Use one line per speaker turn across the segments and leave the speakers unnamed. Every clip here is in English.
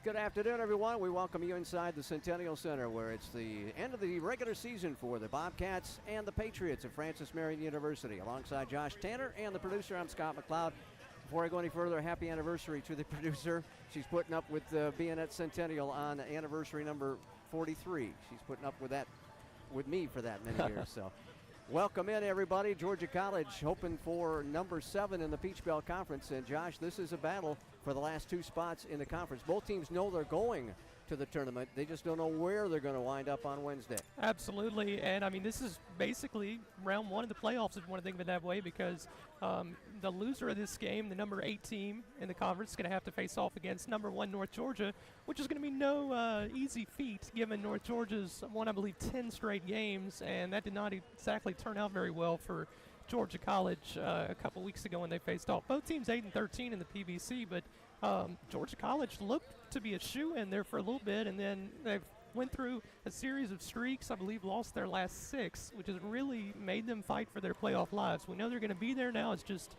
Good afternoon, everyone. We welcome you inside the Centennial Center, where it's the end of the regular season for the Bobcats and the Patriots of Francis Marion University. Alongside Josh Tanner and the producer, I'm Scott McLeod. Before I go any further, happy anniversary to the producer. She's putting up with being at Centennial on anniversary number 43. She's putting up with that, with me for that many years. So, welcome in, everybody. Georgia College hoping for number 7 in the Peach Belt Conference. And Josh, this is a battle for the last 2 spots in the conference. Both teams know they're going to the tournament. They just don't know where they're going to wind up on Wednesday.
Absolutely. And, I mean, this is basically round 1 of the playoffs, if you want to think of it that way, because the loser of this game, the number 8 team in the conference, is going to have to face off against number 1 North Georgia, which is going to be no easy feat, given North Georgia's won, I believe, 10 straight games, and that did not exactly turn out very well for Georgia College a couple weeks ago when they faced off. Both teams 8-13 in the PVC, but Georgia College looked to be a shoo-in there for a little bit, and then they've went through a series of streaks. I believe lost their last 6, which has really made them fight for their playoff lives. We know they're going to be there now. It's just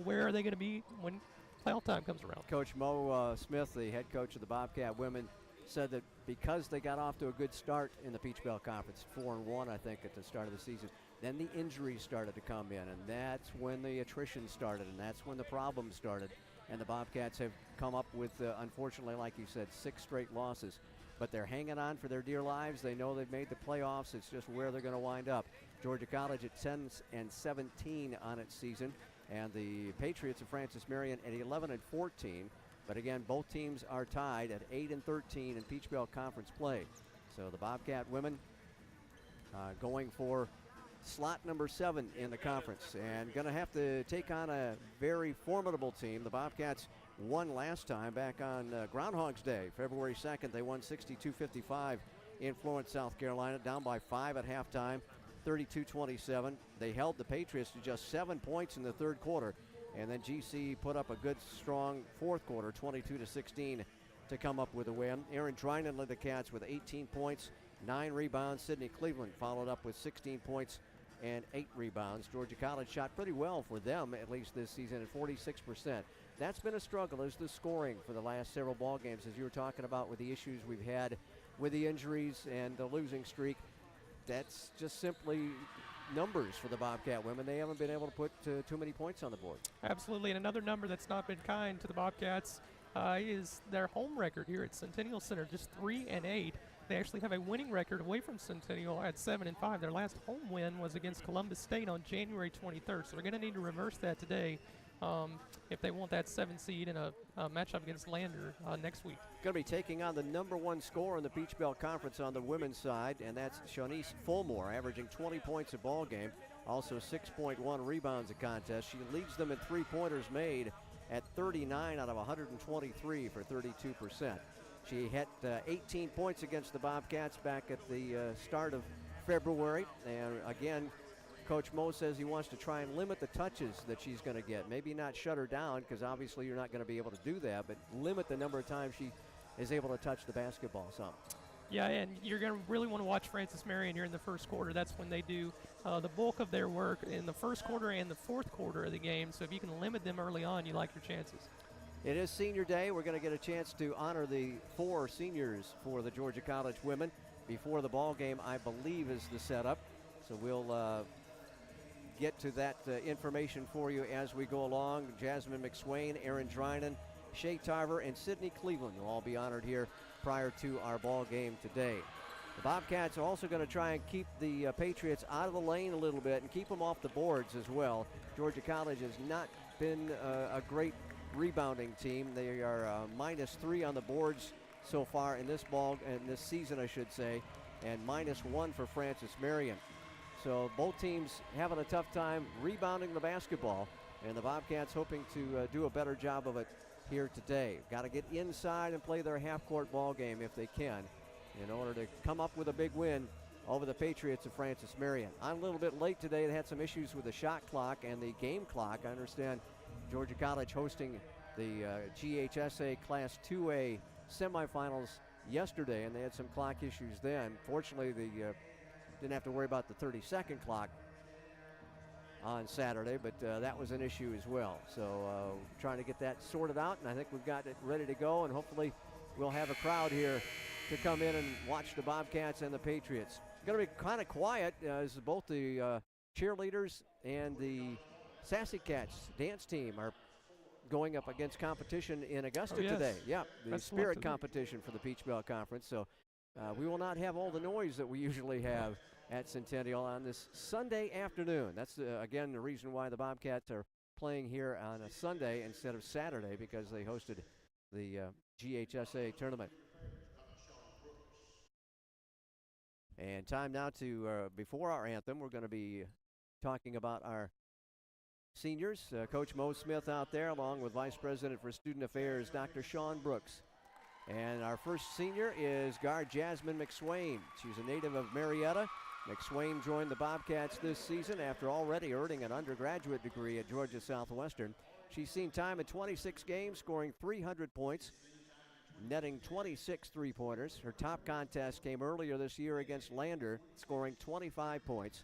where are they going to be when playoff time comes around?
Coach Mo Smith, the head coach of the Bobcat women, said that because they got off to a good start in the Peach Belt Conference, 4-1, I think, at the start of the season, then the injuries started to come in, and that's when the attrition started, and that's when the problems started. And the Bobcats have come up with, unfortunately, like you said, 6 straight losses. But they're hanging on for their dear lives. They know they've made the playoffs. It's just where they're going to wind up. Georgia College at 10-17 on its season, and the Patriots of Francis Marion at 11-14. But again, both teams are tied at 8-13 in Peach Belt Conference play. So the Bobcat women going for slot number 7 in the conference, and going to have to take on a very formidable team. The Bobcats won last time back on Groundhog's Day, February 2nd. They won 62-55 in Florence, South Carolina, down by 5 at halftime, 32-27. They held the Patriots to just 7 points in the third quarter, and then GC put up a good, strong fourth quarter, 22-16, to come up with a win. Aaron Drinan led the Cats with 18 points, 9 rebounds. Sydney Cleveland followed up with 16 points and 8 rebounds. Georgia College shot pretty well for them, at least this season, at 46%. That's been a struggle, is the scoring for the last several ball games, as you were talking about with the issues we've had with the injuries and the losing streak. That's just simply numbers for the Bobcat women. They haven't been able to put too many points on the board.
Absolutely, and another number that's not been kind to the Bobcats is their home record here at Centennial Center, just 3-8. They actually have a winning record away from Centennial at 7-5. Their last home win was against Columbus State on January 23rd, so they're going to need to reverse that today if they want that 7 seed in a matchup against Lander next week.
Going to be taking on the number 1 scorer in the Peach Belt Conference on the women's side, and that's Shanice Fulmore, averaging 20 points a ball game, also 6.1 rebounds a contest. She leads them in three-pointers made at 39 out of 123 for 32%. She hit 18 points against the Bobcats back at the start of February. And again, Coach Mo says he wants to try and limit the touches that she's going to get. Maybe not shut her down, because obviously you're not going to be able to do that, but limit the number of times she is able to touch the basketball some.
Yeah, and you're going to really want to watch Francis Marion here in the first quarter. That's when they do the bulk of their work in the first quarter and the fourth quarter of the game. So if you can limit them early on, you like your chances.
It is senior day. We're going to get a chance to honor the 4 seniors for the Georgia College women before the ball game, I believe, is the setup. So we'll get to that information for you as we go along. Jasmine McSwain, Aaron Drinan, Shay Tarver, and Sydney Cleveland will all be honored here prior to our ball game today. The Bobcats are also going to try and keep the Patriots out of the lane a little bit and keep them off the boards as well. Georgia College has not been a great rebounding team. They are -3 on the boards so far in this season, I should say, and -1 for Francis Marion. So both teams having a tough time rebounding the basketball, and the Bobcats hoping to do a better job of it here today. Got to get inside and play their half-court ball game if they can, in order to come up with a big win over the Patriots of Francis Marion. I'm a little bit late today. They had some issues with the shot clock and the game clock. I understand Georgia College hosting the GHSA Class 2A semifinals yesterday, and they had some clock issues then. Fortunately, they didn't have to worry about the 30-second clock on Saturday, but that was an issue as well. So trying to get that sorted out, and I think we've got it ready to go, and hopefully we'll have a crowd here to come in and watch the Bobcats and the Patriots. It's going to be kind of quiet as both the cheerleaders and the Sassy Cats dance team are going up against competition in Augusta today. Yeah, the spirit competition for the Peach Belt Conference. So we will not have all the noise that we usually have at Centennial on this Sunday afternoon. That's, again, the reason why the Bobcats are playing here on a Sunday instead of Saturday, because they hosted the GHSA tournament. And time now to, before our anthem, we're going to be talking about our seniors. Coach Mo Smith out there, along with Vice President for Student Affairs, Dr. Sean Brooks. And our first senior is guard Jasmine McSwain. She's a native of Marietta. McSwain joined the Bobcats this season after already earning an undergraduate degree at Georgia Southwestern. She's seen time in 26 games, scoring 300 points, netting 26 three-pointers. Her top contest came earlier this year against Lander, scoring 25 points.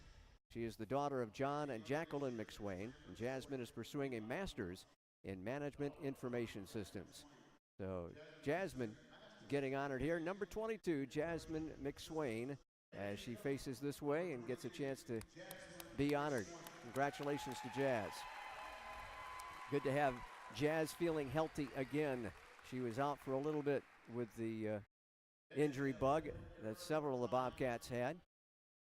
She is the daughter of John and Jacqueline McSwain, and Jasmine is pursuing a master's in management information systems. So Jasmine getting honored here. Number 22, Jasmine McSwain, as she faces this way and gets a chance to be honored. Congratulations to Jazz. Good to have Jazz feeling healthy again. She was out for a little bit with the injury bug that several of the Bobcats had.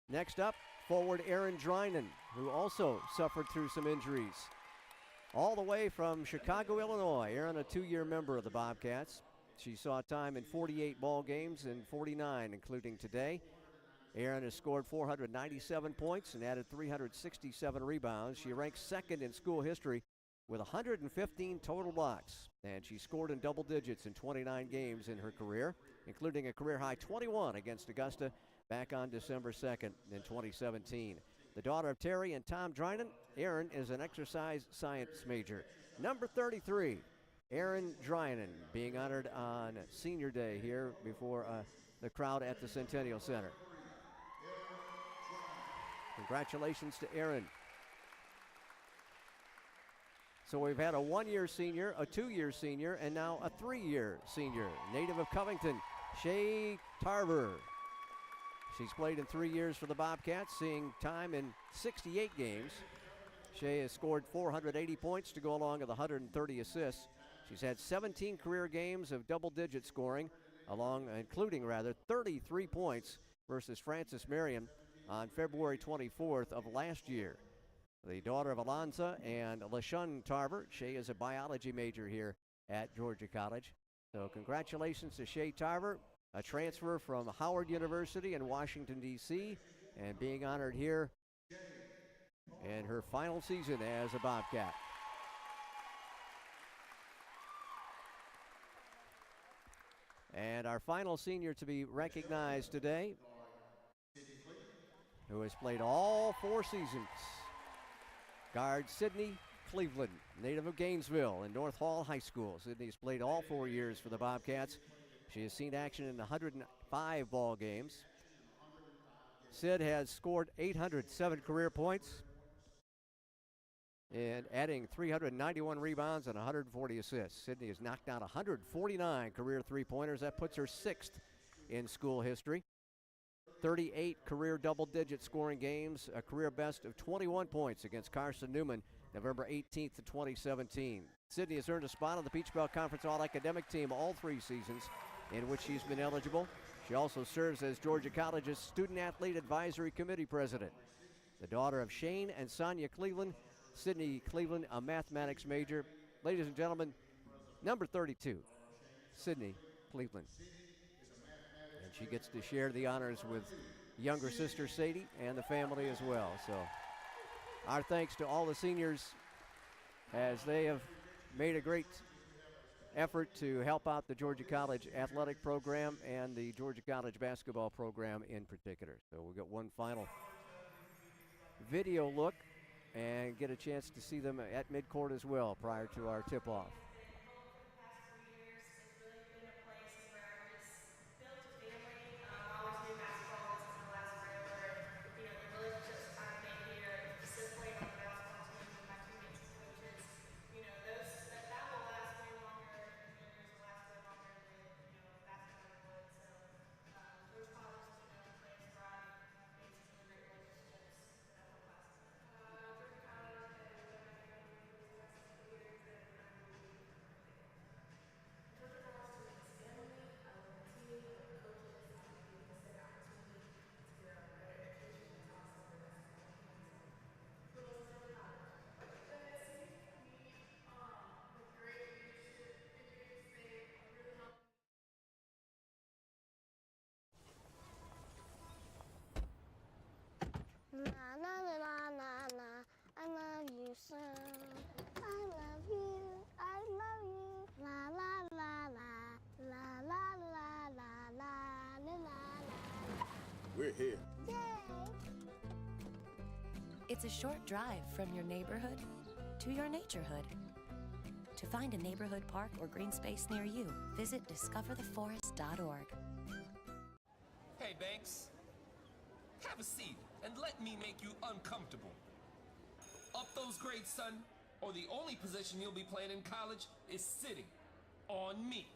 Next up, forward Aaron Drynan, who also suffered through some injuries. All the way from Chicago, Illinois. Aaron, a two-year member of the Bobcats. She saw time in 48 ball games and 49, including today. Aaron has scored 497 points and added 367 rebounds. She ranks second in school history with 115 total blocks, and she scored in double digits in 29 games in her career, including a career-high 21 against Augusta back on December 2nd in 2017. The daughter of Terry and Tom Drynan, Aaron is an exercise science major. Number 33, Aaron Drynan, being honored on Senior Day here before the crowd at the Centennial Center. Congratulations to Aaron. So we've had a one-year senior, a two-year senior, and now a three-year senior. Native of Covington, Shay Tarver. She's played in 3 years for the Bobcats, seeing time in 68 games. Shay has scored 480 points to go along with 130 assists. She's had 17 career games of double-digit scoring, including 33 points versus Francis Marion on February 24th of last year. The daughter of Alonza and LaShun Tarver. Shay is a biology major here at Georgia College. So congratulations to Shay Tarver, a transfer from Howard University in Washington, D.C., and being honored here in her final season as a Bobcat. And our final senior to be recognized today, who has played all 4 seasons, guard Sydney Cleveland, native of Gainesville and North Hall High School. Sydney's played all 4 years for the Bobcats. She has seen action in 105 ball games. Sid has scored 807 career points and adding 391 rebounds and 140 assists. Sydney has knocked down 149 career three-pointers. That puts her 6th in school history. 38 career double-digit scoring games, a career best of 21 points against Carson Newman, November 18th of 2017. Sydney has earned a spot on the Peach Belt Conference All-Academic Team all 3 seasons in which she's been eligible. She also serves as Georgia College's Student Athlete Advisory Committee President. The daughter of Shane and Sonia Cleveland, Sydney Cleveland, a mathematics major. Ladies and gentlemen, number 32, Sydney Cleveland. And she gets to share the honors with younger sister Sadie and the family as well. So our thanks to all the seniors as they have made a great effort to help out the Georgia College athletic program and the Georgia College basketball program in particular. So we'll get one final video look and get a chance to see them at midcourt as well prior to our tip-off.
we're here.
It's a short drive from your neighborhood to your naturehood. To find a neighborhood park or green space near you, visit discovertheforest.org.
Hey, Banks. Have a seat and let me make you uncomfortable. Up those grades, son, or the only position you'll be playing in college is sitting on me.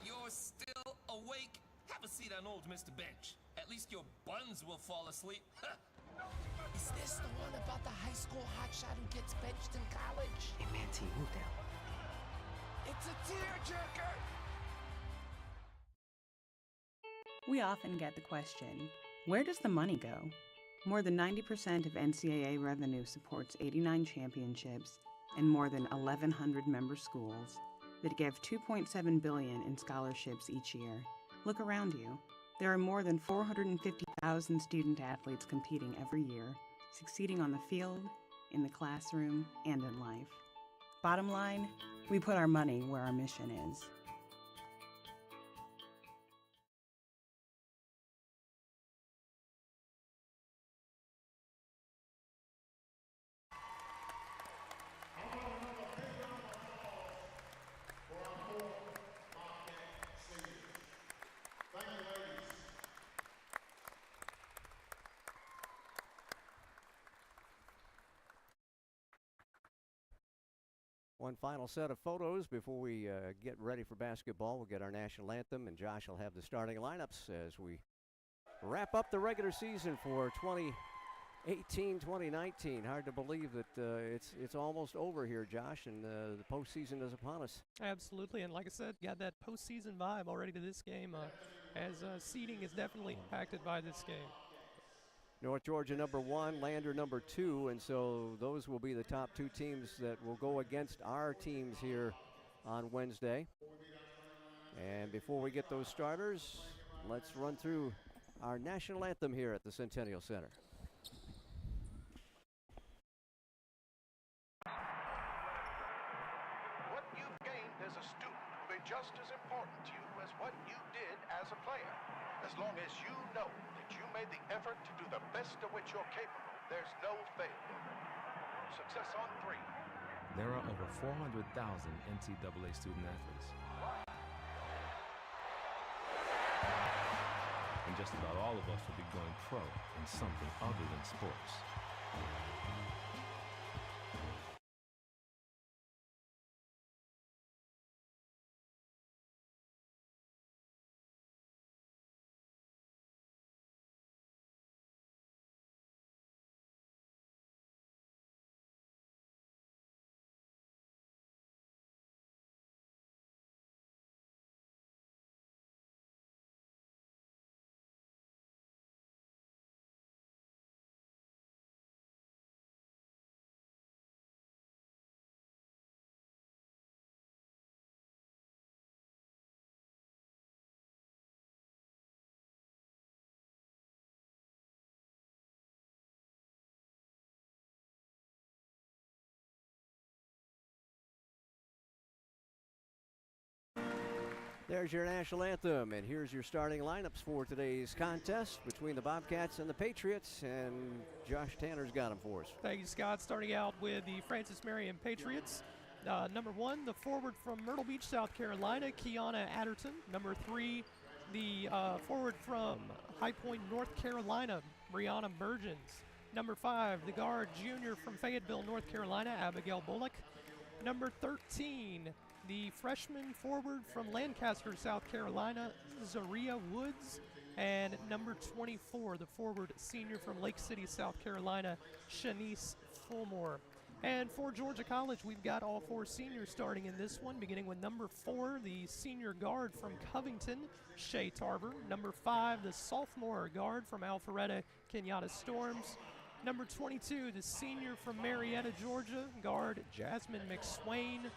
You're still awake? Have a seat on old Mr. Bench. At least your buns will fall asleep.
Is this the one about the high school hotshot who gets benched in college?
Hey, Manty, move down.
It's a tearjerker!
We often get the question, where does the money go? More than 90% of NCAA revenue supports 89 championships and more than 1,100 member schools that give $2.7 billion in scholarships each year. Look around you. There are more than 450,000 student athletes competing every year, succeeding on the field, in the classroom, and in life. Bottom line, we put our money where our mission is.
One final set of photos before we get ready for basketball. We'll get our national anthem, and Josh will have the starting lineups as we wrap up the regular season for 2018-2019. Hard to believe that it's almost over here, Josh, and the postseason is upon us.
Absolutely, and like I said, got that postseason vibe already to this game, as seeding is definitely impacted by this game.
North Georgia #1, Lander #2, and so those will be the top two teams that will go against our teams here on Wednesday. And before we get those starters, let's run through our national anthem here at the Centennial Center.
What you've gained as a student will be just as important to you as what you did as a player. As long as you know that you made the effort to do the best of which you're capable, there's no failure. Success on 3.
There are over 400,000 NCAA student athletes. And just about all of us will be going pro in something other than sports.
There's your national anthem, and here's your starting lineups for today's contest between the Bobcats and the Patriots, and Josh Tanner's got them for us.
Thank you, Scott. Starting out with the Francis Marion Patriots. #1, the forward from Myrtle Beach, South Carolina, Kiana Adderton. #3, the forward from High Point, North Carolina, Brianna Burgeons. #5, the guard junior from Fayetteville, North Carolina, Abigail Bullock. #13, the freshman forward from Lancaster, South Carolina, Zaria Woods. And #24, the forward senior from Lake City, South Carolina, Shanice Fulmore. And for Georgia College, we've got all 4 seniors starting in this one, beginning with #4, the senior guard from Covington, Shay Tarver. #5, the sophomore guard from Alpharetta, Kenyatta Storms. #22, the senior from Marietta, Georgia, guard Jasmine McSwain.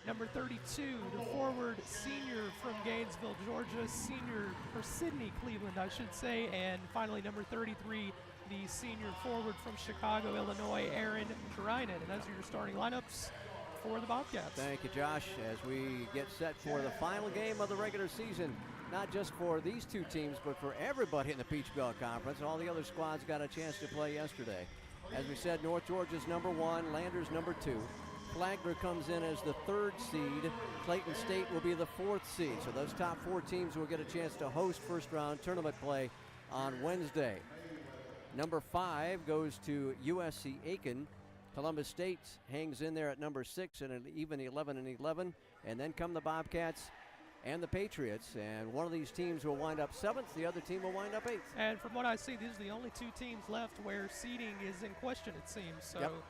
#32, the forward senior from Gainesville, Georgia, Sydney Cleveland, I should say. And finally, #33, the senior forward from Chicago, Illinois, Aaron Drinan. And those are your starting lineups for the Bobcats.
Thank you, Josh. As we get set for the final game of the regular season not just for these two teams, but for everybody in the Peach Belt Conference. All the other squads got a chance to play yesterday. As we said, North Georgia's #1, Landers #2. Flagler comes in as the 3rd seed. Clayton State will be the 4th seed. So those top 4 teams will get a chance to host first-round tournament play on Wednesday. #5 goes to USC Aiken. Columbus State hangs in there at #6 and an even 11-11. And then come the Bobcats and the Patriots. And one of these teams will wind up 7th. The other team will wind up 8th.
And from what I see, these are the only 2 teams left where seeding is in question, it seems. So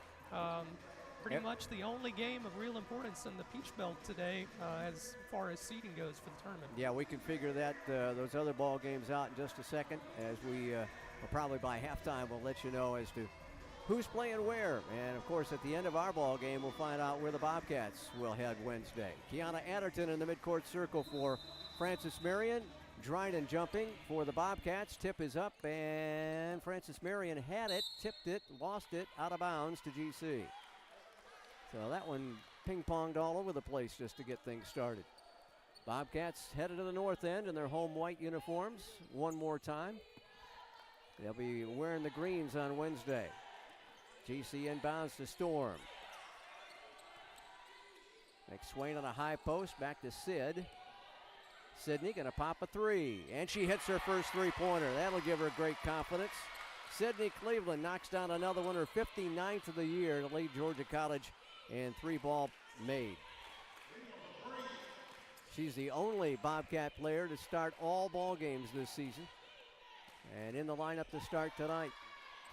pretty much the only game of real importance in the Peach Belt today as far as seeding goes for the tournament.
Yeah, we can figure that those other ball games out in just a second, as we well, probably by halftime we'll let you know as to who's playing where. And of course, at the end of our ball game, we'll find out where the Bobcats will head Wednesday. Kiana Adderton in the midcourt circle for Francis Marion. Dryden jumping for the Bobcats. Tip is up, and Francis Marion had it, tipped it, lost it, out of bounds to GC. So that one ping-ponged all over the place just to get things started. Bobcats headed to the north end in their home white uniforms one more time. They'll be wearing the greens on Wednesday. GC inbounds to Storm. McSwain on a high post, back to Sid. Sydney gonna pop a 3, and she hits her first 3-pointer. That'll give her great confidence. Sydney Cleveland knocks down another one, her 59th of the year, to lead Georgia College in 3-ball made. She's the only Bobcat player to start all ball games this season. And in the lineup to start tonight.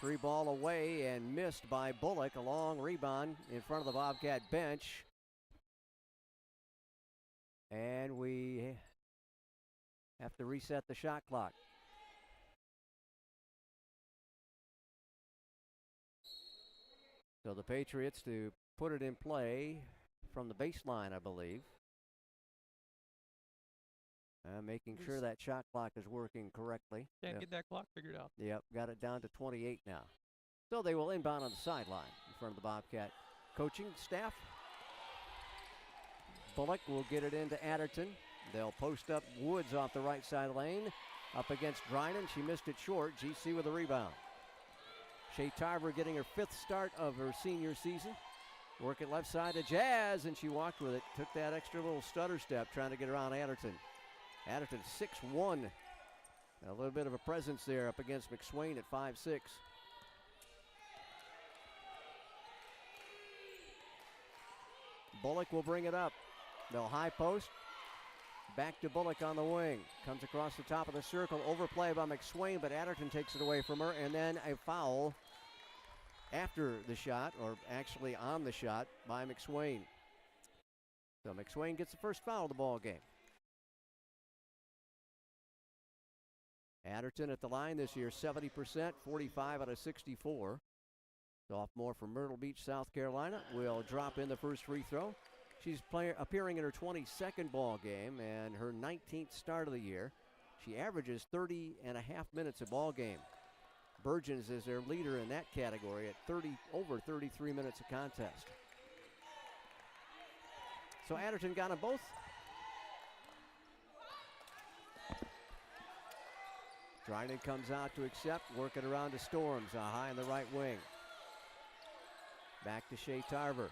3-ball away and missed by Bullock. A long rebound in front of the Bobcat bench. And we have to reset the shot clock. So the Patriots to put it in play from the baseline, I believe. Making sure that shot clock is working correctly.
Can't get that clock figured out.
Yep, got it down to 28 now. So they will inbound on the sideline in front of the Bobcat coaching staff. Bullock will get it into Adderton. They'll post up Woods off the right side lane. Up against Dryden. She missed it short. GC with a rebound. Shea Tarver getting her 5th start of her senior season. Work it left side to Jazz, and she walked with it. Took that extra little stutter step trying to get around Adderton. Adderton 6'1". A little bit of a presence there up against McSwain at 5'6". Bullock will bring it up. They'll high post. Back to Bullock on the wing. Comes across the top of the circle. Overplay by McSwain, but Adderton takes it away from her. And then a foul after the shot, or actually on the shot, by McSwain. So McSwain gets the first foul of the ball game. Adderton at the line this year, 70%, 45 out of 64. Sophomore from Myrtle Beach, South Carolina, will drop in the first free throw. She's appearing in her 22nd ball game and her 19th start of the year. She averages 30 and a half minutes a ball game. Burgeons is their leader in that category at over 33 minutes a contest. So Adderton got them both. Dryden comes out to accept, working around to Storms, high in the right wing. Back to Shea Tarver.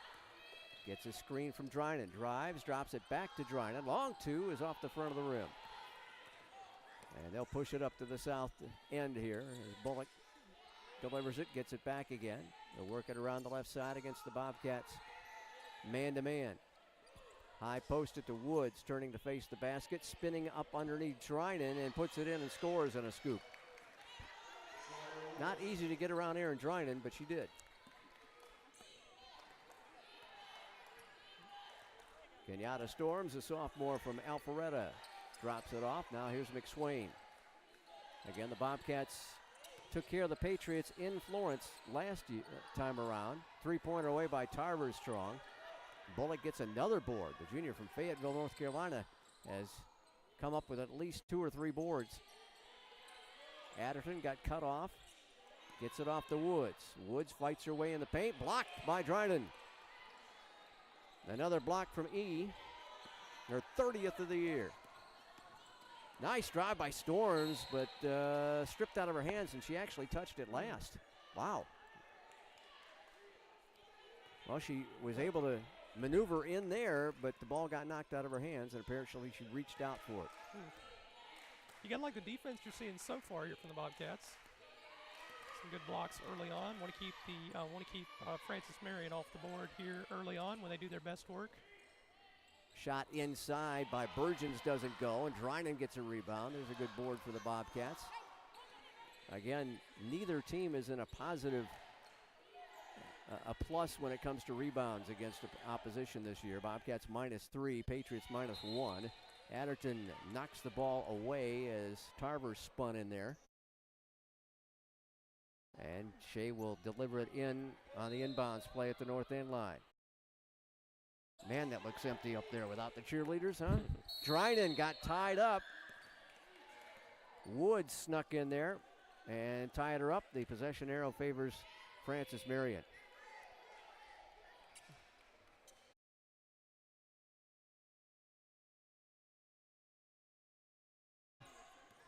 Gets a screen from Dryden, drives, drops it back to Dryden. Long 2 is off the front of the rim. And they'll push it up to the south end here as Bullock delivers it, gets it back again. They'll work it around the left side against the Bobcats. Man-to-man. High posted to Woods, turning to face the basket, spinning up underneath Dryden and puts it in and scores on a scoop. Not easy to get around Aaron Dryden, but she did. Kenyatta Storms, a sophomore from Alpharetta, drops it off. Now here's McSwain. Again, the Bobcats took care of the Patriots in Florence last time around. 3-pointer away by Tarver strong. Bullock gets another board. The junior from Fayetteville, North Carolina, has come up with at least 2 or 3 boards. Adderton got cut off. Gets it off to Woods. Woods fights her way in the paint. Blocked by Dryden. Another block from E. Her 30th of the year. Nice drive by Storms, but stripped out of her hands, and she actually touched it last. Wow. Well, she was able to maneuver in there, but the ball got knocked out of her hands, and apparently she reached out for it.
You got to like the defense you're seeing so far here from the Bobcats. Some good blocks early on. Want to keep Francis Marion off the board here early on when they do their best work.
Shot inside by Burgeons doesn't go, and Drynan gets a rebound. There's a good board for the Bobcats. Again, neither team is in a positive, a plus when it comes to rebounds against the opposition this year. Bobcats -3, Patriots -1. Adderton knocks the ball away as Tarver spun in there. And Shea will deliver it in on the inbounds play at the north end line. Man, that looks empty up there without the cheerleaders, huh? Drynan got tied up. Woods snuck in there and tied her up. The possession arrow favors Francis Marion.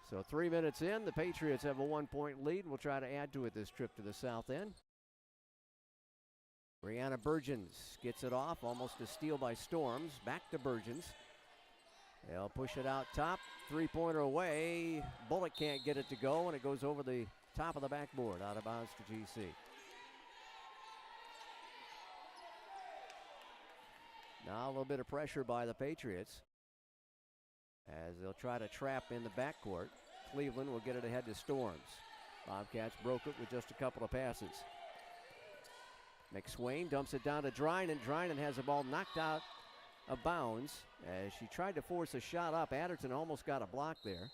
So 3 minutes in, the Patriots have a 1-point lead. We'll try to add to it this trip to the south end. Brianna Burgeons gets it off, almost a steal by Storms. Back to Burgeons. They'll push it out top. Three-pointer away. Bullock can't get it to go, and it goes over the top of the backboard, out of bounds to GC. Now a little bit of pressure by the Patriots as they'll try to trap in the backcourt. Cleveland will get it ahead to Storms. Bobcats broke it with just a couple of passes. McSwain dumps it down to Drynan. Drynan has the ball knocked out of bounds as she tried to force a shot up. Adderton almost got a block there.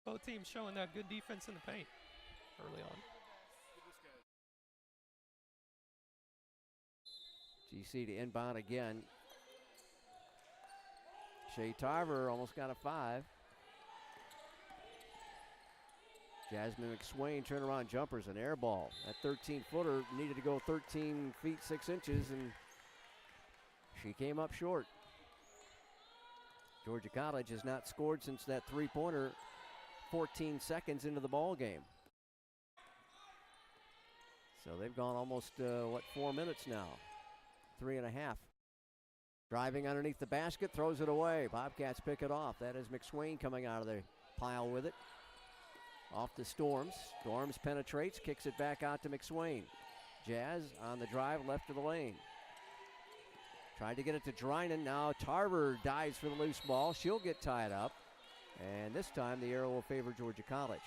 Both teams showing that good defense in the paint early on.
GC to inbound again. Shea Tarver almost got a 5. Jasmine McSwain turnaround jumpers, an air ball. That 13-footer needed to go 13 feet 6 inches, and she came up short. Georgia College has not scored since that three-pointer 14 seconds into the ball game. So they've gone almost, 4 minutes now? 3.5. Driving underneath the basket, throws it away. Bobcats pick it off. That is McSwain coming out of the pile with it. Off to Storms. Storms penetrates, kicks it back out to McSwain. Jazz on the drive, left of the lane. Tried to get it to Drynan. Now Tarver dives for the loose ball. She'll get tied up. And this time the arrow will favor Georgia College.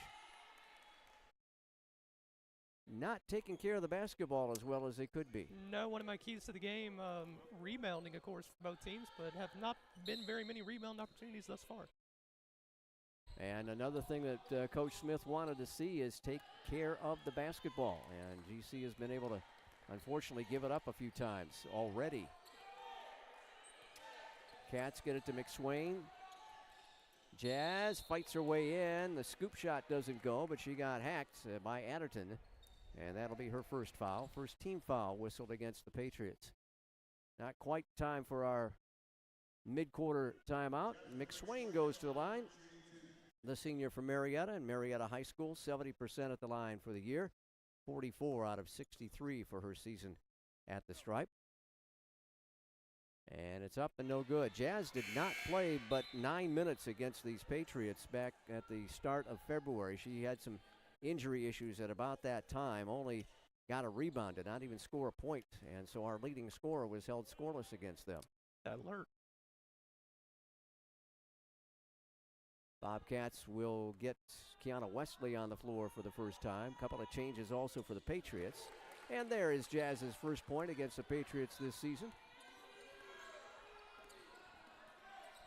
Not taking care of the basketball as well as they could be.
No, one of my keys to the game, rebounding, of course, for both teams, but have not been very many rebound opportunities thus far.
And another thing that Coach Smith wanted to see is take care of the basketball. And GC has been able to, unfortunately, give it up a few times already. Cats get it to McSwain. Jazz fights her way in. The scoop shot doesn't go, but she got hacked by Adderton. And that'll be her first foul. First team foul whistled against the Patriots. Not quite time for our mid-quarter timeout. McSwain goes to the line. The senior from Marietta and Marietta High School, 70% at the line for the year. 44 out of 63 for her season at the stripe. And it's up and no good. Jazz did not play but 9 minutes against these Patriots back at the start of February. She had some injury issues at about that time, only got a rebound, did not even score a point, and so our leading scorer was held scoreless against them.
Alert.
Bobcats will get Kiana Wesley on the floor for the first time. Couple of changes also for the Patriots. And there is Jazz's first point against the Patriots this season.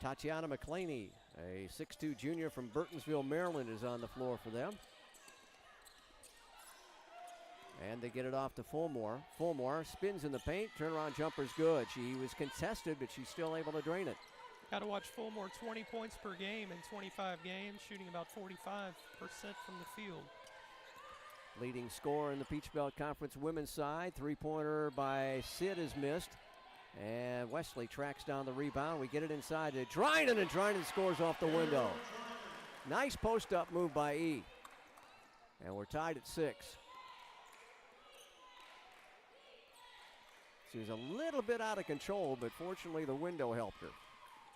Tatiana McClaney, a 6'2 junior from Burtonsville, Maryland, is on the floor for them. And they get it off to Fulmore. Fulmore spins in the paint. Turnaround jumper's good. She was contested, but she's still able to drain it.
Got to watch Fulmore, 20 points per game in 25 games, shooting about 45% from the field.
Leading scorer in the Peach Belt Conference women's side. Three-pointer by Sid is missed. And Wesley tracks down the rebound. We get it inside to Dryden, and Dryden scores off the window. Nice post-up move by E. And we're tied at 6. She was a little bit out of control, but fortunately the window helped her.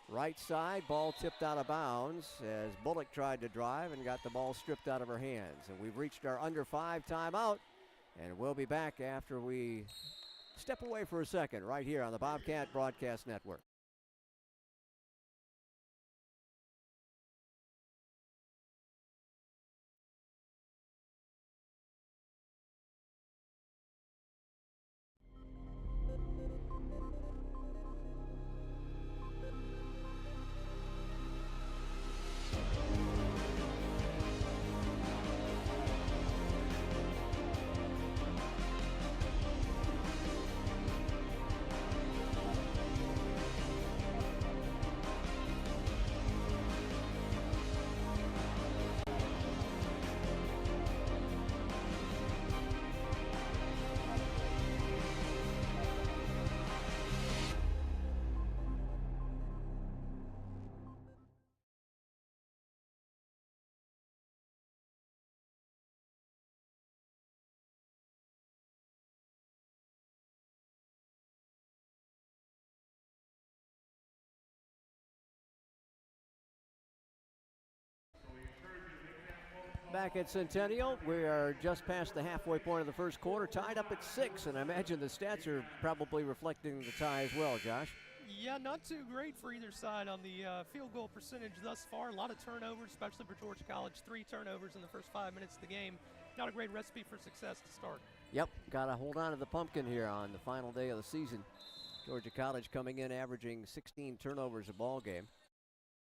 Right side, ball tipped out of bounds as Bullock tried to drive and got the ball stripped out of her hands. And we've reached our under 5 timeout, and we'll be back after we step away for a second right here on the Bobcat Broadcast Network. Back at Centennial, we are just past the halfway point of the first quarter, tied up at 6, and I imagine the stats are probably reflecting the tie as well, Josh.
Yeah, not too great for either side on the field goal percentage thus far. A lot of turnovers, especially for Georgia College. 3 turnovers in the first 5 minutes of the game. Not a great recipe for success to start.
Yep, got to hold on to the pumpkin here on the final day of the season. Georgia College coming in averaging 16 turnovers a ball game.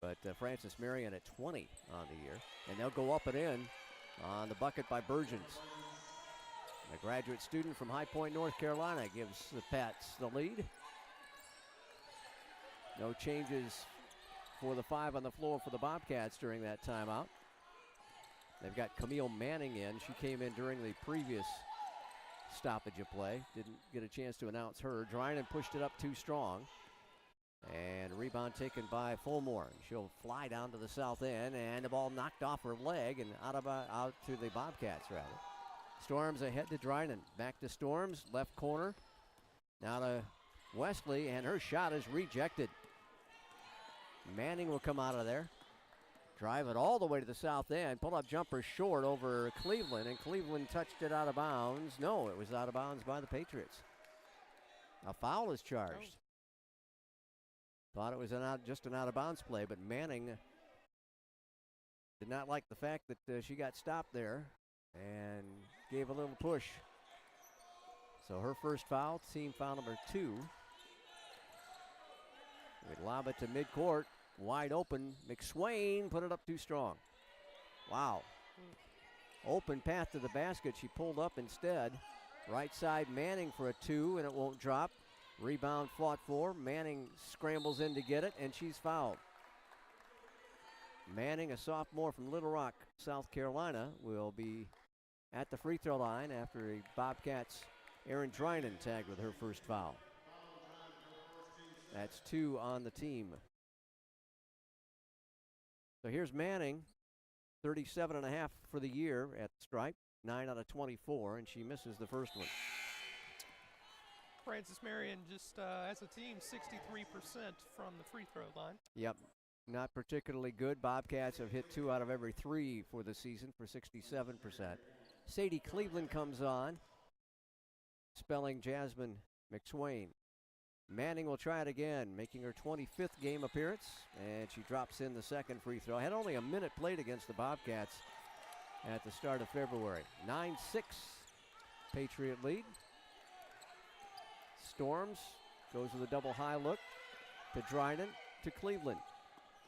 But Francis Marion at 20 on the year. And they'll go up and in on the bucket by Burgeons. A graduate student from High Point, North Carolina gives the Pats the lead. No changes for the 5 on the floor for the Bobcats during that timeout. They've got Camille Manning in. She came in during the previous stoppage of play. Didn't get a chance to announce her. Dryden pushed it up too strong. And rebound taken by Fulmore. She'll fly down to the south end, and the ball knocked off her leg and out to the Bobcats, rather. Storms ahead to Dryden. Back to Storms, left corner. Now to Wesley, and her shot is rejected. Manning will come out of there. Drive it all the way to the south end. Pull-up jumper short over Cleveland, and Cleveland touched it out of bounds. No, it was out of bounds by the Patriots. A foul is charged. Thought it was just an out-of-bounds play, but Manning did not like the fact that she got stopped there and gave a little push. So her first foul, team foul number 2. We lob it to midcourt, wide open. McSwain put it up too strong. Wow. Open path to the basket. She pulled up instead. Right side Manning for a 2, and it won't drop. Rebound fought for. Manning scrambles in to get it, and she's fouled. Manning, a sophomore from Little Rock, South Carolina, will be at the free throw line after a Bobcats Erin Dryden tagged with her first foul. That's 2 on the team. So here's Manning, 37.5 for the year at the stripe, 9 out of 24, and she misses the first one.
Francis Marion just, as a team, 63% from the free throw line.
Yep, not particularly good. Bobcats have hit 2 out of every 3 for the season for 67%. Sadie Cleveland comes on, spelling Jasmine McSwain. Manning will try it again, making her 25th game appearance, and she drops in the second free throw. Had only a minute played against the Bobcats at the start of February. 9-6 Patriot lead. Storms goes with a double high look to Dryden, to Cleveland,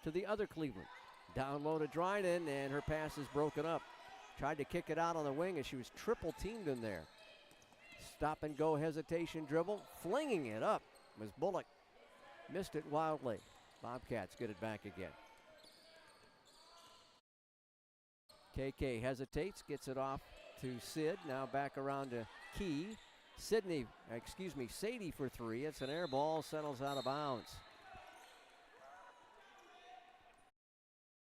to the other Cleveland. Down low to Dryden, and her pass is broken up. Tried to kick it out on the wing, and she was triple teamed in there. Stop and go hesitation dribble, flinging it up was Bullock. Missed it wildly. Bobcats get it back again. KK hesitates, gets it off to Sid. Now back around to Key. Sadie for three. It's an air ball, settles out of bounds.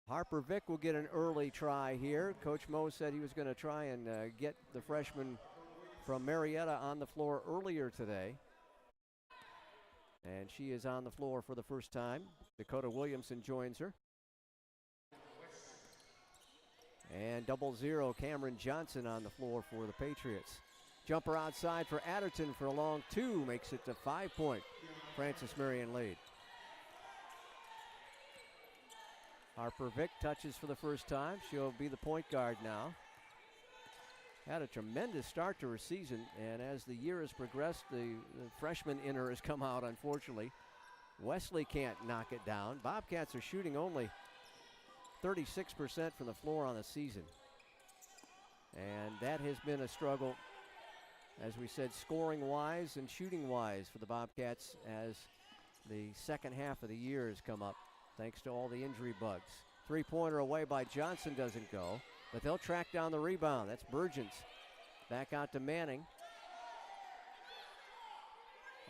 Harper Vick will get an early try here. Coach Moe said he was going to try and get the freshman from Marietta on the floor earlier today. And she is on the floor for the first time. Dakota Williamson joins her. And 0-0, Cameron Johnson on the floor for the Patriots. Jumper outside for Adderton for a long two, makes it to 5-point Francis Marion lead. Harper Vick touches for the first time. She'll be the point guard now. Had a tremendous start to her season, and as the year has progressed, the freshman in her has come out, unfortunately. Wesley can't knock it down. Bobcats are shooting only 36% from the floor on the season. And that has been a struggle, as we said, scoring-wise and shooting-wise for the Bobcats as the second half of the year has come up, thanks to all the injury bugs. Three-pointer away by Johnson doesn't go, but they'll track down the rebound. That's Burgess. Back out to Manning.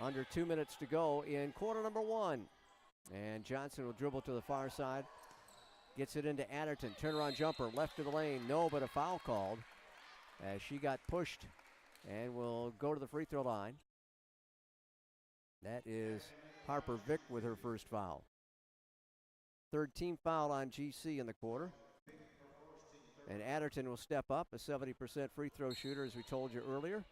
Under 2 minutes to go in quarter number one. And Johnson will dribble to the far side. Gets it into Adderton. Turnaround jumper, left of the lane. No, but a foul called as she got pushed and will go to the free throw line. That is Harper Vick with her first foul. Third team foul on GC in the quarter. And Adderton will step up, a 70% free throw shooter, as we told you earlier.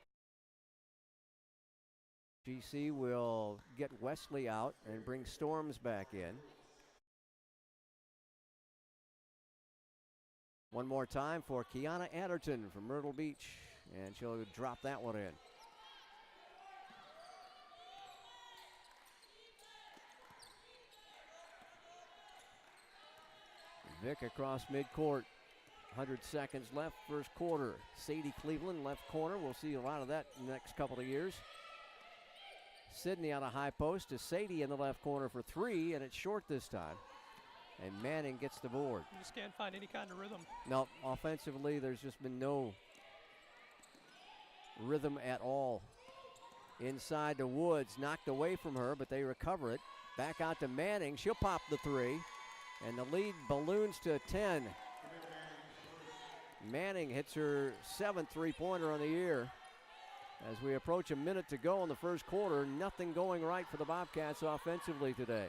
GC will get Wesley out and bring Storms back in. One more time for Kiana Adderton from Myrtle Beach, and she'll drop that one in. Vick across midcourt. 100 seconds left, first quarter. Sadie Cleveland, left corner. We'll see a lot of that in the next couple of years. Sydney on a high post to Sadie in the left corner for three, and it's short this time. And Manning gets the board.
You just can't find any kind of rhythm.
No, offensively, there's just been no rhythm at all. Inside to Woods, knocked away from her, but they recover it. Back out to Manning. She'll pop the three, and the lead balloons to 10. Manning hits her seventh three-pointer on the year. As we approach a minute to go in the first quarter, nothing going right for the Bobcats offensively today.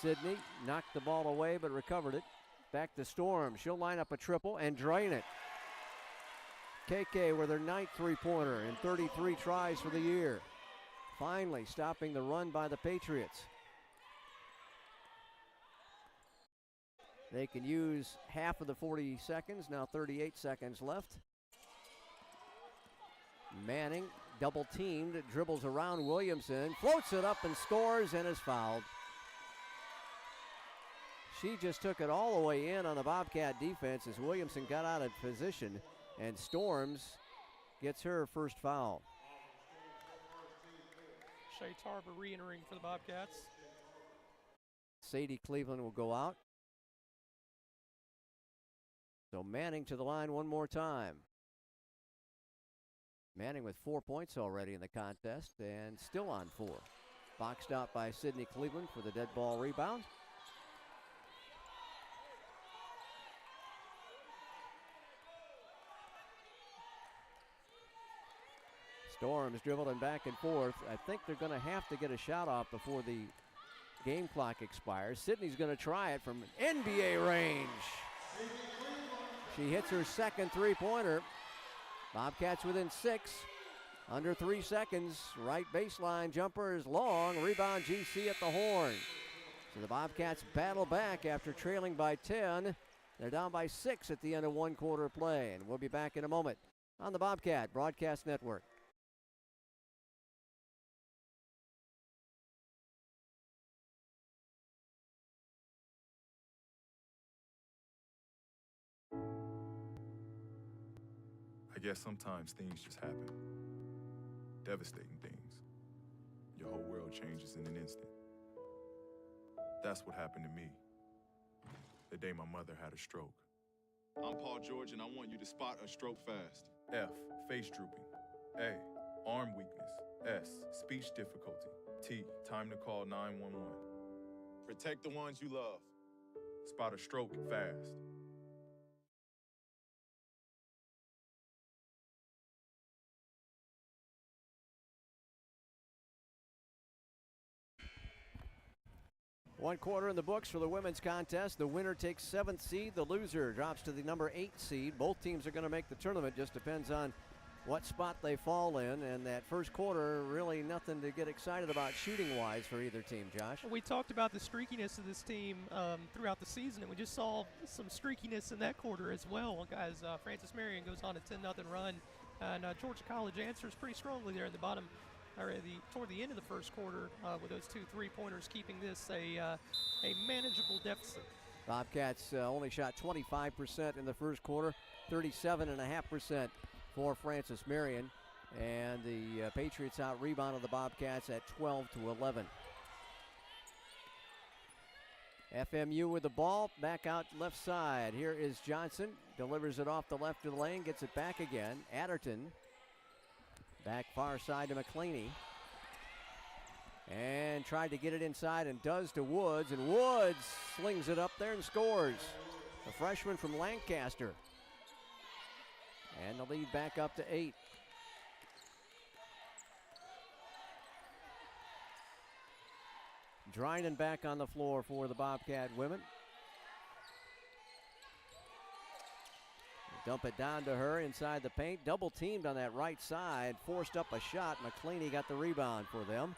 Sydney knocked the ball away but recovered it. Back to Storm. She'll line up a triple and drain it. KK with her ninth three-pointer and 33 tries for the year. Finally stopping the run by the Patriots. They can use half of the 40 seconds, now 38 seconds left. Manning, double teamed, dribbles around Williamson, floats it up and scores and is fouled. She just took it all the way in on the Bobcat defense as Williamson got out of position, and Storms gets her first foul.
Shay Tarver re-entering for the Bobcats.
Sadie Cleveland will go out. So Manning to the line one more time. Manning with 4 points already in the contest and still on 4. Boxed out by Sydney Cleveland for the dead ball rebound. Storms dribbling back and forth. I think they're going to have to get a shot off before the game clock expires. Sydney's going to try it from NBA range. She hits her second three-pointer. Bobcats within 6. Under 3 seconds. Right baseline jumper is long. Rebound GC at the horn. So the Bobcats battle back after trailing by 10. They're down by 6 at the end of one quarter play. And we'll be back in a moment on the Bobcat Broadcast Network.
I guess sometimes things just happen. Devastating things. Your whole world changes in an instant. That's what happened to me the day my mother had a stroke. I'm Paul George, and I want you to spot a stroke fast. F, face drooping. A, arm weakness. S, speech difficulty. T, time to call 911. Protect the ones you love. Spot a stroke fast.
One quarter in the books for the women's contest. The winner takes 7th seed. The loser drops to the number 8 seed. Both teams are going to make the tournament. Just depends on what spot they fall in. And that first quarter, really nothing to get excited about shooting-wise for either team, Josh.
We talked about the streakiness of this team throughout the season, and we just saw some streakiness in that quarter as well, as Francis Marion goes on a 10-0 run. And Georgia College answers pretty strongly there at the bottom, or toward the end of the first quarter with those 2 3-pointers, keeping this a manageable deficit.
Bobcats only shot 25% in the first quarter, 37.5% for Francis Marion, and the Patriots out-rebounded the Bobcats at 12-11. FMU with the ball, back out left side. Here is Johnson, delivers it off the left of the lane, gets it back again. Adderton, back far side to McClaney. And tried to get it inside and does to Woods, and Woods slings it up there and scores. The freshman from Lancaster. And the lead back up to 8. Drinan back on the floor for the Bobcat women. Dump it down to her inside the paint. Double teamed on that right side. Forced up a shot. McClaney got the rebound for them.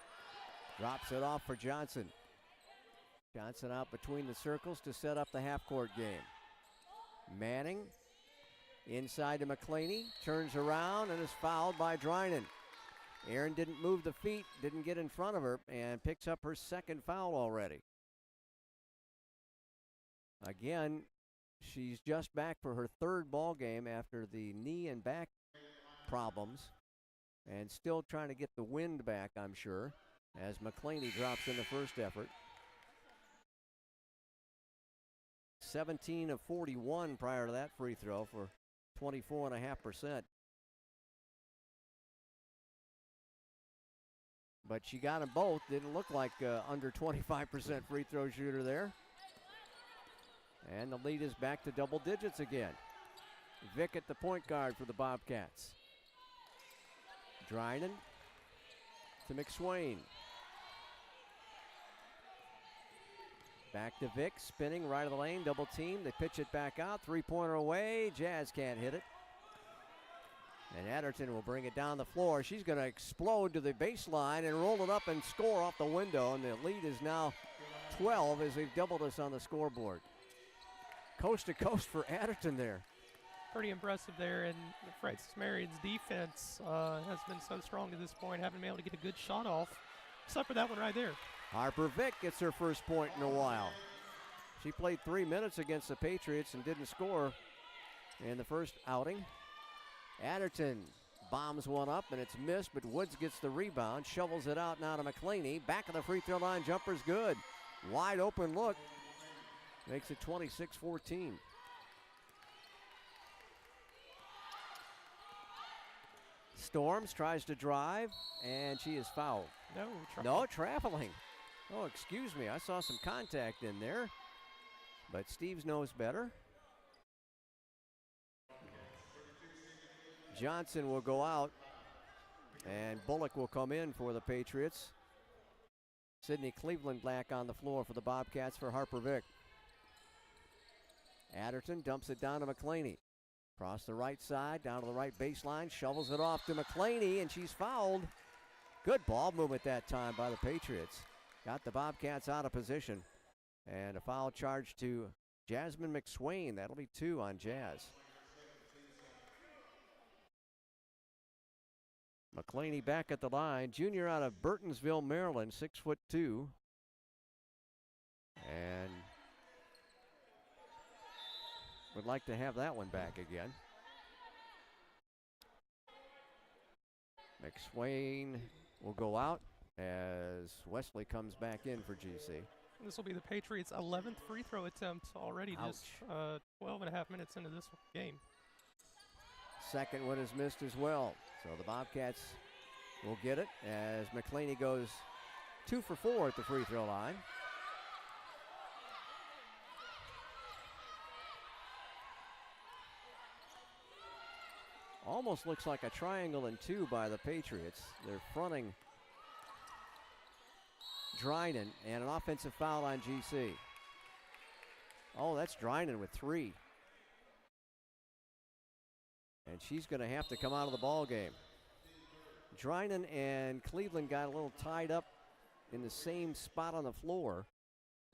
Drops it off for Johnson. Johnson out between the circles to set up the half-court game. Manning inside to McClaney. Turns around and is fouled by Drinan. Aaron didn't move the feet, didn't get in front of her, and picks up her second foul already. Again, she's just back for her third ball game after the knee and back problems, and still trying to get the wind back, I'm sure, as McClaney drops in the first effort. 17 of 41 prior to that free throw for 24.5%. But she got them both. Didn't look like under 25% free throw shooter there. And the lead is back to double digits again. Vick at the point guard for the Bobcats. Drinan to McSwain. Back to Vick, spinning right of the lane, double team. They pitch it back out, 3-pointer away. Jazz can't hit it. And Adderton will bring it down the floor. She's going to explode to the baseline and roll it up and score off the window. And the lead is now 12 as they've doubled us on the scoreboard. Coast to coast for Adderton there.
Pretty impressive there, and Francis Marion's defense has been so strong to this point, haven't been able to get a good shot off, except for that one right there.
Harper Vick gets her first point in a while. She played 3 minutes against the Patriots and didn't score in the first outing. Adderton bombs one up, and it's missed, but Woods gets the rebound, shovels it out now to McClaney. Back of the free throw line, jumper's good. Wide open look. Makes it 26-14. Storms tries to drive, and she is fouled. No traveling. Oh, excuse me. I saw some contact in there, but Steves knows better. Johnson will go out, and Bullock will come in for the Patriots. Sydney Cleveland back on the floor for the Bobcats for Harper Vick. Adderton dumps it down to McClaney. Across the right side, down to the right baseline, shovels it off to McClaney, and she's fouled. Good ball movement that time by the Patriots. Got the Bobcats out of position. And a foul charge to Jasmine McSwain. That'll be 2 on Jazz. McClaney back at the line. Junior out of Burtonsville, Maryland, 6'2". And would like to have that one back again. McSwain will go out as Wesley comes back in for GC.
This will be the Patriots' 11th free throw attempt already.
Ouch.
Just 12 and a half minutes into this game.
Second one is missed as well. So the Bobcats will get it as McClaney goes 2 for 4 at the free throw line. Almost looks like a triangle and 2 by the Patriots. They're fronting Drinan, and an offensive foul on GC. Oh, that's Drinan with 3. And she's going to have to come out of the ball game. Drinan and Cleveland got a little tied up in the same spot on the floor,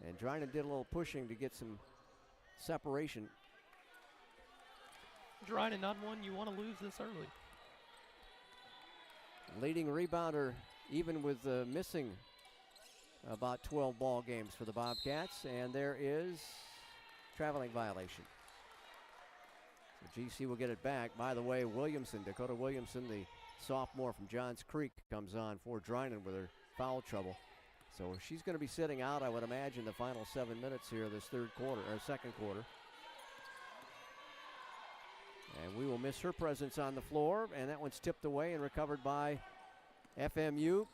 and Drinan did a little pushing to get some separation.
Drinan, not one you want to lose this early.
Leading rebounder, even with missing about 12 ball games for the Bobcats, and there is traveling violation. So GC will get it back. By the way, Williamson, Dakota Williamson, the sophomore from Johns Creek, comes on for Drinan with her foul trouble. So she's going to be sitting out, I would imagine, the final 7 minutes here this second quarter. And we will miss her presence on the floor, and that one's tipped away and recovered by FMU.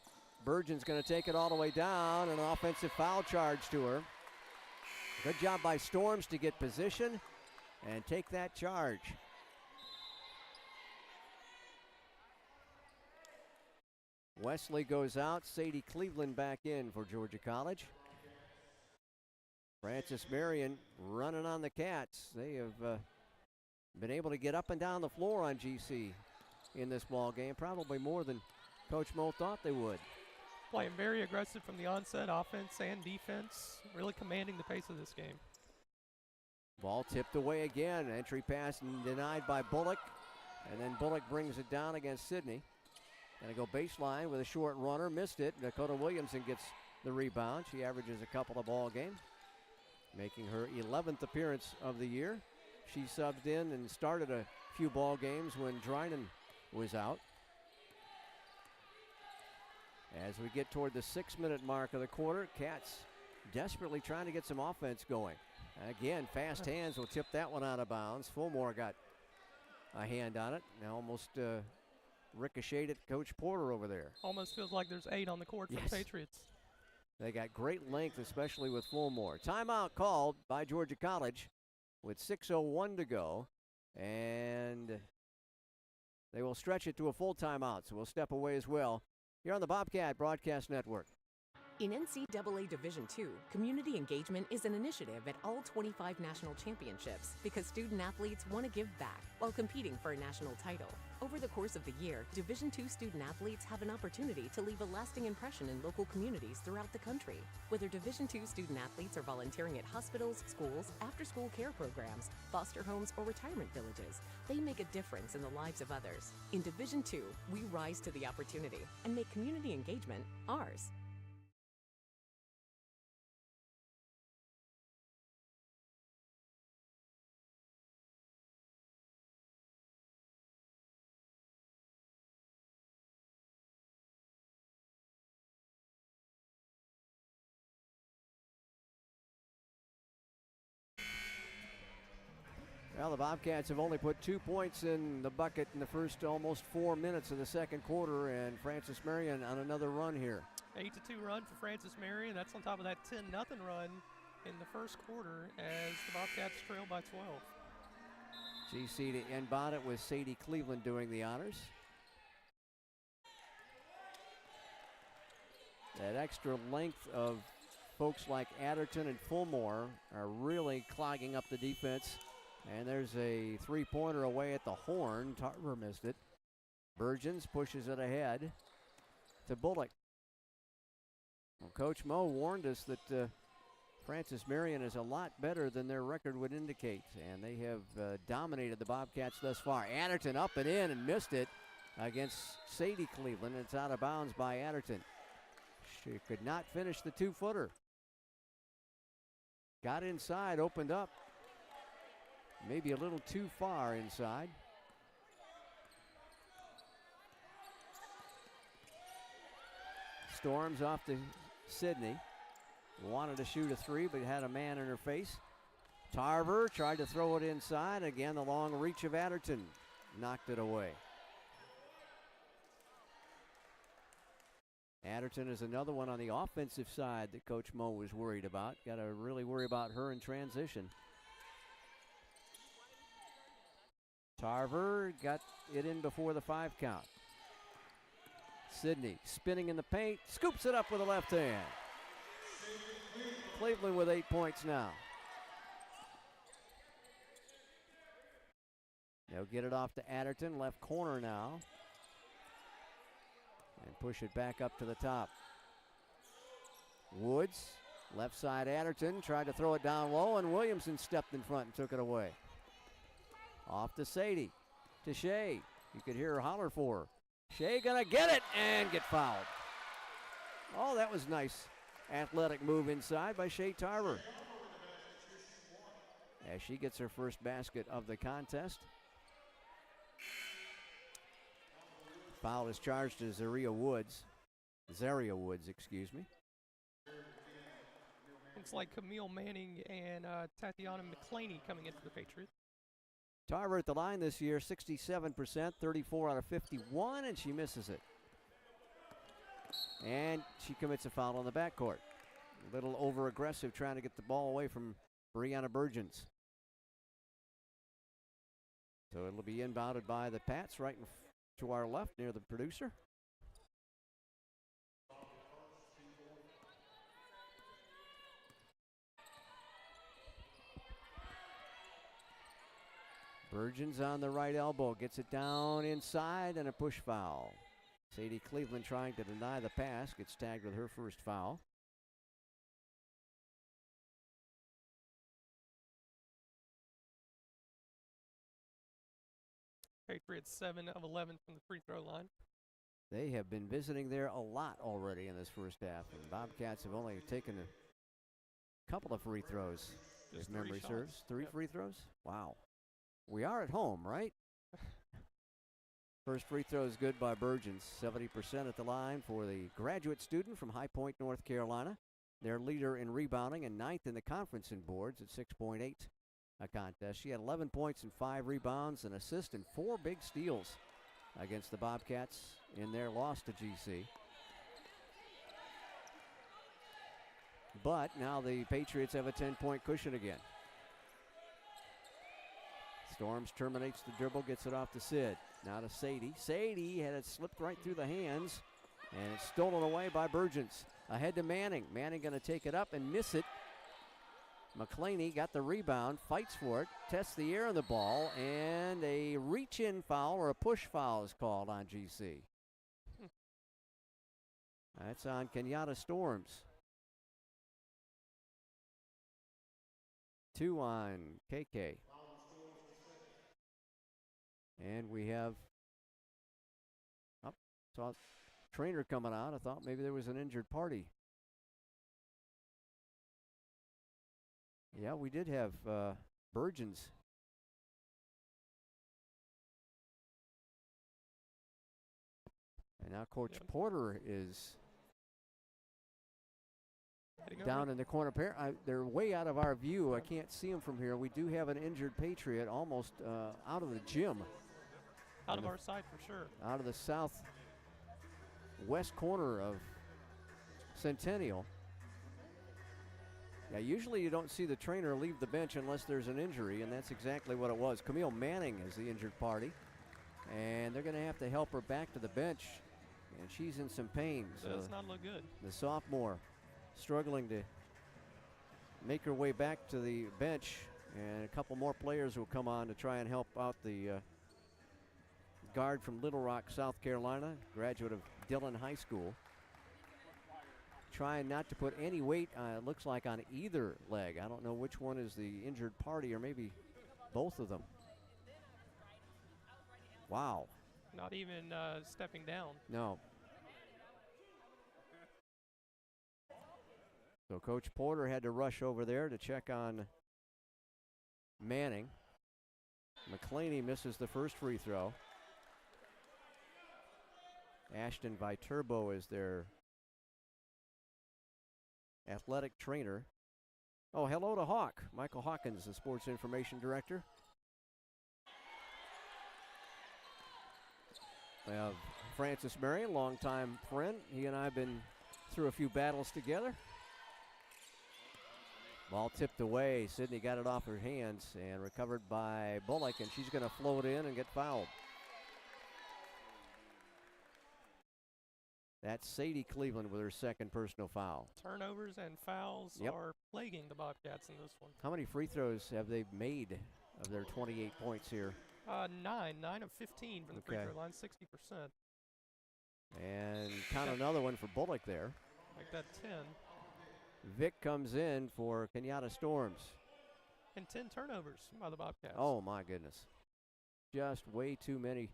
Burgeon's going to take it all the way down, and an offensive foul charge to her. Good job by Storms to get position and take that charge. Wesley goes out. Sadie Cleveland back in for Georgia College. Frances Marion running on the Cats. They have been able to get up and down the floor on GC in this ball game, probably more than Coach Mo thought they would.
Playing very aggressive from the onset, offense and defense, really commanding the pace of this game.
Ball tipped away again. Entry pass denied by Bullock, and then Bullock brings it down against Sidney. Gonna go baseline with a short runner, missed it. Dakota Williamson gets the rebound. She averages a couple a ball game, making her 11th appearance of the year. She subbed in and started a few ball games when Drinan was out. As we get toward the 6-minute mark of the quarter, Cats desperately trying to get some offense going. Again, fast hands will tip that one out of bounds. Fulmore got a hand on it. Now almost ricocheted at Coach Porter over there.
Almost feels like there's 8 on the court for the Patriots.
They got great length, especially with Fulmore. Timeout called by Georgia College with 6:01 to go. And they will stretch it to a full timeout, so we'll step away as well. Here on the Bobcat Broadcast Network.
In NCAA Division II, community engagement is an initiative at all 25 national championships because student athletes want to give back while competing for a national title. Over the course of the year, Division II student athletes have an opportunity to leave a lasting impression in local communities throughout the country. Whether Division II student athletes are volunteering at hospitals, schools, after-school care programs, foster homes, or retirement villages, they make a difference in the lives of others. In Division II, we rise to the opportunity and make community engagement ours.
Well, the Bobcats have only put 2 points in the bucket in the first almost 4 minutes of the second quarter, and Frances Marion on another run here.
8-2 run for Frances Marion. That's on top of that 10-0 run in the first quarter as the Bobcats trail by 12.
GC to inbound it with Sadie Cleveland doing the honors. That extra length of folks like Adderton and Fulmore are really clogging up the defense. And there's a three-pointer away at the horn. Tarver missed it. Burgeons pushes it ahead to Bullock. Well, Coach Mo warned us that Frances Marion is a lot better than their record would indicate, and they have dominated the Bobcats thus far. Adderton up and in and missed it against Sadie Cleveland. It's out of bounds by Adderton. She could not finish the two-footer. Got inside, opened up. Maybe a little too far inside. Storms off to Sidney. wanted to shoot a three, but had a man in her face. Tarver tried to throw it inside. Again, the long reach of Adderton knocked it away. Adderton is another one on the offensive side that Coach Mo was worried about. Got to really worry about her in transition. Tarver got it in before the 5 count. Sydney spinning in the paint, scoops it up with the left hand. Cleveland with 8 points now. They'll get it off to Adderton, left corner now. And push it back up to the top. Woods, left side Adderton, tried to throw it down low, and Williamson stepped in front and took it away. Off to Sadie, to Shea. You could hear her holler for her. Shea gonna get it and get fouled. Oh, that was nice athletic move inside by Shea Tarver. As she gets her first basket of the contest. Foul is charged to Zaria Woods, excuse me.
Looks like Camille Manning and Tatiana McClaney coming into the Patriots.
Tarver at the line this year, 67%, 34 out of 51, and she misses it. And she commits a foul on the backcourt. A little over-aggressive trying to get the ball away from Brianna Burgeons. So it'll be inbounded by the Pats right to our left near the producer. Burgeons on the right elbow, gets it down inside, and a push foul. Sadie Cleveland trying to deny the pass, gets tagged with her first foul.
Patriots 7 of 11 from the free throw line.
They have been visiting there a lot already in this first half, and Bobcats have only taken a couple of free throws, if memory serves. Three free throws? Wow. We are at home, right? First free throw is good by Burgeons. 70% at the line for the graduate student from High Point, North Carolina. Their leader in rebounding and 9th in the conference in boards at 6.8 a contest. She had 11 points and 5 rebounds, an assist, and 4 big steals against the Bobcats in their loss to GC. But now the Patriots have a 10-point cushion again. Storms terminates the dribble, gets it off to Sid. Now to Sadie. Sadie had it slipped right through the hands, and it's stolen away by Burgeons. Ahead to Manning. Manning going to take it up and miss it. McClaney got the rebound, fights for it, tests the air on the ball, and a reach-in foul or a push foul is called on GC. That's on Kenyatta Storms. 2 on KK. And we have, saw a trainer coming out. I thought maybe there was an injured party. Yeah, we did have Burgeons. And now Coach Porter is down in the corner. They're way out of our view. I can't see them from here. We do have an injured Patriot almost out of the gym.
Out of our side for sure.
Out of the southwest corner of Centennial. Yeah, usually you don't see the trainer leave the bench unless there's an injury, and that's exactly what it was. Camille Manning is the injured party, and they're going to have to help her back to the bench, and she's in some pain.
Does not look good.
The sophomore struggling to make her way back to the bench, and a couple more players will come on to try and help out the guard from Little Rock, South Carolina, graduate of Dillon High School. Trying not to put any weight, it looks like, on either leg. I don't know which one is the injured party, or maybe both of them. Wow.
Not even stepping down.
No. So Coach Porter had to rush over there to check on Manning. McClaney misses the first free throw. Ashton Viterbo is their athletic trainer. Oh, hello to Hawk. Michael Hawkins, the sports information director. We have Francis Marion, longtime friend. He and I have been through a few battles together. Ball tipped away. Sydney got it off her hands and recovered by Bullock, and she's going to float in and get fouled. That's Sadie Cleveland with her second personal foul.
Turnovers and fouls are plaguing the Bobcats in this one.
How many free throws have they made of their 28 points here?
9 of 15 from the free throw line, 60%.
And count another one for Bullock there.
Make that 10.
Vic comes in for Kenyatta Storms.
And 10 turnovers by the Bobcats.
Oh, my goodness. Just way too many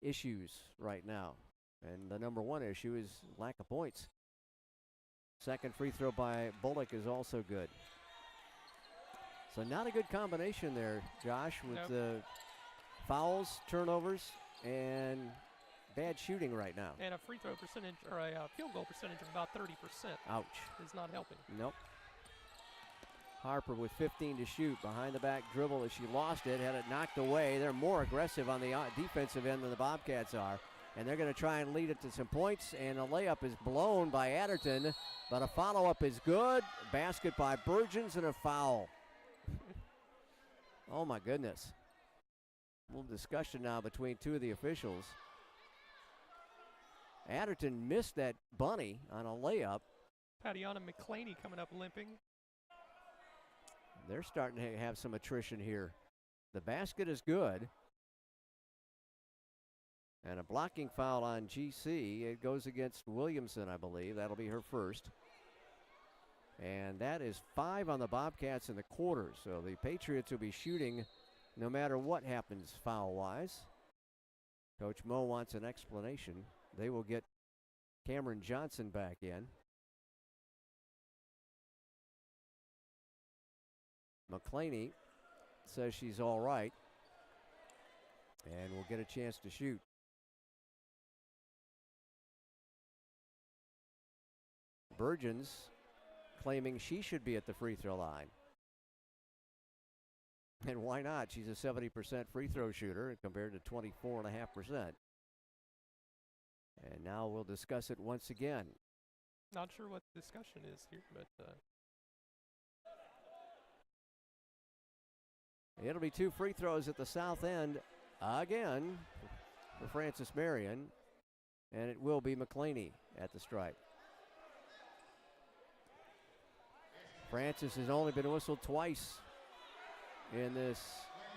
issues right now. And the number one issue is lack of points. Second free throw by Bullock is also good. So not a good combination there, Josh, with the fouls, turnovers, and bad shooting right now.
And a free throw percentage, or a field goal percentage of about 30%.
Ouch.
Is not helping.
Nope. Harper with 15 to shoot. Behind the back dribble as she lost it, had it knocked away. They're more aggressive on the defensive end than the Bobcats are. And they're going to try and lead it to some points. And a layup is blown by Adderton. But a follow-up is good. Basket by Burgeons and a foul. Oh, my goodness. A little discussion now between two of the officials. Adderton missed that bunny on a layup.
Patiana McClaney coming up limping.
They're starting to have some attrition here. The basket is good. And a blocking foul on GC. It goes against Williamson, I believe. That'll be her first. And that is 5 on the Bobcats in the quarter. So the Patriots will be shooting no matter what happens foul-wise. Coach Mo wants an explanation. They will get Cameron Johnson back in. McClaney says she's all right and will get a chance to shoot. Burgeons claiming she should be at the free throw line. And why not? She's a 70% free throw shooter compared to 24.5%. And now we'll discuss it once again.
Not sure what the discussion is here, but
it'll be 2 free throws at the south end again for Francis Marion, and it will be McClaney at the stripe. Francis has only been whistled twice in this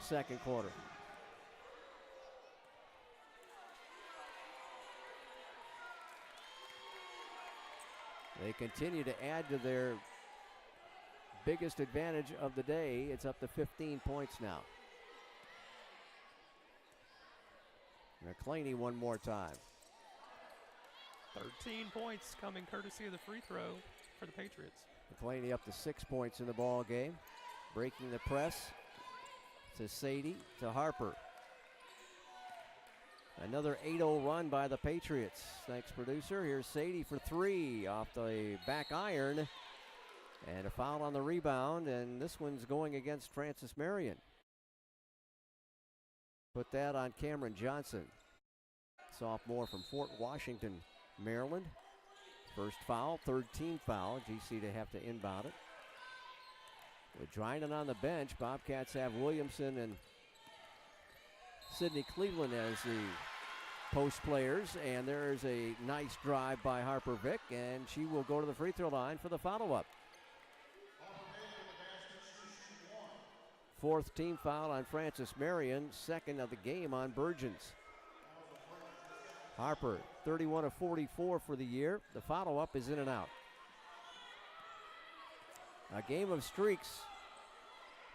second quarter. They continue to add to their biggest advantage of the day. It's up to 15 points now. McClaney one more time.
13 points coming courtesy of the free throw for the Patriots.
McClaney up to 6 points in the ball game. Breaking the press to Sadie, to Harper. Another 8-0 run by the Patriots. Thanks, producer. Here's Sadie for 3 off the back iron. And a foul on the rebound, and this one's going against Francis Marion. Put that on Cameron Johnson, sophomore from Fort Washington, Maryland. First foul, third team foul. GC to have to inbound it. With Drynan on the bench, Bobcats have Williamson and Sydney Cleveland as the post players, and there's a nice drive by Harper Vick, and she will go to the free throw line for the follow-up. Fourth team foul on Francis Marion, second of the game on Burgeons. Harper, 31 of 44 for the year. The follow-up is in and out. A game of streaks.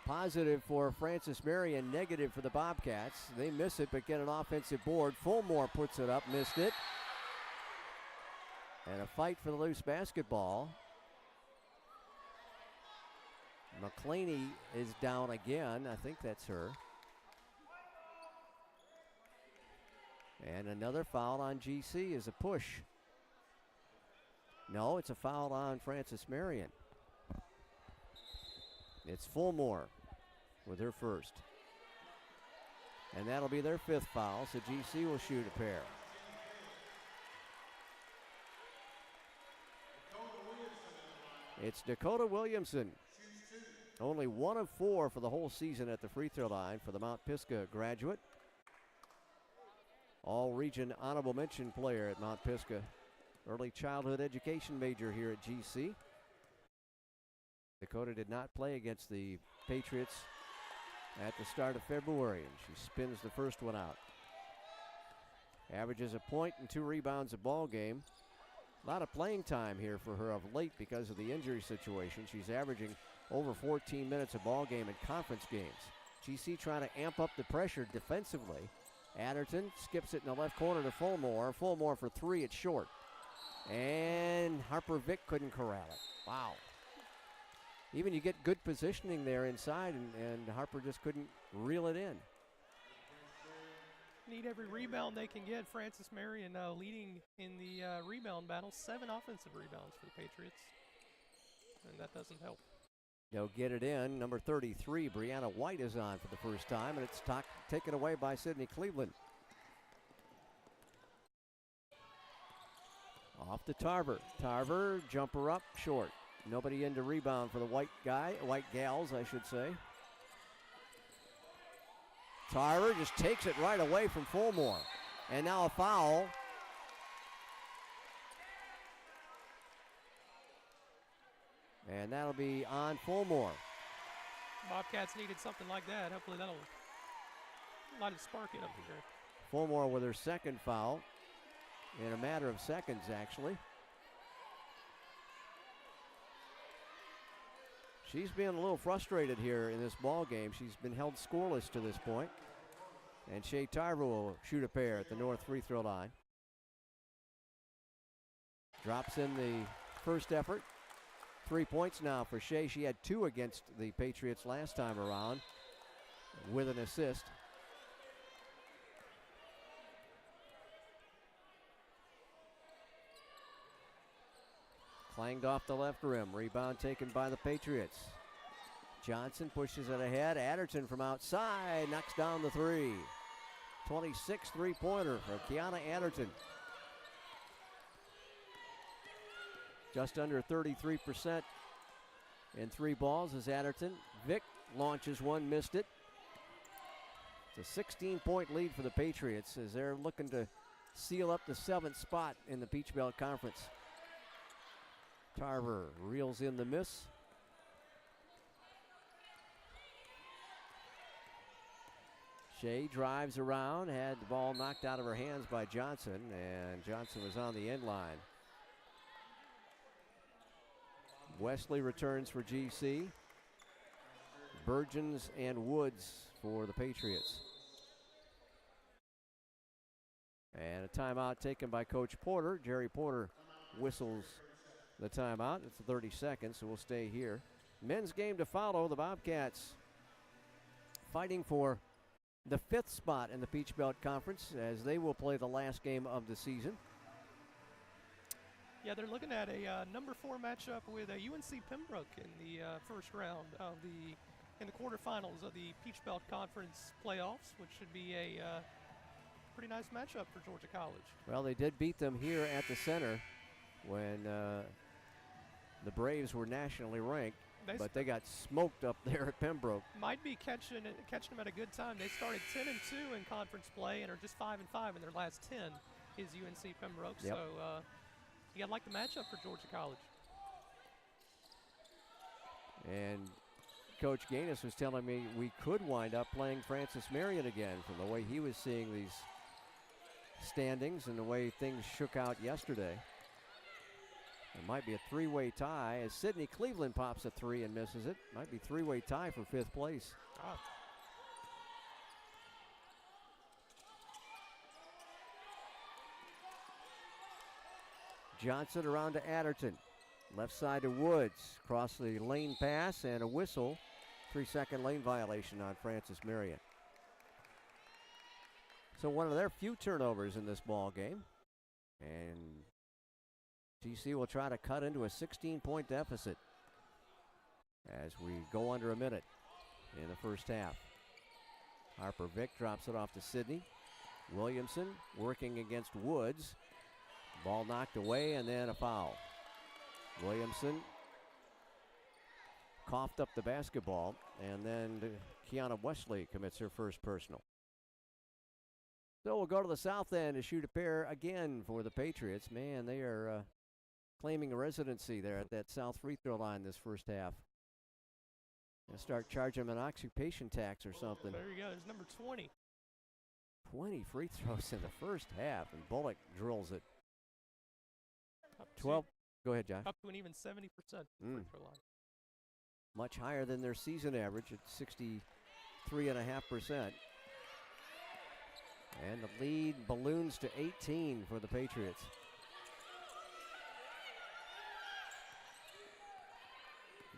Positive for Francis Marion, negative for the Bobcats. They miss it but get an offensive board. Fulmore puts it up, missed it. And a fight for the loose basketball. McClaney is down again. I think that's her. And another foul on GC is a push. No, it's a foul on Francis Marion. It's Fulmore with her first. And that'll be their 5th foul, so GC will shoot a pair. It's Dakota Williamson. Only 1 of 4 for the whole season at the free throw line for the Mount Pisgah graduate. All-region honorable mention player at Mount Pisgah. Early childhood education major here at GC. Dakota did not play against the Patriots at the start of February, and she spins the first one out. Averages a point and 2 rebounds a ball game. A lot of playing time here for her of late because of the injury situation. She's averaging over 14 minutes a ball game in conference games. GC trying to amp up the pressure defensively. Adderton skips it in the left corner to Fulmore. Fulmore for 3, it's short. And Harper Vick couldn't corral it. Wow. Even you get good positioning there inside, and Harper just couldn't reel it in.
Need every rebound they can get. Francis Marion leading in the rebound battle. 7 offensive rebounds for the Patriots. And that doesn't help.
They'll get it in. Number 33, Brianna White is on for the first time, and it's taken away by Sydney Cleveland. Off to Tarver. Tarver, jumper up, short. Nobody in to rebound for the white gals, I should say. Tarver just takes it right away from Fulmore. And now a foul. And that'll be on Fulmore.
Bobcats needed something like that. Hopefully that'll light a spark it up here.
Fulmore with her 2nd foul in a matter of seconds, actually. She's been a little frustrated here in this ball game. She's been held scoreless to this point. And Shea Tarver will shoot a pair at the north free throw line. Drops in the first effort. 3 points now for Shea. She had 2 against the Patriots last time around with an assist. Clanged off the left rim. Rebound taken by the Patriots. Johnson pushes it ahead. Adderton from outside knocks down the 3. 26 3-pointer for Kiana Adderton. Just under 33% in 3 balls is Adderton. Vick launches one, missed it. It's a 16-point lead for the Patriots as they're looking to seal up the 7th spot in the Peach Belt Conference. Tarver reels in the miss. Shea drives around, had the ball knocked out of her hands by Johnson, and Johnson was on the end line. Wesley returns for GC. Burgeons and Woods for the Patriots. And a timeout taken by Coach Porter. Jerry Porter whistles the timeout. It's 30 seconds, so we'll stay here. Men's game to follow. The Bobcats fighting for the 5th spot in the Peach Belt Conference as they will play the last game of the season.
Yeah, they're looking at a number 4 matchup with UNC Pembroke in the first round of in the quarterfinals of the Peach Belt Conference playoffs, which should be a pretty nice matchup for Georgia College.
Well, they did beat them here at the center when the Braves were nationally ranked, but they got smoked up there at Pembroke.
Might be catching them at a good time. They started 10-2 in conference play and are just 5-5 in their last 10 is UNC Pembroke.
Yep.
So you gotta like the matchup for Georgia College.
And Coach Gaines was telling me we could wind up playing Francis Marion again from the way he was seeing these standings and the way things shook out yesterday. It might be a 3-way tie as Sydney Cleveland pops a 3 and misses it. Might be 3-way tie for 5th place.
Oh.
Johnson around to Adderton. Left side to Woods. Across the lane pass and a whistle. 3-second lane violation on Francis Marion. So one of their few turnovers in this ball game. And GC will try to cut into a 16-point deficit. as we go under a minute in the first half. Harper Vick drops it off to Sidney. Williamson working against Woods. Ball knocked away and then a foul. Williamson coughed up the basketball, and then Kiana Wesley commits her first personal. So we'll go to the south end to shoot a pair again for the Patriots. Man, they are claiming a residency there at that south free throw line this first half. Gonna start charging them an occupation tax or something.
There you go. There's number 20.
20 free throws in the first half, and Bullock drills it. 12. Go ahead, Josh.
Up to an even 70% free throw line.
Much higher than their season average at 63.5%. And the lead balloons to 18 for the Patriots.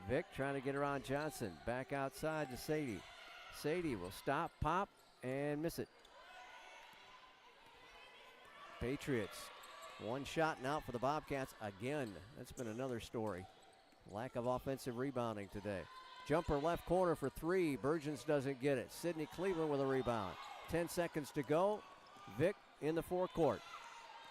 Vick trying to get around Johnson. Back outside to Sadie. Sadie will stop, pop, and miss it. Patriots, one shot and out for the Bobcats again. That's been another story. Lack of offensive rebounding today. Jumper left corner for three. Burgeons doesn't get it. Sidney Cleveland with a rebound. 10 seconds to go. Vick in the forecourt.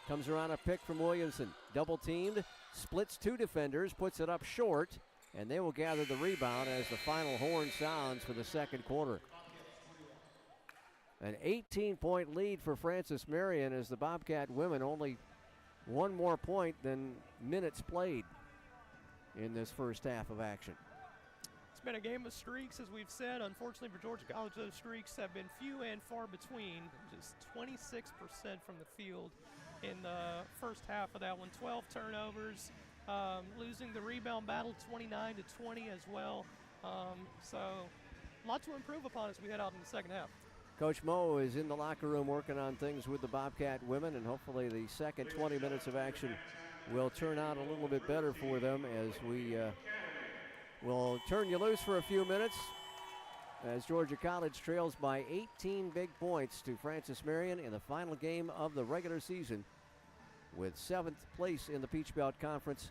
Comes around a pick from Williamson. Double teamed. Splits two defenders. Puts it up short. And they will gather the rebound as the final horn sounds for the second quarter. An 18-point lead for Francis Marion as the Bobcat women only one more point than minutes played in this first half of action.
It's been a game of streaks, as we've said. Unfortunately for Georgia College, those streaks have been few and far between. Just 26% from the field in the first half of that one. 12 turnovers, losing the rebound battle 29-20 as well. So a lot to improve upon as we head out in the second half.
Coach Moe is in the locker room working on things with the Bobcat women, and hopefully the second 20 minutes of action will turn out a little bit better for them as we will turn you loose for a few minutes as Georgia College trails by 18 big points to Francis Marion in the final game of the regular season with 7th place in the Peach Belt Conference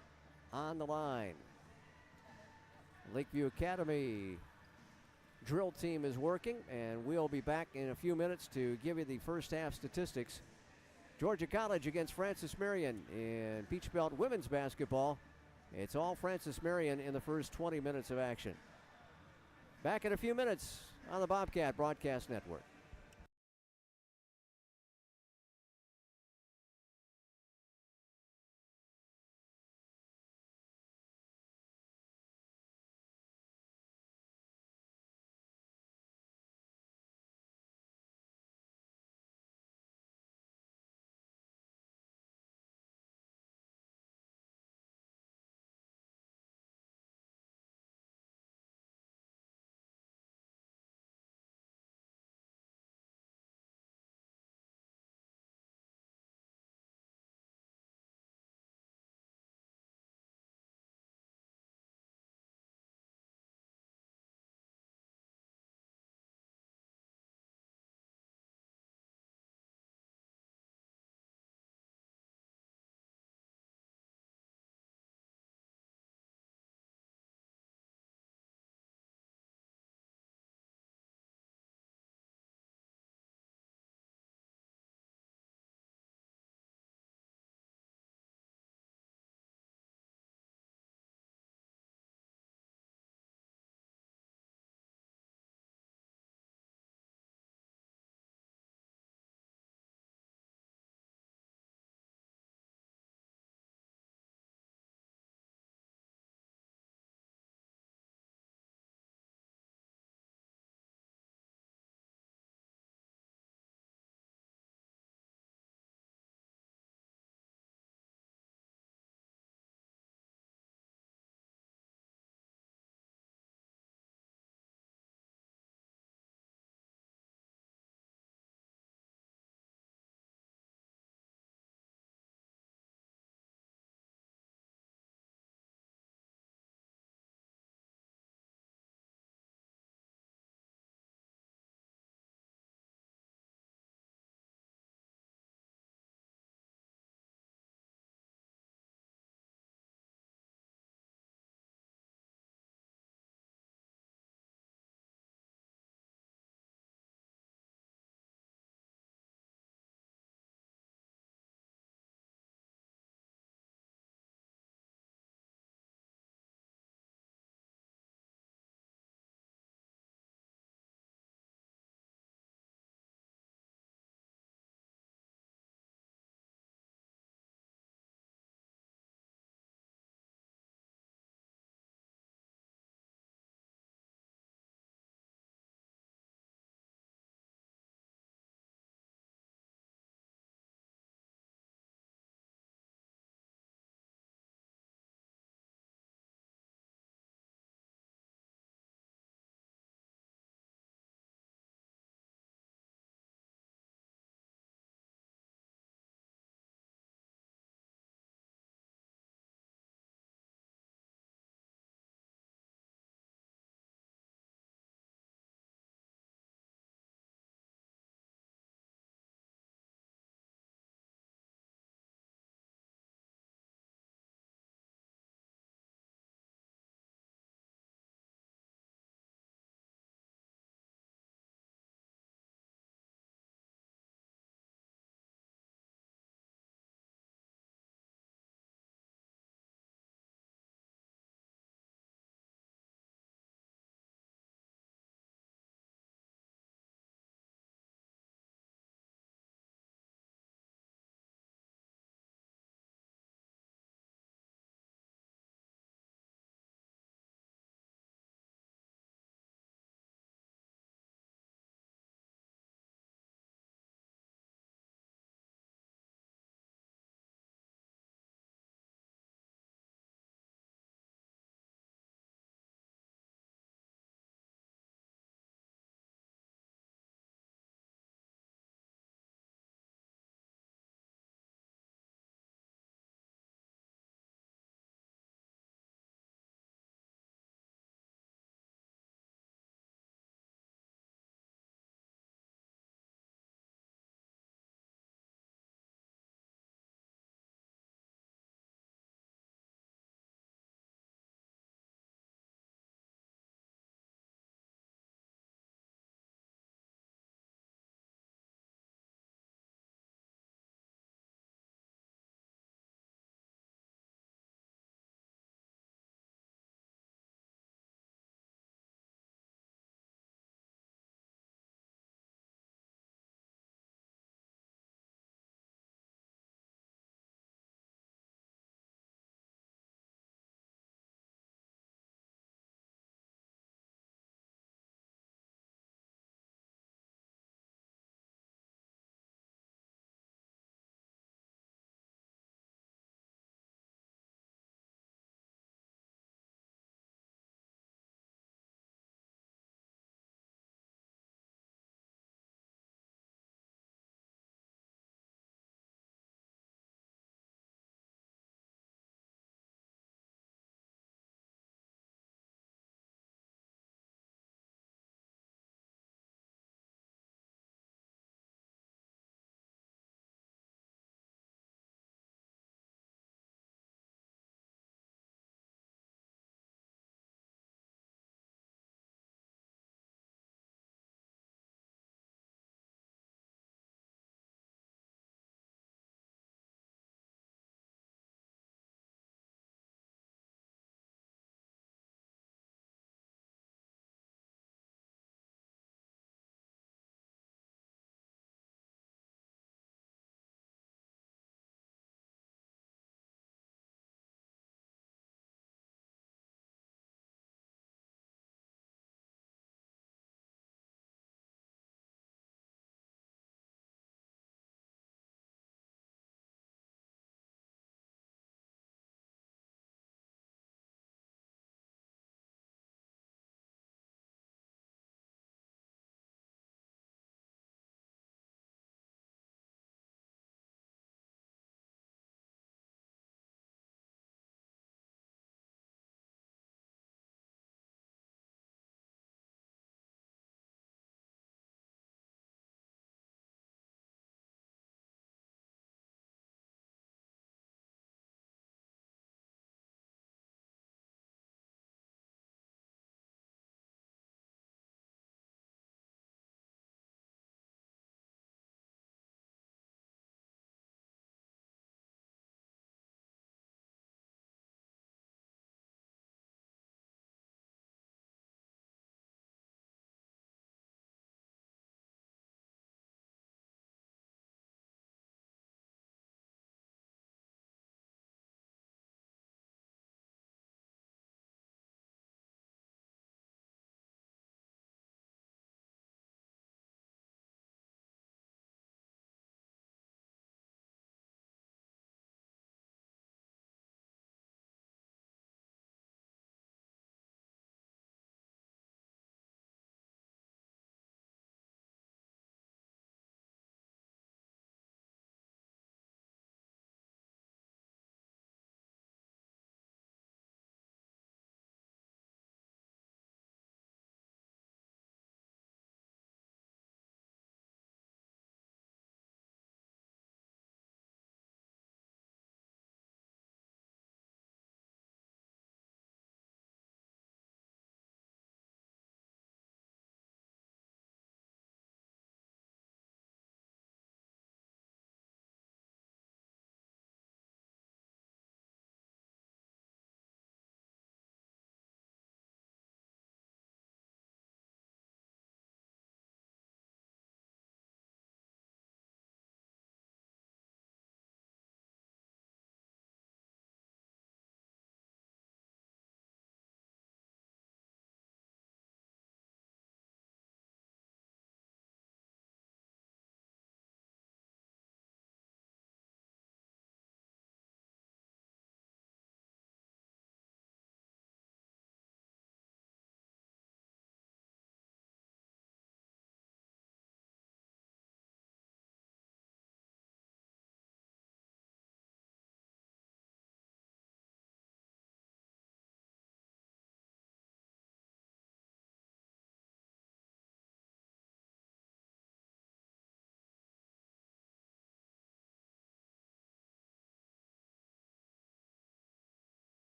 on the line. Lakeview Academy drill team is working, and we'll be back in a few minutes to give you the first half statistics. Georgia College against Francis Marion in Peach Belt women's basketball. It's all Francis Marion in the first 20 minutes of action. Back in a few minutes on the Bobcat Broadcast Network.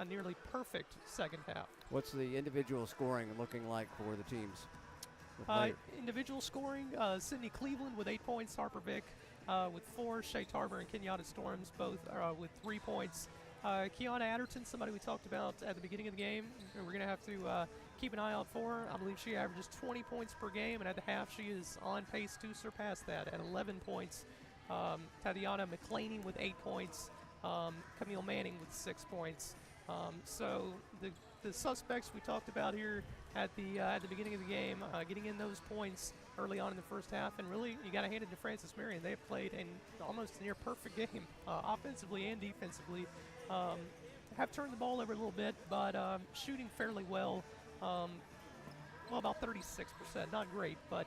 a nearly perfect second half.
What's the individual scoring looking like for the teams?
Individual scoring, Sydney Cleveland with 8 points, Harper Vick with 4, Shea Tarver and Kenyatta Storms both with 3 points. Kiana Adderton, somebody we talked about at the beginning of the game, we're going to have to keep an eye out for her. I believe she averages 20 points per game, and at the half she is on pace to surpass that at 11 points. Tatiana McClaney with 8 points, Camille Manning with 6 points. So the suspects we talked about here at the beginning of the game, getting in those points early on in the first half, and really you got to hand it to Francis Marion. They have played an almost near perfect game, offensively and defensively. Have turned the ball over a little bit, but shooting fairly well. Well, about 36%, not great, but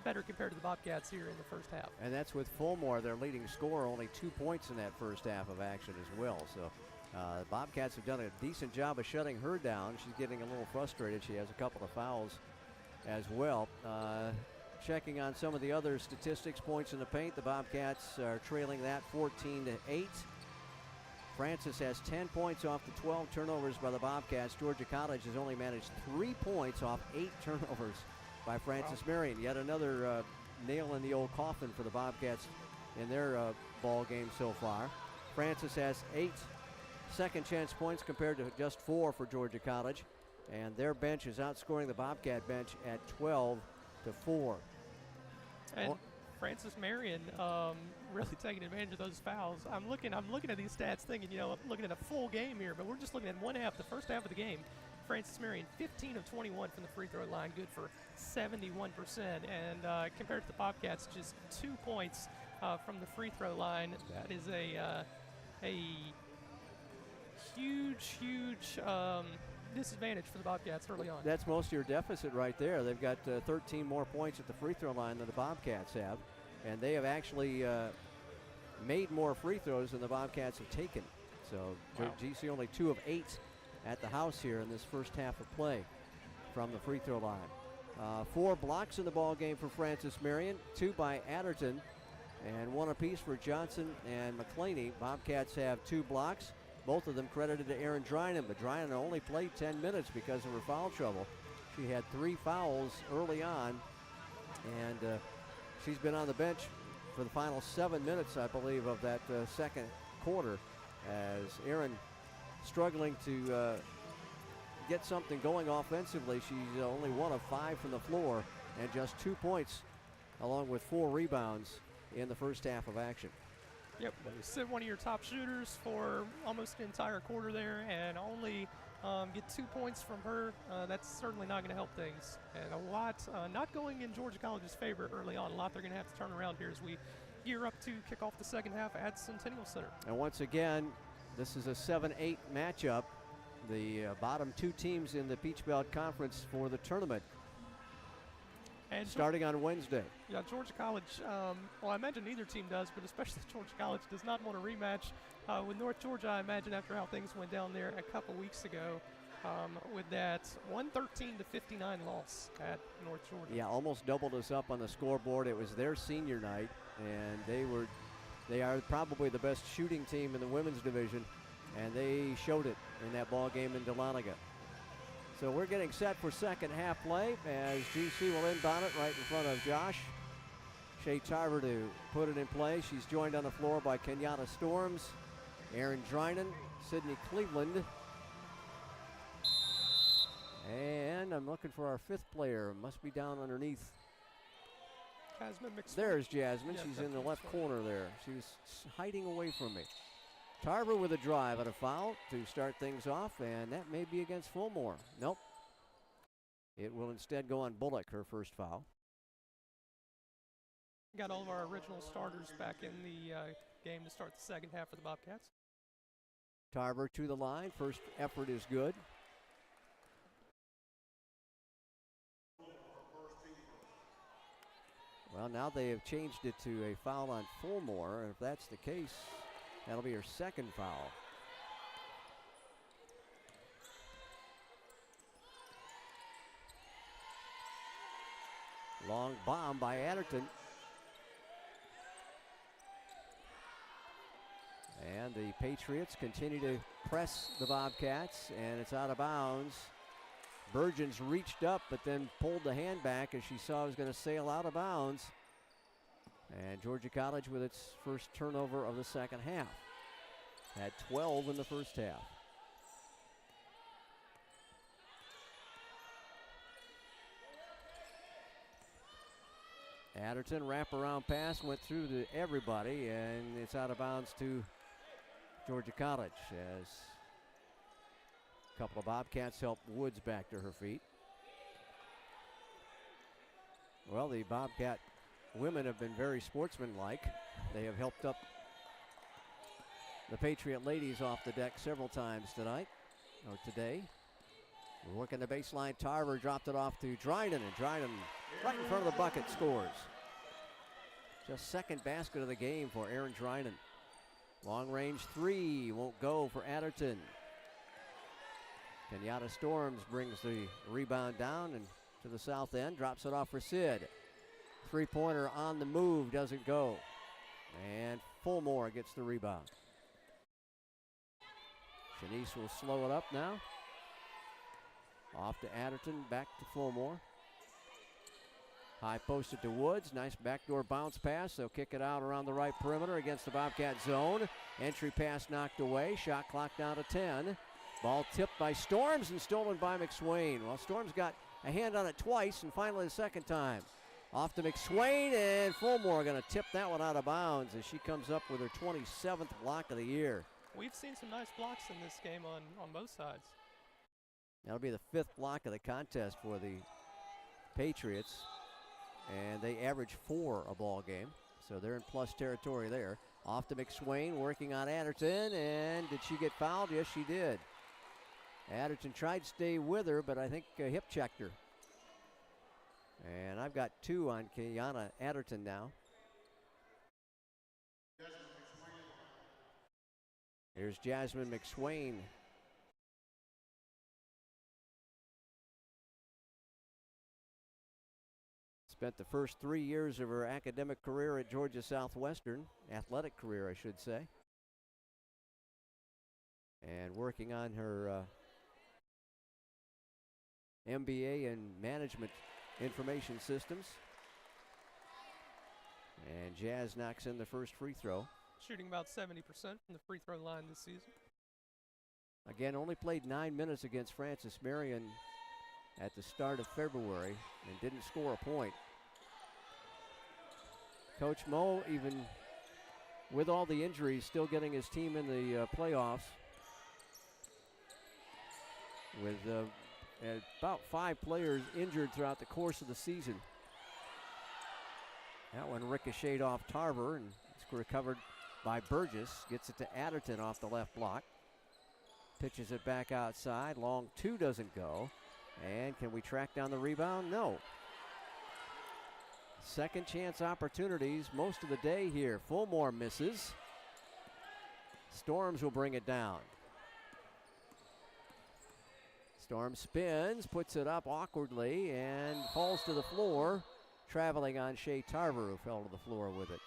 better compared to the Bobcats here in the first half.
And that's with Fulmore, their leading scorer, only 2 points in that first half of action as well. So the Bobcats have done a decent job of shutting her down. She's getting a little frustrated. She has a couple of fouls as well. Checking on some of the other statistics, points in the paint, the Bobcats are trailing that 14-8. Francis has 10 points off the 12 turnovers by the Bobcats. Georgia College has only managed 3 points off 8 turnovers by Francis Marion. Yet another nail in the old coffin for the Bobcats in their ball game so far. Francis has 8 second chance points compared to just 4 for Georgia College. And their bench is outscoring the Bobcat bench at 12-4.
And Francis Marion really taking advantage of those fouls. I'm looking at these stats thinking, looking at a full game here, but we're just looking at one half, the first half of the game. Francis Marion, 15 of 21 from the free throw line, good for 71%. And compared to the Bobcats, just 2 points from the free throw line. That is a huge disadvantage for the Bobcats early on.
That's most of your deficit right there. They've got 13 more points at the free throw line than the Bobcats have. And they have actually made more free throws than the Bobcats have taken. So GC only 2 of 8 at the house here in this first half of play from the free throw line. 4 blocks in the ball game for Francis Marion, 2 by Adderton, and 1 apiece for Johnson and McClaney. Bobcats have 2 blocks, both of them credited to Erin Drynan, but Drynan only played 10 minutes because of her foul trouble. She had 3 fouls early on, and she's been on the bench for the final 7 minutes, I believe, of that second quarter, as Erin struggling to get something going offensively. She's only 1 of 5 from the floor and just 2 points along with 4 rebounds in the first half of action.
Yep, sit one of your top shooters for almost an entire quarter there and only get 2 points from her. That's certainly not going to help things. And a lot not going in Georgia College's favor early on. A lot they're going to have to turn around here as we gear up to kick off the second half at Centennial Center.
And once again, this is a 7-8 matchup. The bottom 2 teams in the Peach Belt Conference for the tournament.
And
starting on Wednesday.
Yeah, Georgia College, well, I imagine neither team does, but especially Georgia College does not want a rematch with North Georgia, I imagine, after how things went down there a couple weeks ago with that 113-59 loss at North Georgia.
Yeah, almost doubled us up on the scoreboard. It was their senior night, and they are probably the best shooting team in the women's division, and they showed it in that ball game in Dahlonega. So we're getting set for second half play as GC will inbound it right in front of Josh. Shea Tarver to put it in play. She's joined on the floor by Kenyatta Storms, Erin Drynan, Sydney Cleveland. And I'm looking for our 5th player. Must be down underneath.
Jasmine McSwain.
There's Jasmine.
Yeah,
she's in the left corner there. She's hiding away from me. Tarver with a drive and a foul to start things off, and that may be against Fulmore. Nope. It will instead go on Bullock, her first foul.
Got all of our original starters back in the game to start the second half for the Bobcats.
Tarver to the line. First effort is good. Well, now they have changed it to a foul on Fulmore, and if that's the case, that'll be her second foul. Long bomb by Adderton. And the Patriots continue to press the Bobcats, and it's out of bounds. Burgeons reached up, but then pulled the hand back as she saw it was going to sail out of bounds. And Georgia College with its first turnover of the second half. Had 12 in the first half. Adderton wraparound pass went through to everybody, and it's out of bounds to Georgia College as a couple of Bobcats help Woods back to her feet. Well, the Bobcat women have been very sportsmanlike. They have helped up the Patriot ladies off the deck several times tonight, or today. We're working the baseline. Tarver dropped it off to Dryden, and Dryden right in front of the bucket scores. Just second basket of the game for Aaron Dryden. Long range three won't go for Adderton. Kenyatta Storms brings the rebound down and to the south end, drops it off for Sid. Three-pointer on the move, doesn't go. And Fulmore gets the rebound. Shanice will slow it up now. Off to Adderton, back to Fulmore. High posted to Woods, nice backdoor bounce pass. They'll kick it out around the right perimeter against the Bobcat zone. Entry pass knocked away, shot clock down to 10. Ball tipped by Storms and stolen by McSwain. Well, Storms got a hand on it twice and finally the second time. Off to McSwain, and Fulmore going to tip that one out of bounds as she comes up with her 27th block of the year.
We've seen some nice blocks in this game on both sides.
That'll be the 5th block of the contest for the Patriots, and they average 4 a ball game, so they're in plus territory there. Off to McSwain, working on Adderton, and did she get fouled? Yes, she did. Adderton tried to stay with her, but I think hip checked her. And I've got 2 on Kenyatta Adderton now. Here's Jasmine McSwain. Spent the first 3 years of her academic career at Georgia Southwestern, athletic career, I should say. And working on her MBA in Management Information Systems. And Jazz knocks in the first free throw.
Shooting about 70% from the free throw line this season.
Again, only played 9 minutes against Francis Marion at the start of February and didn't score a point. Coach Moe, even with all the injuries, still getting his team in the playoffs with about 5 players injured throughout the course of the season. That one ricocheted off Tarver, and it's recovered by Burgess. Gets it to Adderton off the left block. Pitches it back outside. Long 2 doesn't go. And can we track down the rebound? No. Second chance opportunities most of the day here. Fulmore misses. Storms will bring it down. Storm spins, puts it up awkwardly, and falls to the floor, traveling on Shea Tarver, who fell to the floor with it.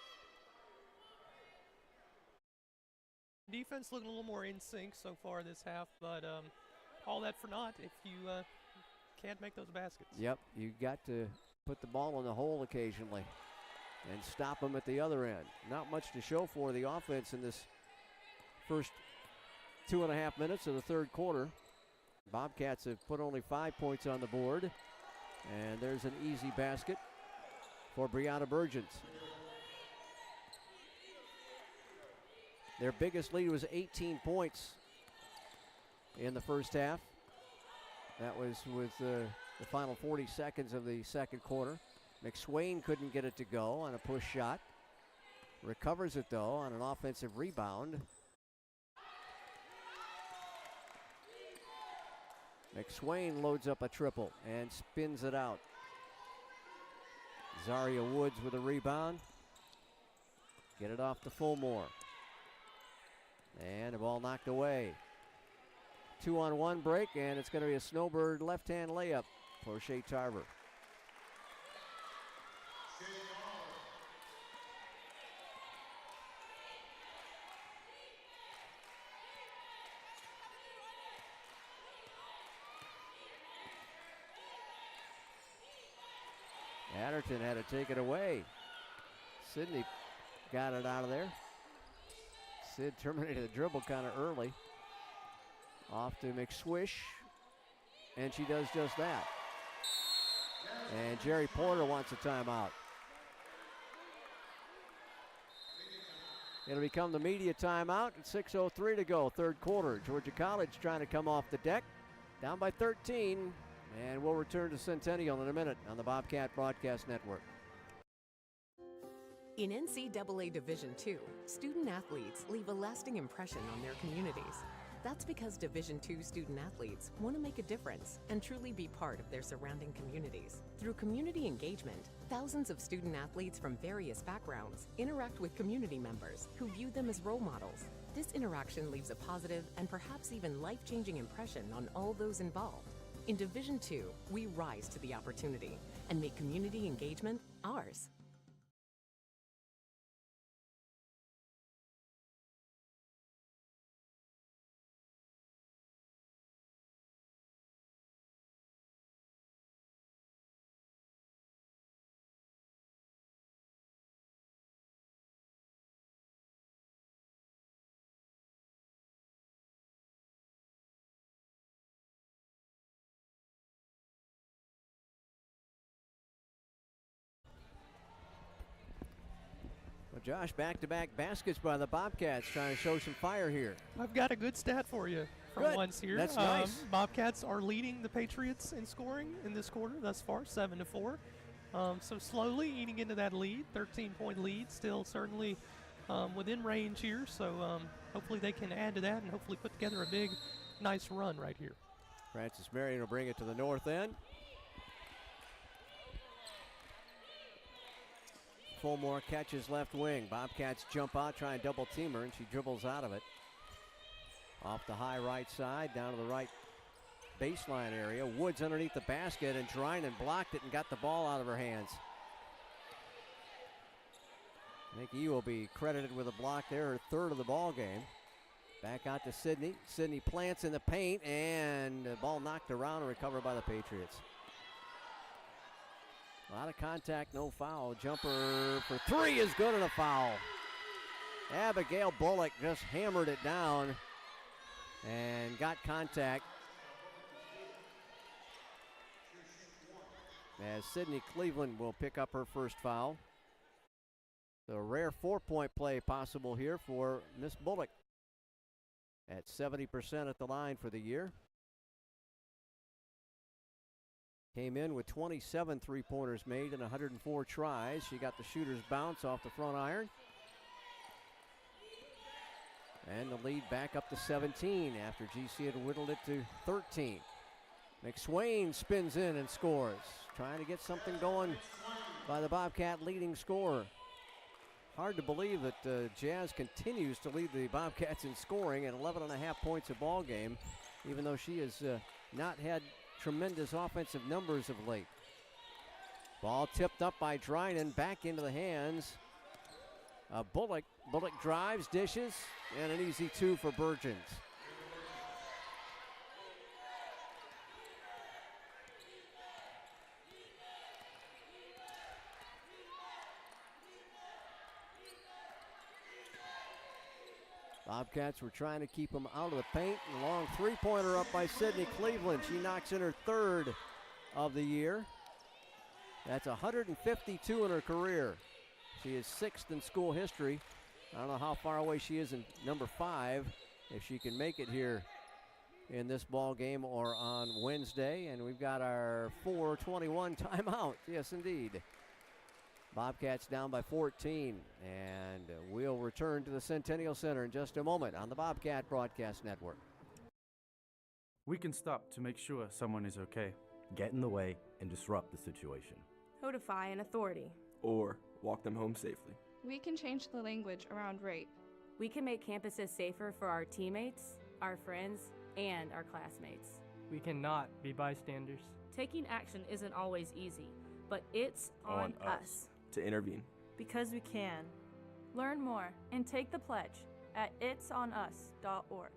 Defense looking a little more in sync so far this half, but all that for naught if you can't make those baskets.
Yep, you got to put the ball in the hole occasionally and stop them at the other end. Not much to show for the offense in this first 2.5 minutes of the third quarter. Bobcats have put only 5 points on the board, and there's an easy basket for Brianna Burgess. Their biggest lead was 18 points in the first half. That was with the final 40 seconds of the second quarter. McSwain couldn't get it to go on a push shot. Recovers it, though, on an offensive rebound. McSwain loads up a triple and spins it out. Zaria Woods with a rebound. Get it off to Fulmore. And the ball knocked away. 2-on-1 break, and it's going to be a snowbird left-hand layup for Shea Tarver. Chatterton had to take it away. Sydney got it out of there. Sid terminated the dribble kind of early. Off to McSwish, and she does just that. And Jerry Porter wants a timeout. It'll become the media timeout at 6:03 to go, third quarter. Georgia College trying to come off the deck, down by 13, and we'll return to Centennial in a minute on the Bobcat Broadcast Network.
In NCAA Division II, student athletes leave a lasting impression on their communities. That's because Division II student athletes want to make a difference and truly be part of their surrounding communities. Through community engagement, thousands of student athletes from various backgrounds interact with community members who view them as role models. This interaction leaves a positive and perhaps even life-changing impression on all those involved. In Division II, we rise to the opportunity and make community engagement ours.
Well, Josh, back-to-back baskets by the Bobcats, trying to show some fire here.
I've got a good stat for you for
Good.
once here.
That's nice.
Bobcats are leading the Patriots in scoring in this quarter thus far, 7-4. So slowly eating into that lead, 13-point lead, still certainly within range here. So hopefully they can add to that and hopefully put together a big, nice run right here.
Francis Marion will bring it to the north end. Fulmore catches left wing. Bobcats jump out, try and double team her, and she dribbles out of it. Off the high right side, down to the right baseline area. Woods underneath the basket, and Drinan blocked it and got the ball out of her hands. Nikki will be credited with a block there, her third of the ball game. Back out to Sydney. Sydney plants in the paint, and the ball knocked around and recovered by the Patriots. A lot of contact, no foul. Jumper for three is good and a foul. Abigail Bullock just hammered it down and got contact. As Sydney Cleveland will pick up her first foul. So a rare 4-point play possible here for Miss Bullock. At 70% at the line for the year. Came in with 27 three-pointers made and 104 tries. She got the shooter's bounce off the front iron. And the lead back up to 17 after GC had whittled it to 13. McSwain spins in and scores. Trying to get something going by the Bobcat leading scorer. Hard to believe that Jazz continues to lead the Bobcats in scoring at 11.5 points a ball game, even though she has not had tremendous offensive numbers of late. Ball tipped up by Drinan, back into the hands of Bullock. Bullock drives, dishes, and an easy two for Burgeons. Bobcats were trying to keep them out of the paint. A long three-pointer up by Sydney Cleveland. She knocks in her third of the year. That's 152 in her career. She is sixth in school history. I don't know how far away she is in number 5, if she can make it here in this ball game or on Wednesday. And we've got our 4:21 timeout. Yes, indeed. Bobcats down by 14, and we'll return to the Centennial Center in just a moment on the Bobcat Broadcast Network.
We can stop to make sure someone is okay.
Get in the way and disrupt the situation.
Notify an authority.
Or walk them home safely.
We can change the language around rape.
We can make campuses safer for our teammates, our friends, and our classmates.
We cannot be bystanders.
Taking action isn't always easy, but it's on us
to intervene.
Because we can. Learn more and take the pledge at itsonus.org.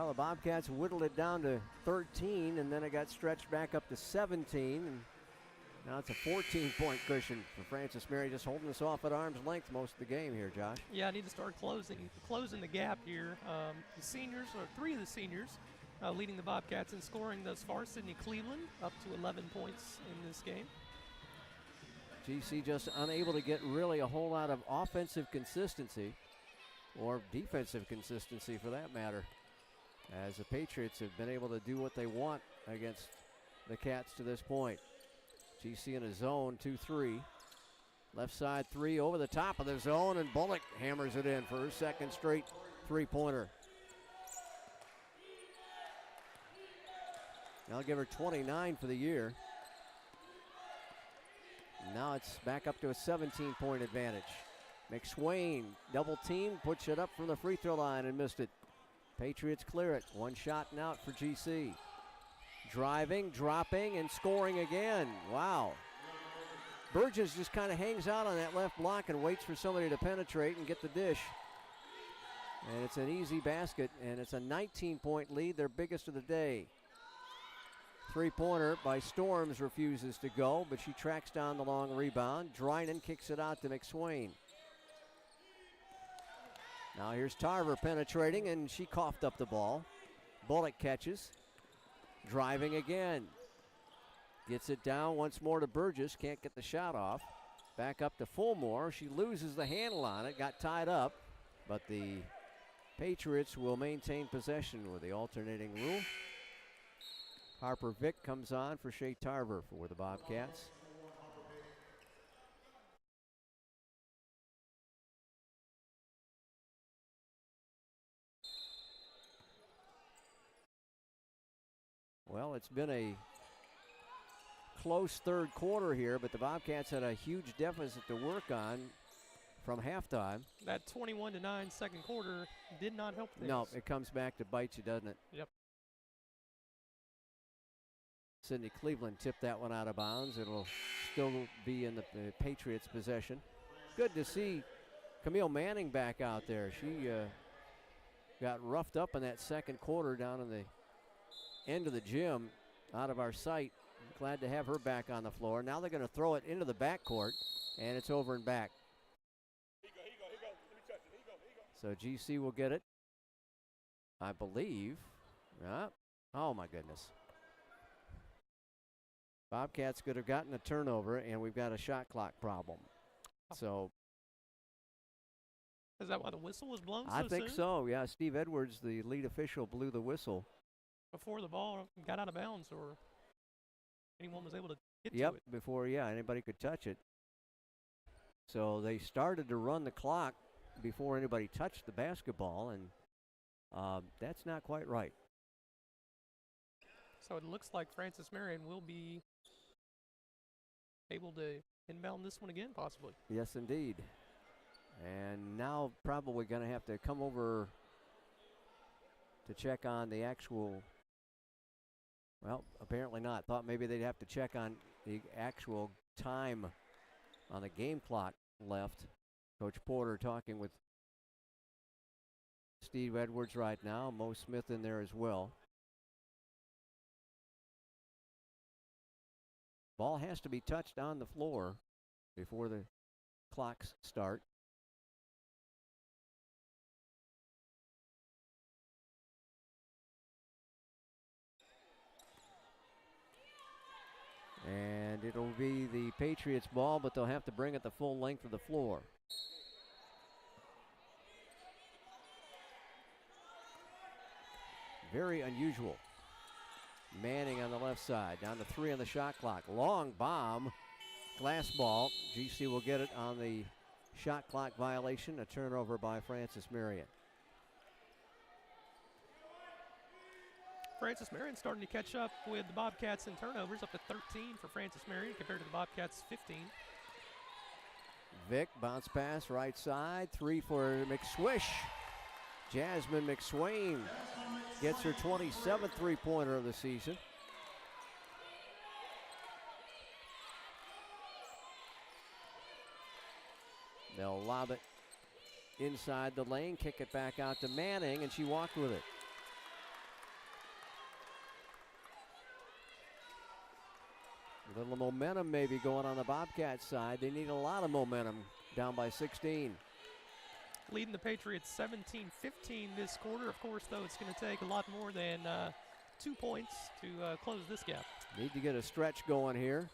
Well, the Bobcats whittled it down to 13, and then it got stretched back up to 17. And now it's a 14-point cushion for Francis Marion, just holding us off at arm's length most of the game here, Josh.
Yeah, I need to start closing the gap here. The seniors, or three of the seniors, leading the Bobcats in scoring thus far. Sydney Cleveland up to 11 points in this game.
GC just unable to get really a whole lot of offensive consistency, or defensive consistency for that matter, as the Patriots have been able to do what they want against the Cats to this point. GC in a zone, 2-3. Left side three over the top of the zone, and Bullock hammers it in for her second straight three-pointer. I'll give her 29 for the year. Now it's back up to a 17-point advantage. McSwain, double team, puts it up from the free throw line and missed it. Patriots clear it. One shot and out for GC. Driving, dropping, and scoring again. Wow. Burgess just kind of hangs out on that left block and waits for somebody to penetrate and get the dish. And it's an easy basket, and it's a 19-point lead, their biggest of the day. Three-pointer by Storms refuses to go, but she tracks down the long rebound. Drynan kicks it out to McSwain. Now here's Tarver penetrating, and she coughed up the ball. Bullock catches. Driving again. Gets it down once more to Burgess. Can't get the shot off. Back up to Fulmore. She loses the handle on it. Got tied up, but the Patriots will maintain possession with the alternating rule. Harper Vick comes on for Shea Tarver for the Bobcats. Well, it's been a close third quarter here, but the Bobcats had a huge deficit to work on from halftime.
That 21-9 second quarter did not help things.
No, it comes back to bite you, doesn't it?
Yep.
Sydney Cleveland tipped that one out of bounds. It'll still be in the Patriots' possession. Good to see Camille Manning back out there. She got roughed up in that second quarter down in the end of the gym, out of our sight. Glad to have her back on the floor. Now they're going to throw it into the backcourt, and it's over and back. So GC will get it, I believe. Oh, my goodness. Bobcats could have gotten a turnover, and we've got a shot clock problem. So
is that why the whistle was blown so
I think
soon?
so, yeah. Steve Edwards, the lead official, blew the whistle
before the ball got out of bounds, or anyone was able to get to it.
Before, anybody could touch it. So they started to run the clock before anybody touched the basketball, and that's not quite right.
So it looks like Francis Marion will be able to inbound this one again, possibly.
Yes, indeed. And now probably going to have to come over to check on the actual, well, apparently not. Thought maybe they'd have to check on the actual time on the game clock left. Coach Porter talking with Steve Edwards right now. Mo Smith in there as well. Ball has to be touched on the floor before the clocks start. And it'll be the Patriots' ball, but they'll have to bring it the full length of the floor. Very unusual. Manning on the left side, down to 3 on the shot clock. Long bomb, glass ball. GC will get it on the shot clock violation, a turnover by Francis Marion.
Francis Marion starting to catch up with the Bobcats in turnovers, up to 13 for Francis Marion compared to the Bobcats' 15.
Vick, bounce pass, right side, 3 for McSwish. Jasmine McSwain gets her 27th three-pointer of the season. They'll lob it inside the lane, kick it back out to Manning, and she walked with it. A little momentum maybe going on the Bobcats side. They need a lot of momentum, down by 16.
Leading the Patriots 17-15 this quarter. Of course, though, it's going to take a lot more than 2 points to close this gap.
Need to get a stretch going here.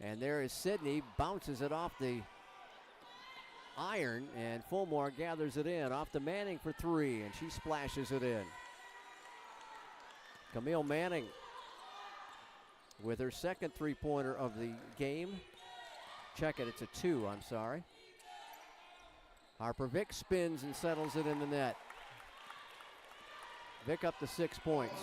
And there is Sidney, bounces it off the iron, and Fulmore gathers it in off the Manning for 3, and she splashes it in. Camille Manning with her second three-pointer of the game. Check it, it's a 2, I'm sorry. Harper Vick spins and settles it in the net. Vick up to 6 points.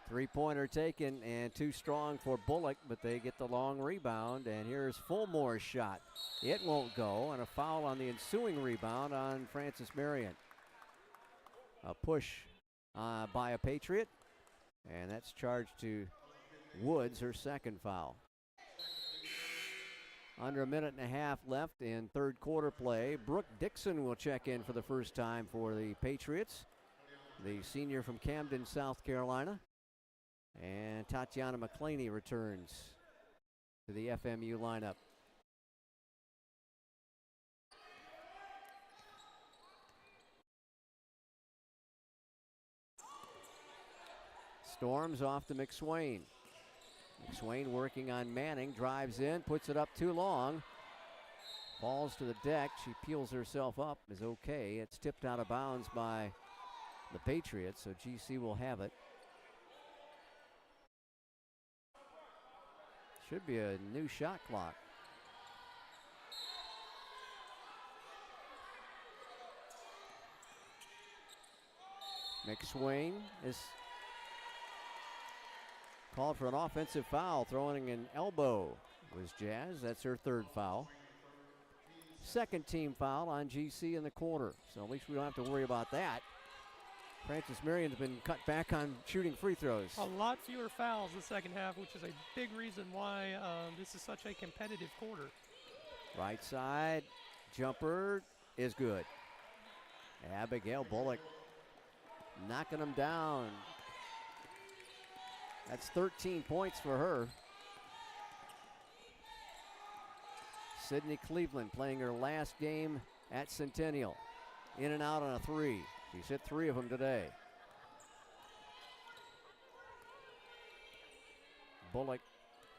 Three-pointer taken and too strong for Bullock, but they get the long rebound, and here's Fulmore's shot. It won't go, and a foul on the ensuing rebound on Francis Marion. A push by a Patriot, and that's charged to Woods, her second foul. Under a minute and a half left in third quarter play. Brooke Dixon will check in for the first time for the Patriots, the senior from Camden, South Carolina. And Tatiana McClaney returns to the FMU lineup. Storms off to McSwain. McSwain working on Manning, drives in, puts it up too long. Falls to the deck, she peels herself up, is okay. It's tipped out of bounds by the Patriots, so GC will have it. Should be a new shot clock. McSwain is called for an offensive foul, throwing an elbow was Jazz. That's her third foul. Second team foul on GC in the quarter, so at least we don't have to worry about that. Francis Marion's been cut back on shooting free throws.
A lot fewer fouls the second half, which is a big reason why this is such a competitive quarter.
Right side jumper is good. Abigail Bullock knocking them down. That's 13 points for her. Sydney Cleveland playing her last game at Centennial. In and out on a 3. She's hit 3 of them today. Bullock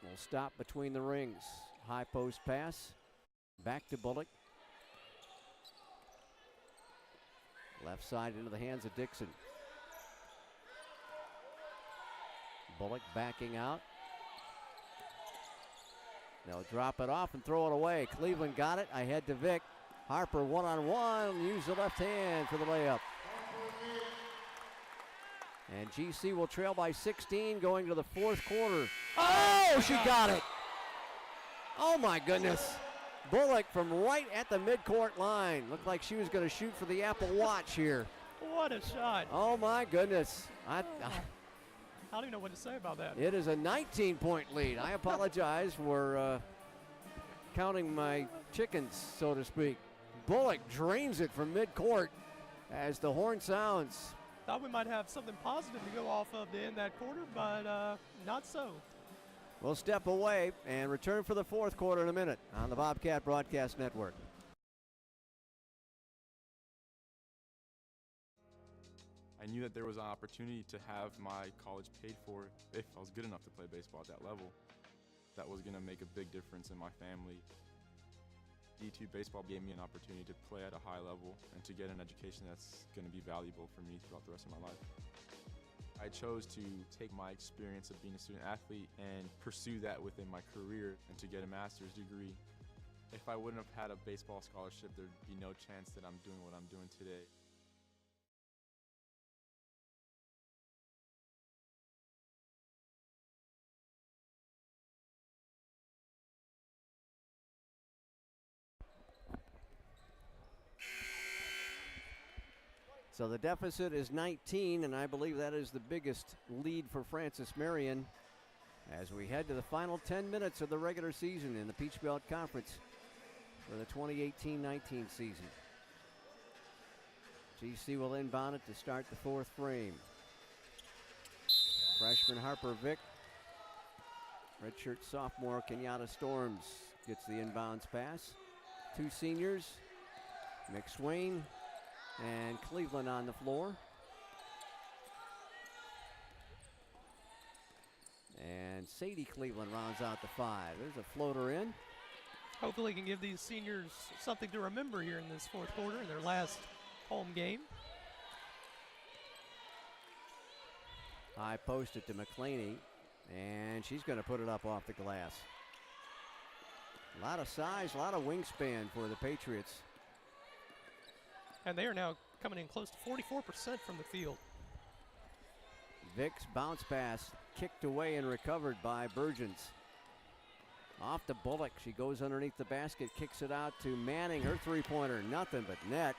will stop between the rings. High post pass. Back to Bullock. Left side into the hands of Dixon. Bullock backing out. They'll drop it off and throw it away. Cleveland got it. Ahead to Vick. Harper one-on-one. Use the left hand for the layup. And GC will trail by 16 going to the fourth quarter. Oh, she got it. Oh, my goodness. Bullock from right at the midcourt line. Looked like she was going to shoot for the Apple Watch here.
What a shot.
Oh, my goodness.
I don't even know what to say about that.
It is a 19-point lead. I apologize for counting my chickens, so to speak. Bullock drains it from midcourt as the horn sounds.
Thought we might have something positive to go off of to end that quarter, but not so.
We'll step away and return for the fourth quarter in a minute on the Bobcat Broadcast Network.
I knew that there was an opportunity to have my college paid for if I was good enough to play baseball at that level. That was going to make a big difference in my family. D2 baseball gave me an opportunity to play at a high level and to get an education that's going to be valuable for me throughout the rest of my life. I chose to take my experience of being a student athlete and pursue that within my career and to get a master's degree. If I wouldn't have had a baseball scholarship, there'd be no chance that I'm doing what I'm doing today.
So the deficit is 19, and I believe that is the biggest lead for Francis Marion as we head to the final 10 minutes of the regular season in the Peach Belt Conference. for the 2018-19 season. GC will inbound it to start the fourth frame. Freshman Harper Vick, redshirt sophomore Kenyatta Storms gets the inbounds pass. Two seniors, McSwain and Cleveland on the floor. And Sadie Cleveland rounds out the five. There's a floater in.
Hopefully can give these seniors something to remember here in this fourth quarter in their last home game.
High posted to McClaney, and she's going to put it up off the glass. A lot of size, a lot of wingspan for the Patriots.
And they are now coming in close to 44% from the field.
Vick's bounce pass kicked away and recovered by Burgeons. Off to Bullock, she goes underneath the basket, kicks it out to Manning, her three-pointer, nothing but net.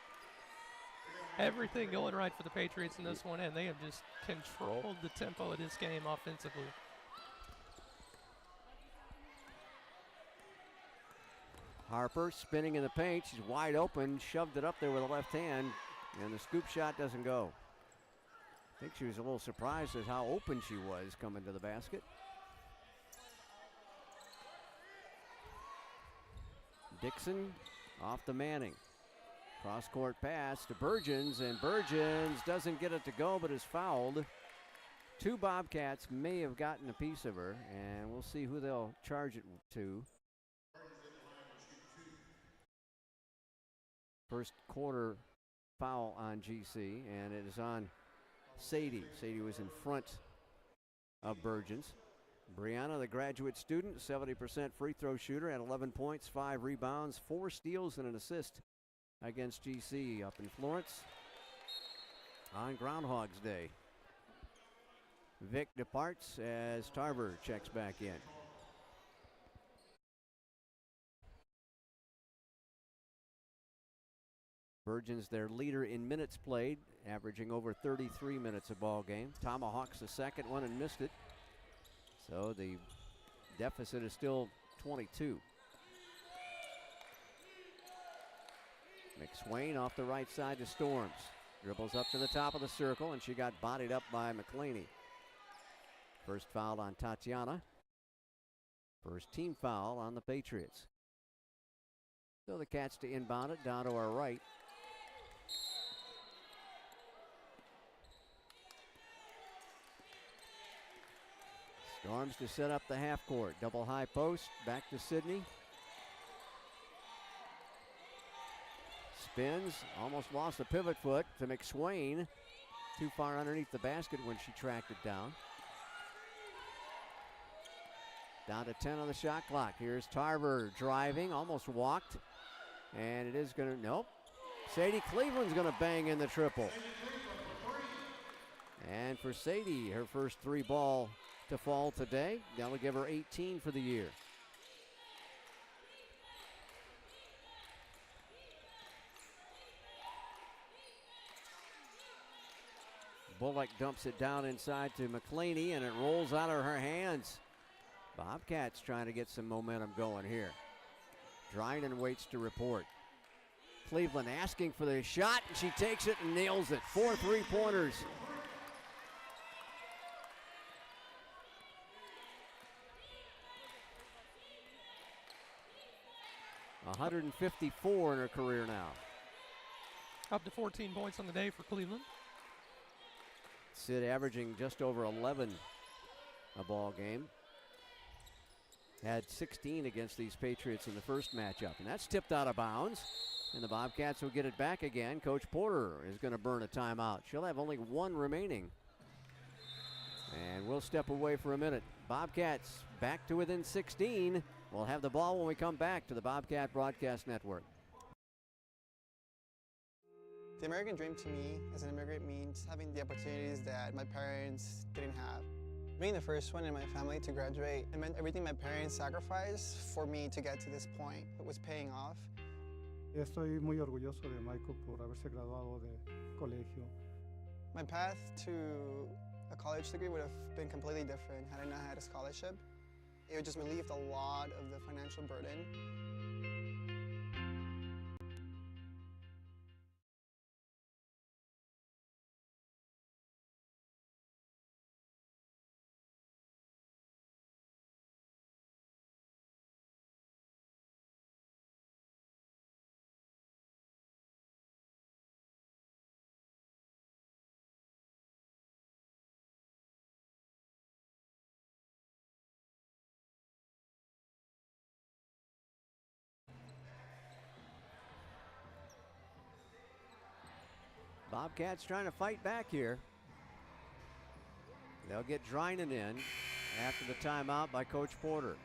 Everything going right for the Patriots in this one, and they have just controlled the tempo of this game offensively.
Harper spinning in the paint, she's wide open, shoved it up there with the left hand, and the scoop shot doesn't go. I think she was a little surprised at how open she was coming to the basket. Dixon off to Manning. Cross-court pass to Burgeons, and Burgeons doesn't get it to go, but is fouled. Two Bobcats may have gotten a piece of her, and we'll see who they'll charge it to. First quarter foul on GC, and it is on Sadie. Sadie was in front of Burgeons. Brianna, the graduate student, 70% free throw shooter, at 11 points, 5 rebounds, 4 steals, and an assist against GC up in Florence on Groundhog's Day. Vick departs as Tarver checks back in. Burgeons, their leader in minutes played, averaging over 33 minutes a ball game. Tomahawks the second one and missed it. So the deficit is still 22. McSwain off the right side to Storms. Dribbles up to the top of the circle, and she got bodied up by McClaney. First foul on Tatiana. First team foul on the Patriots. So the Cats to inbound it down to our right. Storms to set up the half court. Double high post, back to Sydney. Spins, almost lost the pivot foot to McSwain. Too far underneath the basket when she tracked it down. Down to 10 on the shot clock. Here's Tarver driving, almost walked. And it is gonna, nope. Sadie Cleveland's gonna bang in the triple. And for Sadie, her first 3 ball to fall today. That'll give her 18 for the year. Bullock dumps it down inside to McClaney, and it rolls out of her hands. Bobcats trying to get some momentum going here. Dryden waits to report. Cleveland asking for the shot, and she takes it and nails it. 4 3-pointers. .154 in her career now.
Up to 14 points on the day for Cleveland.
Sid averaging just over 11 a ball game. Had 16 against these Patriots in the first matchup, and that's tipped out of bounds, and the Bobcats will get it back again. Coach Porter is going to burn a timeout. She'll have only 1 remaining. And we'll step away for a minute. Bobcats back to within 16. We'll have the ball when we come back to the Bobcat Broadcast Network.
The American dream to me as an immigrant means having the opportunities that my parents didn't have. Being the first one in my family to graduate, it meant everything my parents sacrificed for me to get to this point. It was paying off.
Estoy muy orgulloso de Michael por haberse graduado de colegio.
My path to a college degree would have been completely different had I not had a scholarship. It would just relieve a lot of the financial burden.
Bobcats trying to fight back here. They'll get Drinan in after the timeout by Coach Porter.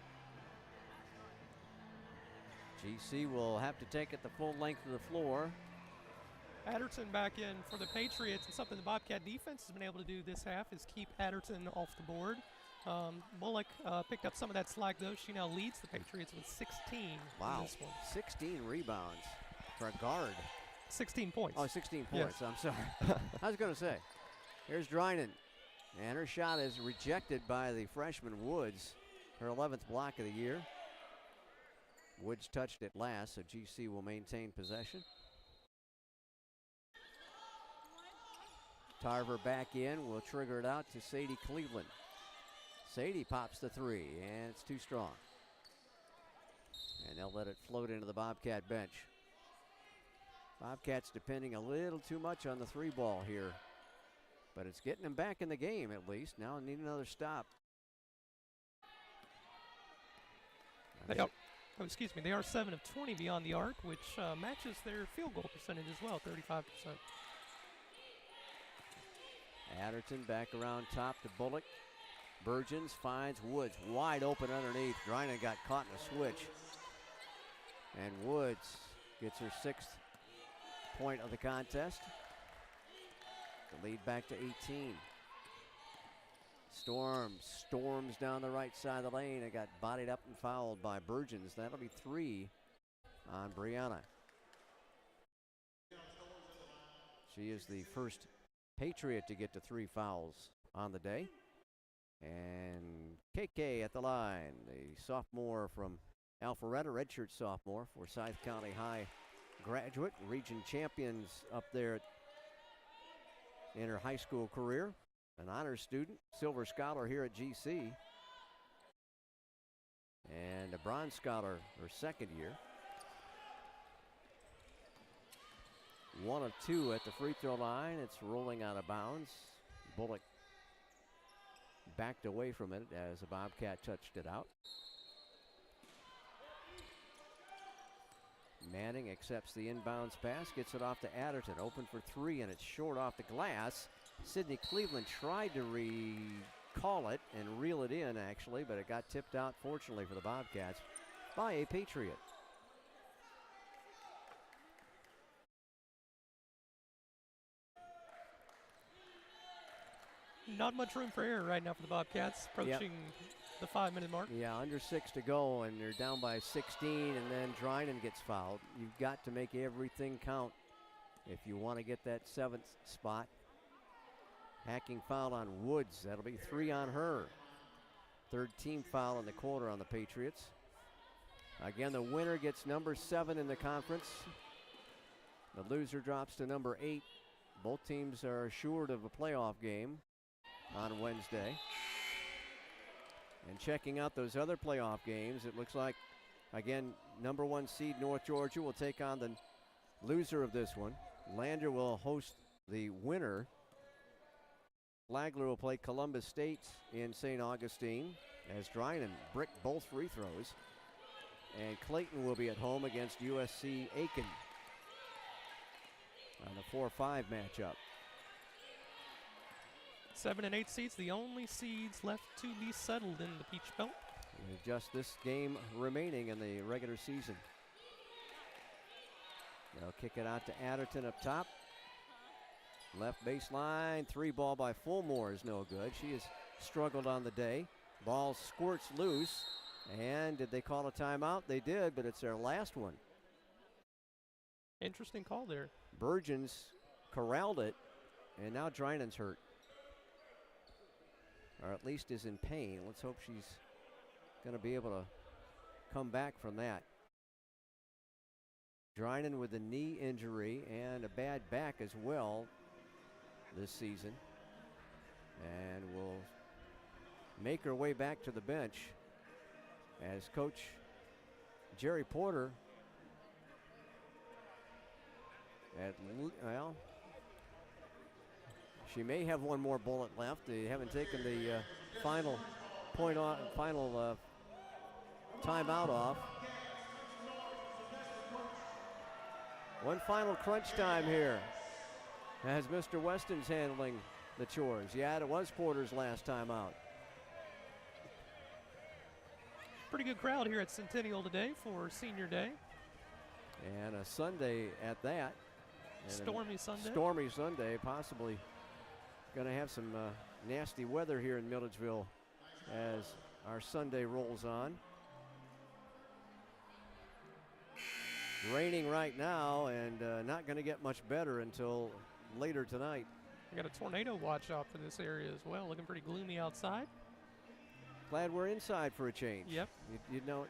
GC will have to take it the full length of the floor.
Adderton back in for the Patriots, and something the Bobcat defense has been able to do this half is keep Adderton off the board. Bullock picked up some of that slack, though. She now leads the Patriots with 16.
Wow,
in this one.
16 rebounds for a guard.
16 points.
Oh, 16 points,
yes.
I'm sorry. I was going to say, here's Drinan, and her shot is rejected by the freshman Woods, her 11th block of the year. Woods touched it last, so GC will maintain possession. Tarver back in, will trigger it out to Sadie Cleveland. Sadie pops the three, and it's too strong. And they'll let it float into the Bobcat bench. Bobcats depending a little too much on the three ball here, but it's getting them back in the game at least. Now I need another stop.
They are 7 of 20 beyond the arc, which matches their field goal percentage as well, 35%.
Adderton back around top to Bullock. Burgeons finds Woods wide open underneath. Drinan got caught in a switch. And Woods gets her 6th point of the contest. The lead back to 18. Storms down the right side of the lane. It got bodied up and fouled by Burgeons. That'll be 3 on Brianna. She is the first Patriot to get to 3 fouls on the day. And KK at the line, the sophomore from Alpharetta, redshirt sophomore, Forsyth County High graduate, region champions up there in her high school career, an honors student, silver scholar here at GC, and a bronze scholar her second year. 1 of 2 at the free throw line. It's rolling out of bounds. Bullock backed away from it as a Bobcat touched it out. Manning accepts the inbounds pass, gets it off to Adderton, open for 3, and it's short off the glass. Sydney Cleveland tried to recall it and reel it in, actually, but it got tipped out, fortunately for the Bobcats, by a Patriot.
Not much room for error right now for the Bobcats, approaching the 5-minute mark.
Yeah, under 6 to go, and they're down by 16, and then Drinan gets fouled. You've got to make everything count if you want to get that 7th spot. Hacking foul on Woods. That'll be 3 on her. 3rd team foul in the quarter on the Patriots. Again, the winner gets number 7 in the conference. The loser drops to number 8. Both teams are assured of a playoff game on Wednesday. And checking out those other playoff games, it looks like, again, number 1 seed North Georgia will take on the loser of this one. Lander will host the winner. Flagler will play Columbus State in St. Augustine as Drinan bricked both free throws. And Clayton will be at home against USC Aiken on a 4-5 matchup.
7 and 8 seeds, the only seeds left to be settled in the Peach Belt.
With just this game remaining in the regular season. They'll kick it out to Adderton up top. Left baseline, 3 ball by Fulmore is no good. She has struggled on the day. Ball squirts loose, and did they call a timeout? They did, but it's their last one.
Interesting call there.
Burgeons corralled it, and now Drinan's hurt. Or at least is in pain. Let's hope she's going to be able to come back from that. Drinan with a knee injury and a bad back as well this season, and will make her way back to the bench as Coach Jerry Porter she may have one more bullet left. They haven't taken the final timeout off. One final crunch time here. as Mr. Weston's handling the chores. Yeah, it was Porter's last time out.
Pretty good crowd here at Centennial today for Senior Day.
And a Sunday at that. And
stormy Sunday.
Stormy Sunday, possibly going to have some nasty weather here in Milledgeville as our Sunday rolls on. Raining right now and not going to get much better until later tonight.
We got a tornado watch out for this area as well. Looking pretty gloomy outside.
Glad we're inside for a change.
Yep.
You know,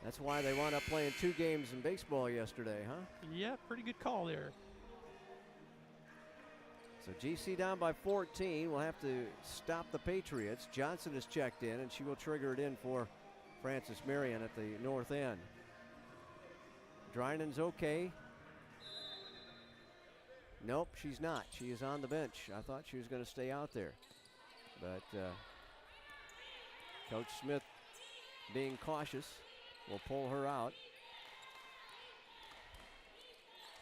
that's why they wound up playing 2 games in baseball yesterday, huh?
Yeah, pretty good call there.
So GC down by 14. We'll have to stop the Patriots. Johnson has checked in, and she will trigger it in for Francis Marion at the north end. Drynen's okay. Nope, she's not. She is on the bench. I thought she was going to stay out there. But Coach Smith, being cautious, will pull her out.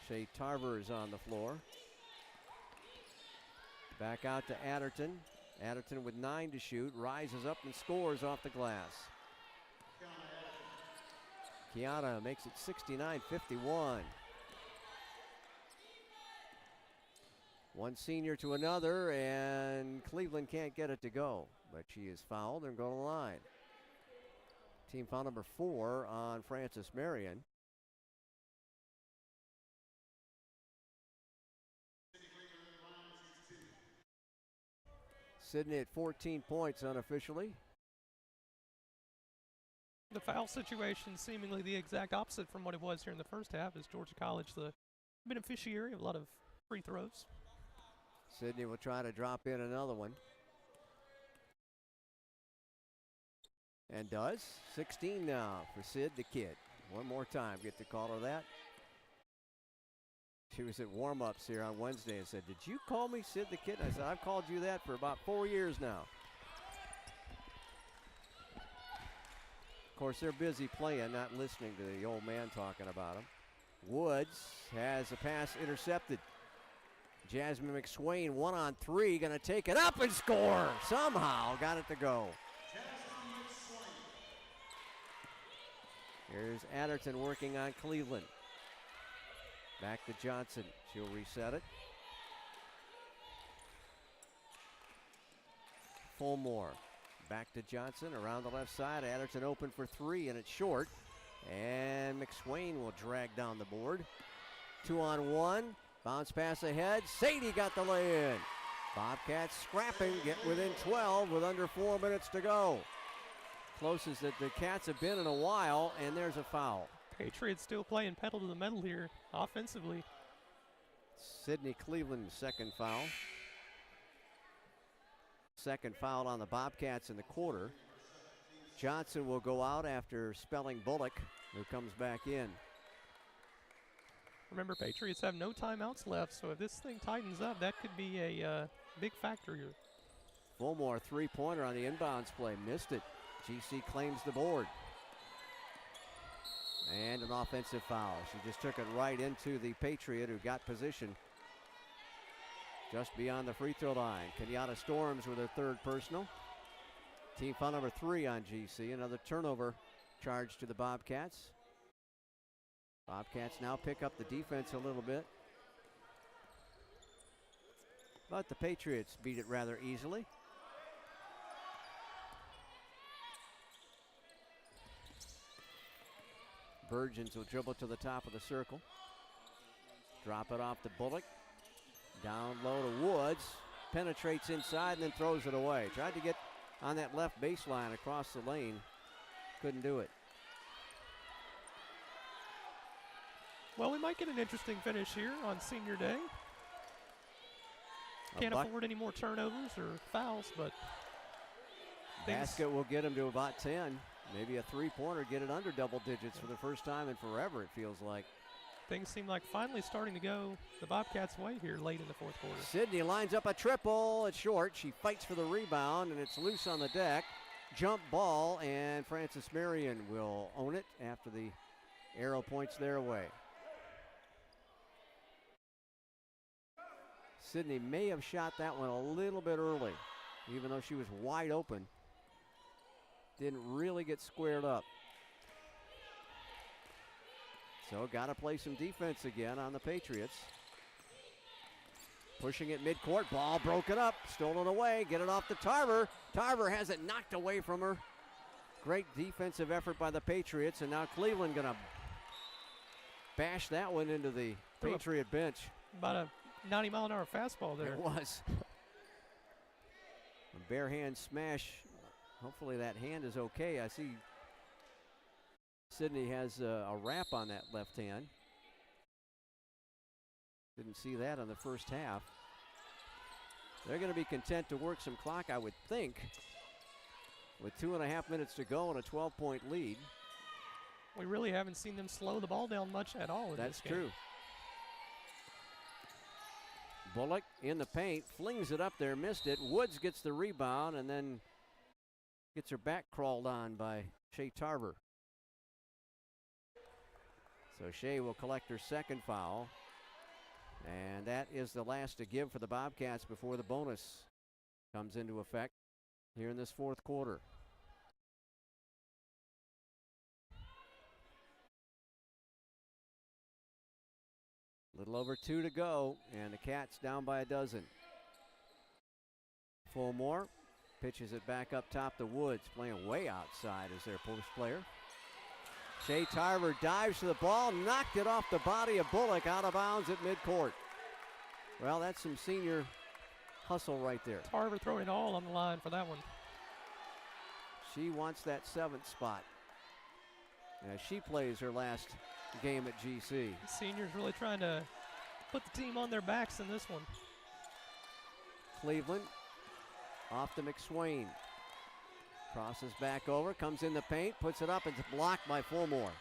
Shea Tarver is on the floor. Back out to Adderton. Adderton with 9 to shoot. Rises up and scores off the glass. Kiana makes it 69-51. One senior to another, and Cleveland can't get it to go. But she is fouled and going to the line. Team foul number 4 on Francis Marion. Sydney at 14 points unofficially.
The foul situation seemingly the exact opposite from what it was here in the first half, as Georgia College the beneficiary of a lot of free throws.
Sydney will try to drop in another one. And does. 16 now for Sid the Kid. One more time, get to call her that. She was at warm-ups here on Wednesday and said, "Did you call me Sid the Kid?" I said, "I've called you that for about 4 years now." Of course, they're busy playing, not listening to the old man talking about them. Woods has a pass intercepted. Jasmine McSwain 1-on-3, gonna take it up and score. Somehow got it to go. Here's Adderton working on Cleveland. Back to Johnson, she'll reset it. Fulmore, back to Johnson, around the left side. Adderton open for 3 and it's short. And McSwain will drag down the board. 2-on-1. Bounce pass ahead. Sadie got the lay-in. Bobcats scrapping, get within 12 with under 4 minutes to go. Closest that the Cats have been in a while, and there's a foul.
Patriots still playing pedal to the metal here offensively.
Sydney Cleveland, second foul. Second foul on the Bobcats in the quarter. Johnson will go out after spelling Bullock, who comes back in.
Remember, Patriots have no timeouts left, so if this thing tightens up, that could be a big factor here.
Fulmore, three-pointer on the inbounds play. Missed it. GC claims the board. And an offensive foul. She just took it right into the Patriot, who got position just beyond the free throw line. Kenyatta Storms with her 3rd personal. Team foul number 3 on GC. Another turnover charge to the Bobcats. Bobcats now pick up the defense a little bit. But the Patriots beat it rather easily. Burgeons will dribble to the top of the circle. Drop it off to Bullock. Down low to Woods. Penetrates inside and then throws it away. Tried to get on that left baseline across the lane. Couldn't do it.
Well, we might get an interesting finish here on Senior Day. Can't afford any more turnovers or fouls, but
basket will get him to about 10. Maybe a three-pointer, get it under double digits for the first time in forever, it feels like.
Things seem like finally starting to go the Bobcats' way here late in the fourth quarter.
Sydney lines up a triple. It's short. She fights for the rebound, and it's loose on the deck. Jump ball, and Francis Marion will own it after the arrow points their way. Sydney may have shot that one a little bit early, even though she was wide open. Didn't really get squared up. So got to play some defense again on the Patriots. Pushing it midcourt, ball broken up, stolen away, get it off to Tarver. Tarver has it knocked away from her. Great defensive effort by the Patriots, and now Cleveland gonna bash that one into the Patriot bench.
About a 90-mile-an-hour fastball there.
It was. A bare hand smash. Hopefully that hand is okay. I see Sydney has a wrap on that left hand. Didn't see that in the first half. They're going to be content to work some clock, I would think, with 2.5 minutes to go and a 12-point lead.
We really haven't seen them slow the ball down much at all in
That's
this game.
true. Bullock in the paint, flings it up there, missed it. Woods gets the rebound and then gets her back crawled on by Shea Tarver. So Shea will collect her second foul. And that is the last to give for the Bobcats before the bonus comes into effect here in this fourth quarter. Little over 2 to go, and the Cats down by a dozen. Fulmore pitches it back up top to Woods, playing way outside as their post player. Shea Tarver dives to the ball, knocked it off the body of Bullock, out of bounds at midcourt. Well, that's some senior hustle right there.
Tarver throwing it all on the line for that one.
She wants that 7th spot as she plays her last game at GC.
The seniors really trying to put the team on their backs in this one.
Cleveland off to McSwain. Crosses back over, comes in the paint, puts it up, it's blocked by Fulmore.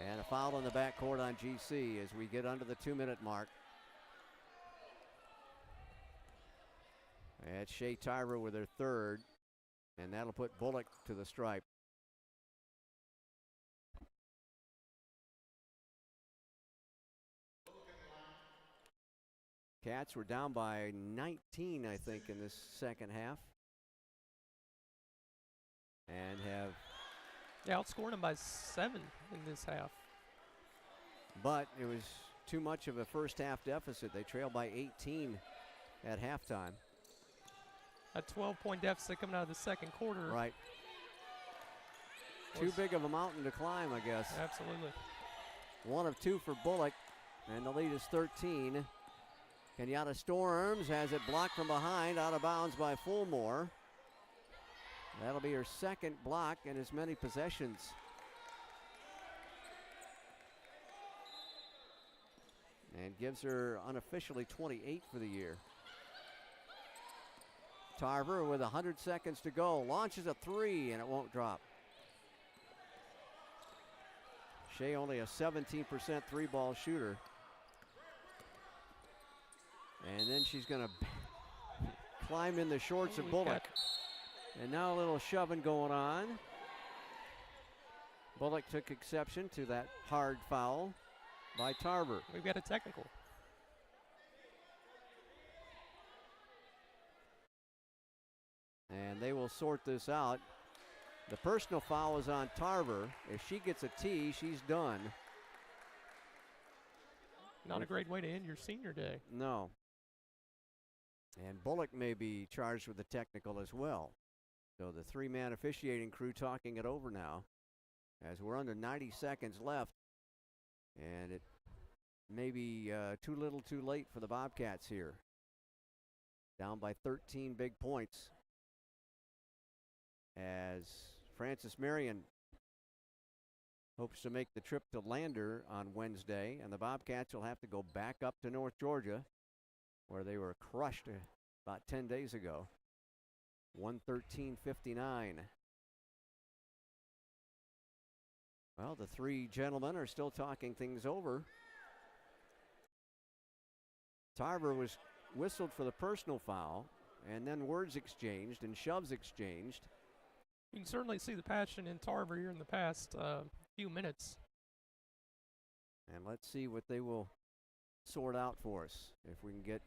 And a foul in the backcourt on GC as we get under the 2-minute mark. That's Shea Tarver with her third, and that'll put Bullock to the stripe. Cats were down by 19, I think, in this second half. And have
outscored them by 7 in this half.
But it was too much of a first half deficit. They trailed by 18 at halftime.
A 12-point deficit coming out of the second quarter.
Right. Too big of a mountain to climb, I guess.
Absolutely.
1 of 2 for Bullock, and the lead is 13. Kenyatta Storms has it blocked from behind, out of bounds by Fulmore. That'll be her second block in as many possessions. And gives her unofficially 28 for the year. Tarver with 100 seconds to go. Launches a 3 and it won't drop. Shea only a 17% 3-ball shooter. And then she's going to climb in the shorts of Bullock. And now a little shoving going on. Bullock took exception to that hard foul by Tarver.
We've got a technical.
And they will sort this out. The personal foul is on Tarver. If she gets a T, she's done.
Not a great way to end your senior day.
No. And Bullock may be charged with the technical as well. So the 3-man officiating crew talking it over now as we're under 90 seconds left. And it may be too little too late for the Bobcats here. Down by 13 big points as Francis Marion hopes to make the trip to Lander on Wednesday, and the Bobcats will have to go back up to North Georgia where they were crushed about 10 days ago. 113-59. Well, the 3 gentlemen are still talking things over. Tarver was whistled for the personal foul, and then words exchanged and shoves exchanged.
You can certainly see the passion in Tarver here in the past few minutes.
And let's see what they will sort out for us. If we can get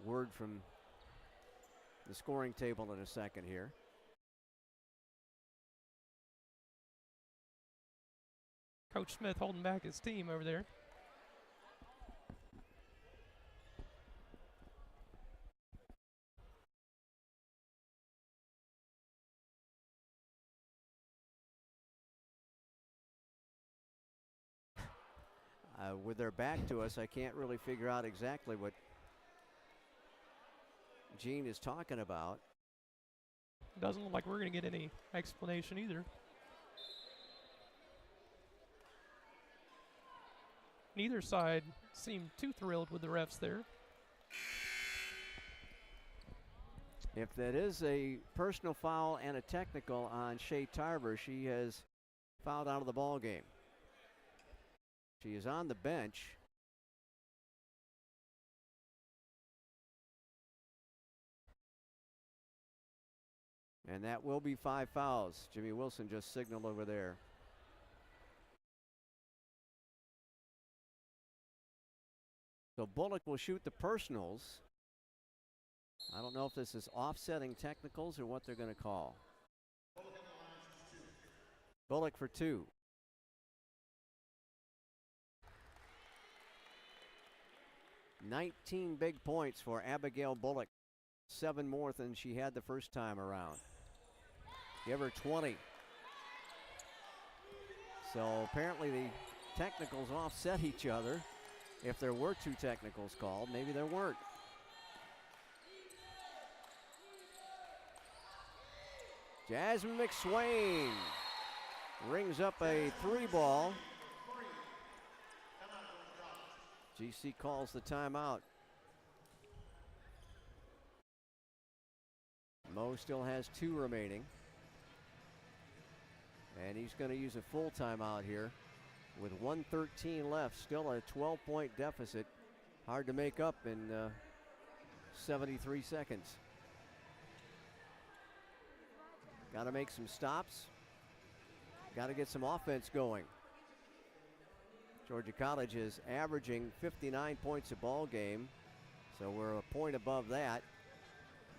word from the scoring table in a second here.
Coach Smith holding back his team over there.
With their back to us, I can't really figure out exactly what Gene is talking about.
Doesn't look like we're going to get any explanation either. Neither side seemed too thrilled with the refs there.
If that is a personal foul and a technical on Shea Tarver, she has fouled out of the ball game. She is on the bench. And that will be 5 fouls. Jimmy Wilson just signaled over there. So Bullock will shoot the personals. I don't know if this is offsetting technicals or what they're going to call. Bullock for 2. $19 big points for Abigail Bullock. 7 more than she had the first time around. Give her 20. So apparently the technicals offset each other. If there were 2 technicals called, maybe there weren't. Jasmine McSwain rings up a 3 ball. GC calls the timeout. Mo still has 2 remaining. And he's going to use a full timeout here with 1:13 left. Still a 12-point deficit. Hard to make up in 73 seconds. Got to make some stops. Got to get some offense going. Georgia College is averaging 59 points a ball game, so we're a point above that.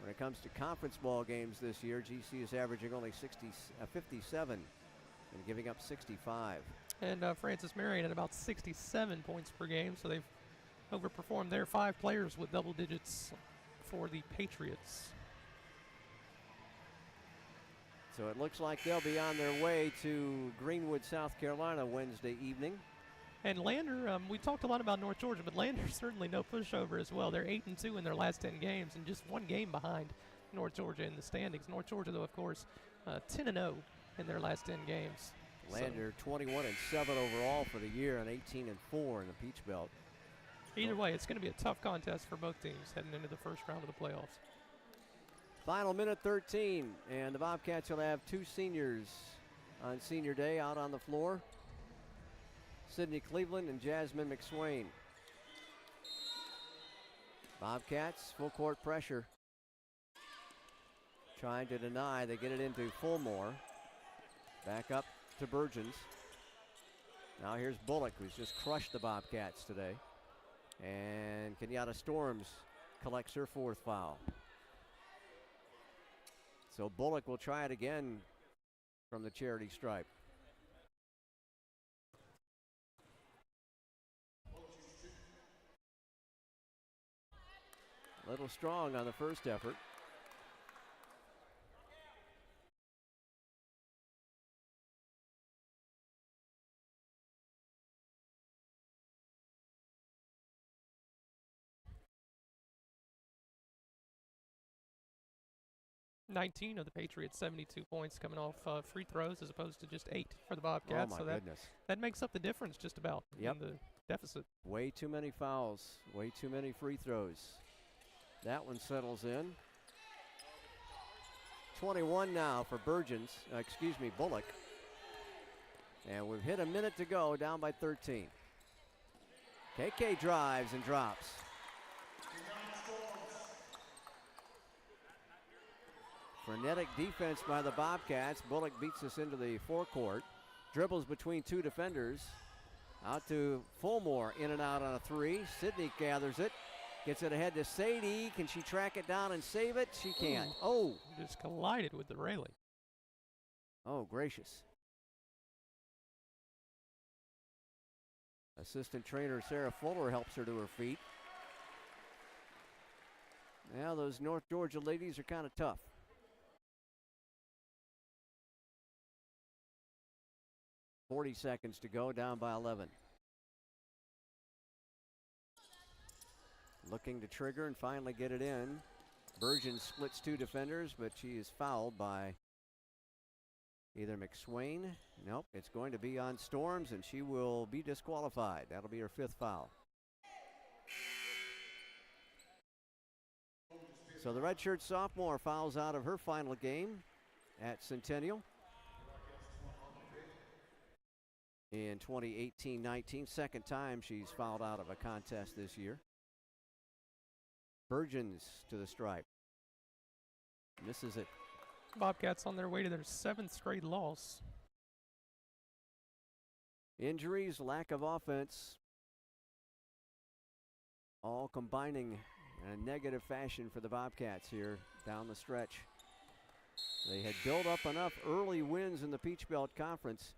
When it comes to conference ball games this year, GC is averaging only 57 and giving up 65.
And Francis Marion at about 67 points per game, so they've overperformed their 5 players with double digits for the Patriots.
So it looks like they'll be on their way to Greenwood, South Carolina Wednesday evening.
And Lander, we talked a lot about North Georgia, but Lander's certainly no pushover as well. They're 8-2 in their last 10 games and just 1 game behind North Georgia in the standings. North Georgia, though, of course, 10-0 in their last 10 games.
Lander 21-7 overall for the year and 18-4 in the Peach Belt.
Either way, it's going to be a tough contest for both teams heading into the first round of the playoffs.
Final minute 13, and the Bobcats will have 2 seniors on senior day out on the floor. Sydney Cleveland and Jasmine McSwain. Bobcats, full court pressure. Trying to deny, they get it into Fulmore. Back up to Burgeons. Now here's Bullock, who's just crushed the Bobcats today. And Kenyatta Storms collects her 4th foul. So Bullock will try it again from the charity stripe. A little strong on the first effort.
$19 of the Patriots, 72 points coming off free throws as opposed to just 8 for the Bobcats.
Oh my goodness.
That makes up the difference just about in the deficit.
Way too many fouls, way too many free throws. That one settles in. 21 now for Bullock. And we've hit a minute to go, down by 13. KK drives and drops. Frenetic defense by the Bobcats. Bullock beats us into the forecourt. Dribbles between 2 defenders. Out to Fulmore, in and out on a three. Sydney gathers it, gets it ahead to Sadie. Can she track it down and save it? She can't. Oh.
Just collided with the railing.
Oh, gracious. Assistant trainer Sarah Fuller helps her to her feet. Now those North Georgia ladies are kind of tough. .40 seconds to go, down by 11. Looking to trigger and finally get it in. Burgeon splits two defenders, but she is fouled by either McSwain. Nope, it's going to be on Storms, and she will be disqualified. That'll be her 5th foul. So the redshirt sophomore fouls out of her final game at Centennial in 2018-19. Second time she's fouled out of a contest this year. Burgeons to the stripe. Misses it.
Bobcats on their way to their 7th straight loss.
Injuries, lack of offense, all combining in a negative fashion for the Bobcats here down the stretch. They had built up enough early wins in the Peach Belt Conference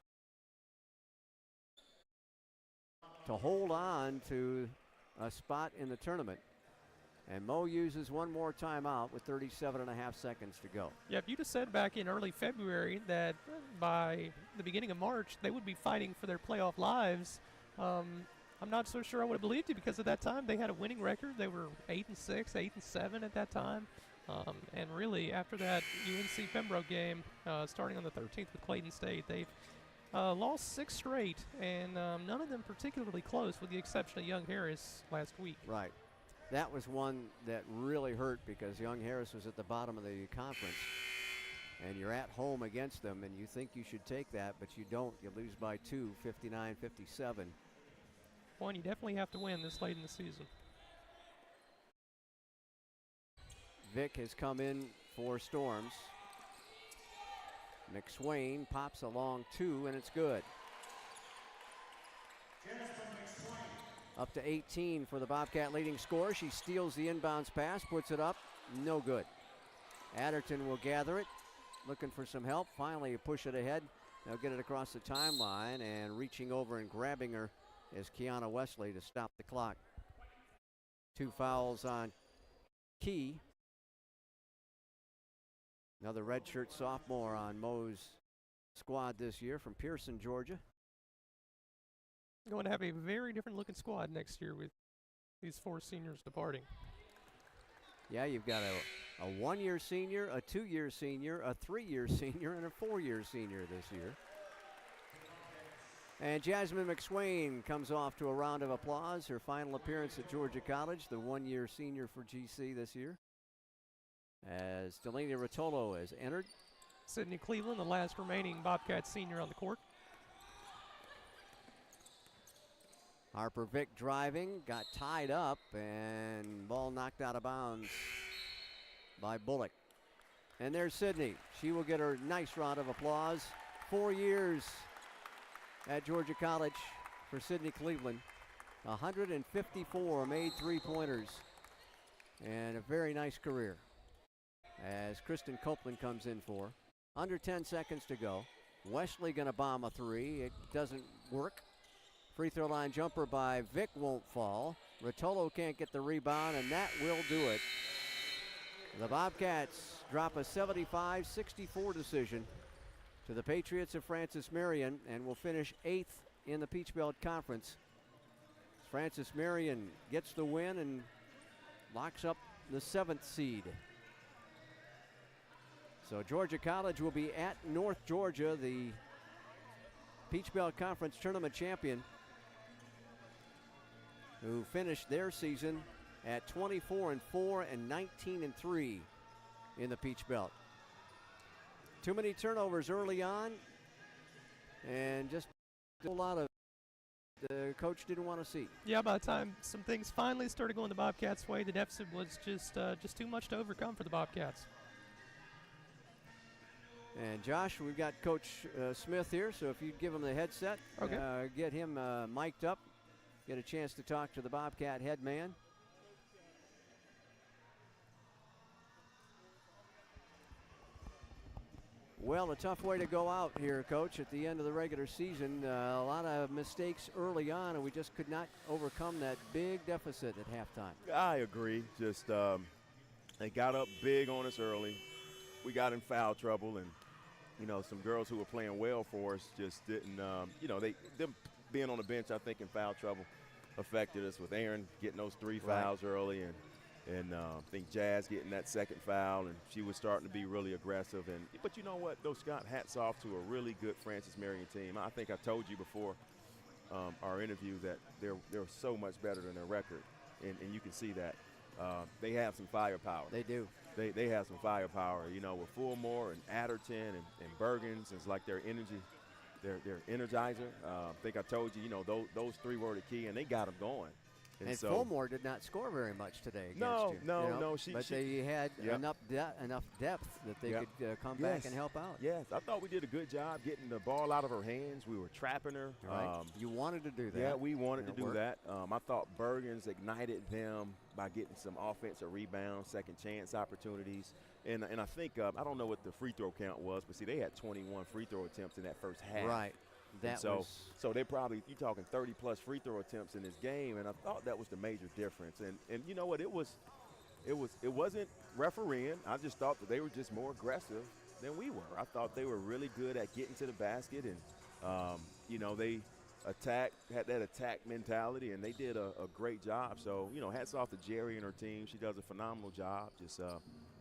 to hold on to a spot in the tournament. And Mo uses one more timeout with 37.5 seconds to go.
Yeah, if you'd have said back in early February that by the beginning of March they would be fighting for their playoff lives, I'm not so sure I would have believed you, because at that time they had a winning record. They were 8-6, 8-7 at that time. And really, after that UNC Pembroke game, starting on the 13th with Clayton State, they've lost 6 straight, and none of them particularly close, with the exception of Young Harris last week.
Right. That was one that really hurt, because Young Harris was at the bottom of the conference, and you're at home against them, and you think you should take that, but you don't. You lose by 2, 59-57.
One you definitely have to win this late in the season.
Vick has come in for Storms. McSwain pops a long 2, and it's good. Up to 18 for the Bobcat leading scorer. She steals the inbounds pass, puts it up, no good. Adderton will gather it, looking for some help. Finally, push it ahead. They'll get it across the timeline, and reaching over and grabbing her is Kiana Wesley to stop the clock. 2 fouls on Key. Another redshirt sophomore on Mo's squad this year from Pearson, Georgia.
Going to have a very different looking squad next year with these 4 seniors departing.
Yeah, you've got a 1-year senior, a 2-year senior, a 3-year senior, and a 4-year senior this year. And Jasmine McSwain comes off to a round of applause. Her final appearance at Georgia College, the 1-year senior for GC this year. As Delaney Rotolo has entered.
Sydney Cleveland, the last remaining Bobcat senior on the court.
Harper Vick driving, got tied up, and ball knocked out of bounds by Bullock. And there's Sydney. She will get her nice round of applause. 4 years at Georgia College for Sydney Cleveland. 154 made 3-pointers, and a very nice career. As Kristen Copeland comes in for. Under 10 seconds to go. Wesley gonna bomb a 3. It doesn't work. Free throw line jumper by Vick won't fall. Rotolo can't get the rebound, and that will do it. The Bobcats drop a 75-64 decision to the Patriots of Francis Marion, and will finish 8th in the Peach Belt Conference. Francis Marion gets the win and locks up the 7th seed. So Georgia College will be at North Georgia, the Peach Belt Conference tournament champion, who finished their season at 24-4 and 19-3 in the Peach Belt. Too many turnovers early on, and just a whole lot of the coach didn't want to see.
Yeah, by the time some things finally started going the Bobcats' way, the deficit was just too much to overcome for the Bobcats.
And Josh, we've got Coach Smith here, so if you'd give him the headset, get him mic'd up, get a chance to talk to the Bobcat head man. Well, a tough way to go out here, Coach, at the end of the regular season. A lot of mistakes early on, and we just could not overcome that big deficit at halftime.
I agree. Just they got up big on us early. We got in foul trouble, and some girls who were playing well for us just didn't. Them being on the bench, I think, in foul trouble affected us. With Aaron getting those 3 fouls early, and I think Jazz getting that second foul, and she was starting to be really aggressive. But you know what, though, Scott, hats off to a really good Francis Marion team. I think I told you before our interview that they're so much better than their record, and you can see that. They have some firepower.
They do.
They have some firepower, with Fulmore and Adderton and Bergens. It's like their energy, their energizer. I think I told you, those 3 were the key, and they got them going.
And
so,
Fulmore did not score very much today against
no,
you.
No.
But they had enough depth that they could come back and help out.
Yes, I thought we did a good job getting the ball out of her hands. We were trapping her.
Right. You wanted to do that.
Yeah, we wanted to do that. I thought Bergens ignited them by getting some offensive rebounds, second chance opportunities. And I think, I don't know what the free throw count was, but see, they had 21 free throw attempts in that first half.
Right.
So they probably, you're talking 30-plus free throw attempts in this game, and I thought that was the major difference. And you know what, it wasn't refereeing. I just thought that they were just more aggressive than we were. I thought they were really good at getting to the basket, and they had that attack mentality, and they did a great job. So hats off to Jerry and her team. She does a phenomenal job just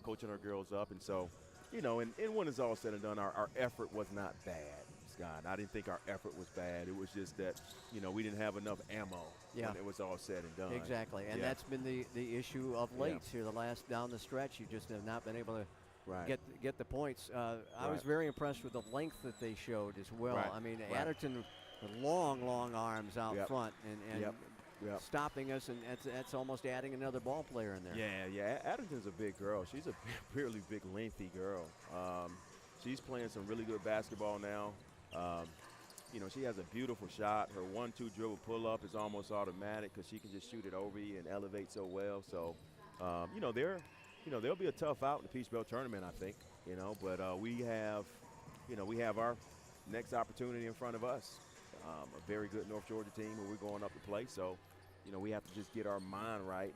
coaching her girls up. And so and when it's all said and done, our effort was not bad. God, I didn't think our effort was bad. It was just that, we didn't have enough ammo when it was all said and done.
Exactly, and that's been the issue of late here. The last down the stretch, you just have not been able to get the points. I was very impressed with the length that they showed as well.
Right.
I mean, Adderton, long arms out front and stopping us, and that's almost adding another ball player in there.
Yeah. Adderton's a big girl. She's a really big, lengthy girl. She's playing some really good basketball now. She has a beautiful shot. Her 1-2 dribble pull-up is almost automatic because she can just shoot it over you and elevate so well. So, they'll be a tough out in the Peach Belt tournament, I think. But we have our next opportunity in front of us. A very good North Georgia team who we're going up to play. So, we have to just get our mind right,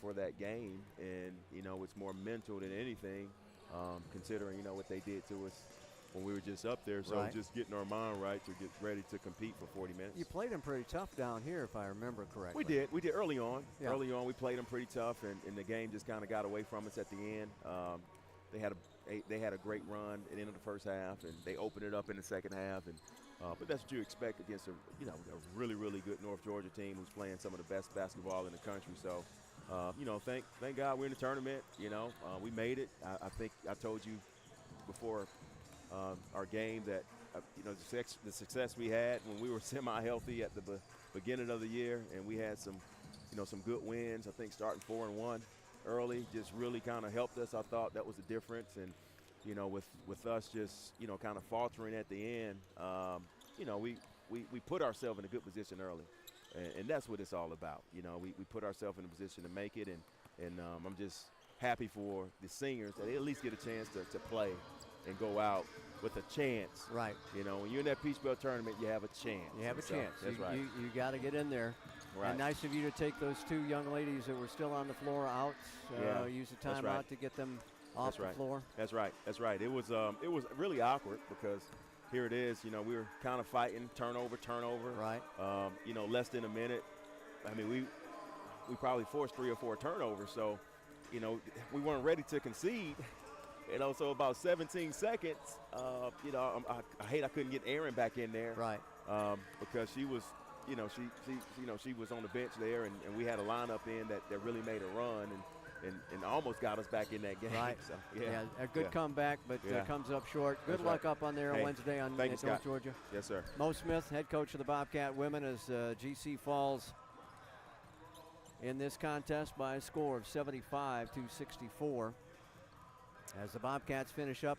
for that game. And, it's more mental than anything, considering, what they did to us when we were just up there. So just getting our mind right to get ready to compete for 40 minutes.
You played them pretty tough down here, if I remember correctly.
We did early on.
Yeah.
Early on, we played them pretty tough, and the game just kind of got away from us at the end. They had a great run at the end of the first half, and they opened it up in the second half. And but that's what you expect against a really, really good North Georgia team who's playing some of the best basketball in the country. So, thank God we're in the tournament. We made it. I think I told you before our game that the success we had when we were semi-healthy at the beginning of the year, and we had some good wins. I think starting 4-1 early just really kind of helped us. I thought that was the difference, and with us just kind of faltering at the end, we put ourselves in a good position early, and that's what it's all about. We put ourselves in a position to make it, and I'm just happy for the seniors that they at least get a chance to play and go out with a chance.
Right.
When you're in that Peach Belt tournament, you have a chance.
You have a chance.
That's right.
You got to get in there.
Right.
And nice of you to take those 2 young ladies that were still on the floor out. Use the timeout to get them off the floor.
That's right. It was really awkward because here it is. We were kind of fighting turnover.
Right.
Less than a minute. I mean, we probably forced 3 or 4 turnovers. So, we weren't ready to concede. So about 17 seconds, I hate I couldn't get Aaron back in there.
Right.
Because she was, she was on the bench there, and we had a lineup in that really made a run and almost got us back in that game.
Right.
So,
a good comeback, but comes up short. Good luck up on there on Wednesday on North Georgia.
Yes, sir.
Mo Smith, head coach of the Bobcat women, as GC falls in this contest by a score of 75-64. As the Bobcats finish up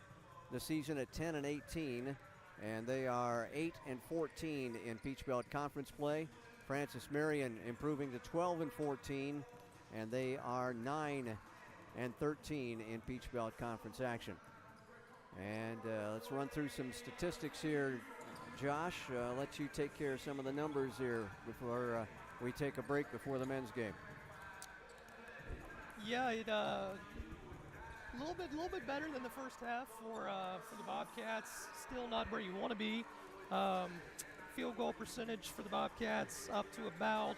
the season at 10-18, and they are 8-14 in Peach Belt Conference play. Francis Marion improving to 12-14, and they are 9-13 in Peach Belt Conference action. And let's run through some statistics here. Josh, let you take care of some of the numbers here before we take a break before the men's game.
Yeah, a little bit better than the first half for the Bobcats. Still not where you want to be. Field goal percentage for the Bobcats up to about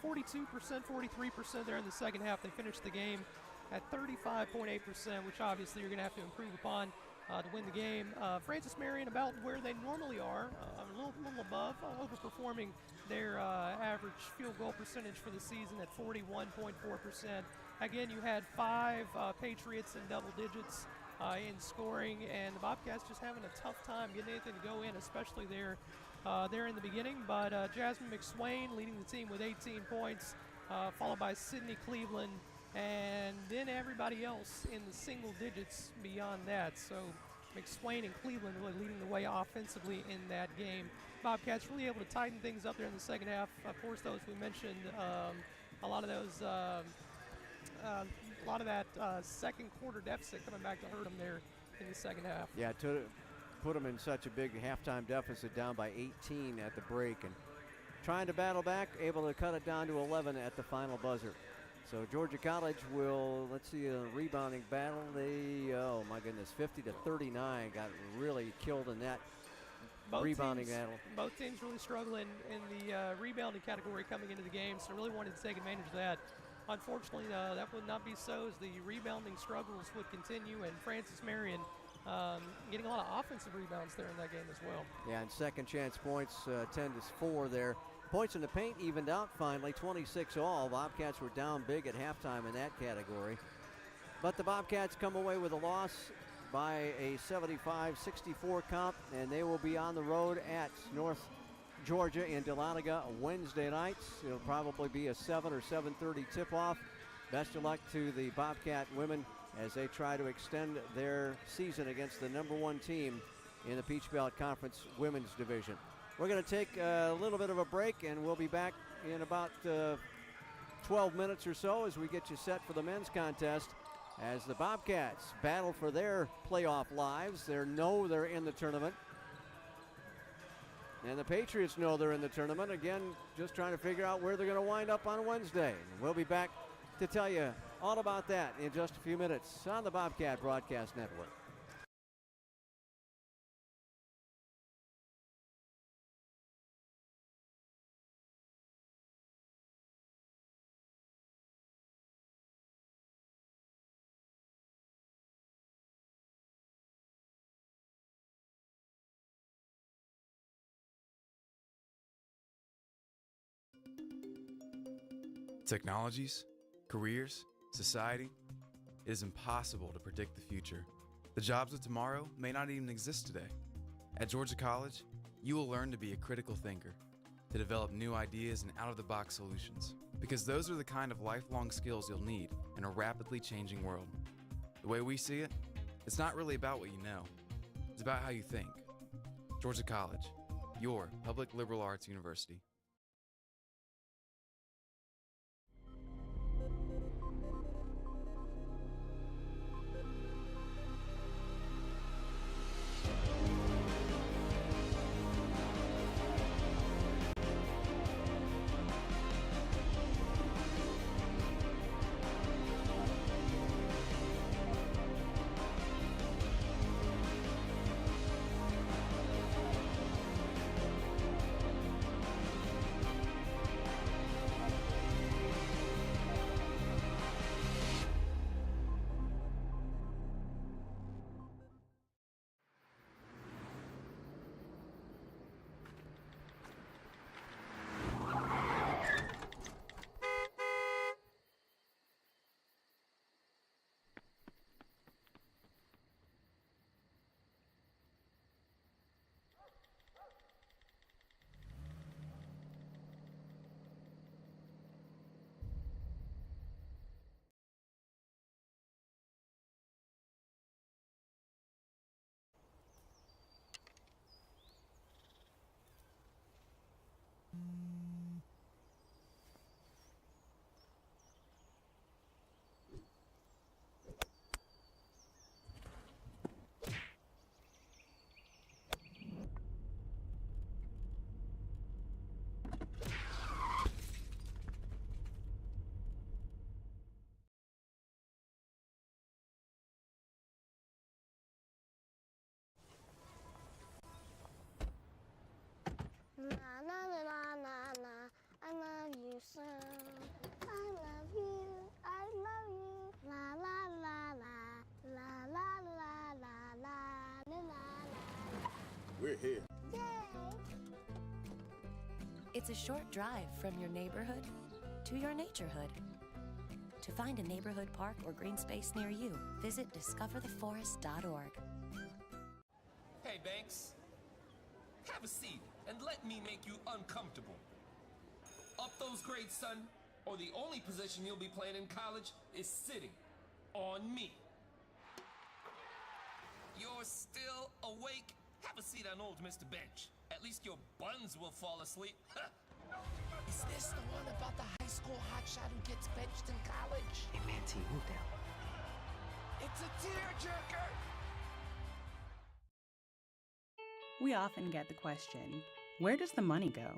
42%, 43% there in the second half. They finished the game at 35.8%, which obviously you're going to have to improve upon to win the game. Francis Marion about where they normally are, a little above, overperforming their average field goal percentage for the season at 41.4%. Again, you had 5 Patriots in double digits in scoring, and the Bobcats just having a tough time getting anything to go in, especially there in the beginning. But Jasmine McSwain leading the team with 18 points, followed by Sydney Cleveland, and then everybody else in the single digits beyond that. So McSwain and Cleveland really leading the way offensively in that game. Bobcats really able to tighten things up there in the second half. Of course, those we mentioned, a lot of that second quarter deficit coming back to hurt them there in the second half.
Yeah, to put them in such a big halftime deficit, down by 18 at the break, and trying to battle back, able to cut it down to 11 at the final buzzer. So Georgia College will, let's see, a rebounding battle. They, oh my goodness, 50-39, got really killed in that rebounding battle.
Both teams really struggling in the rebounding category coming into the game, so really wanted to take advantage of that. Unfortunately, that would not be so, as the rebounding struggles would continue, and Francis Marion getting a lot of offensive rebounds there in that game as well.
Yeah, and second chance points, 10-4 there. Points in the paint evened out finally, 26 all. Bobcats were down big at halftime in that category. But the Bobcats come away with a loss by a 75-64 count, and they will be on the road at North Georgia in Dahlonega Wednesday nights. It'll probably be a 7 or 7:30 tip-off. Best of luck to the Bobcat women as they try to extend their season against the #1 team in the Peach Belt Conference Women's Division. We're going to take a little bit of a break, and we'll be back in about 12 minutes or so as we get you set for the men's contest as the Bobcats battle for their playoff lives. They know they're in the tournament, and the Patriots know they're in the tournament. Again, just trying to figure out where they're going to wind up on Wednesday. We'll be back to tell you all about that in just a few minutes on the Bobcat Broadcast Network.
Technologies, careers, society. It is impossible to predict the future. The jobs of tomorrow may not even exist today. At Georgia College, you will learn to be a critical thinker, to develop new ideas and out-of-the-box solutions, because those are the kind of lifelong skills you'll need in a rapidly changing world. The way we see it, it's not really about what you know. It's about how you think. Georgia College, your public liberal arts university.
We're here.
It's a short drive from your neighborhood to your naturehood. To find a neighborhood park or green space near you, visit discovertheforest.org.
Hey, Banks. Have a seat and let me make you uncomfortable. Up those grades, son, or the only position you'll be playing in college is sitting on me. You're still awake? Have a seat on old Mr. Bench. At least your buns will fall asleep.
Is this the one about the high school hotshot who gets benched in college?
Hey, Manti, move down.
It's a tearjerker!
We often get the question, where does the money go?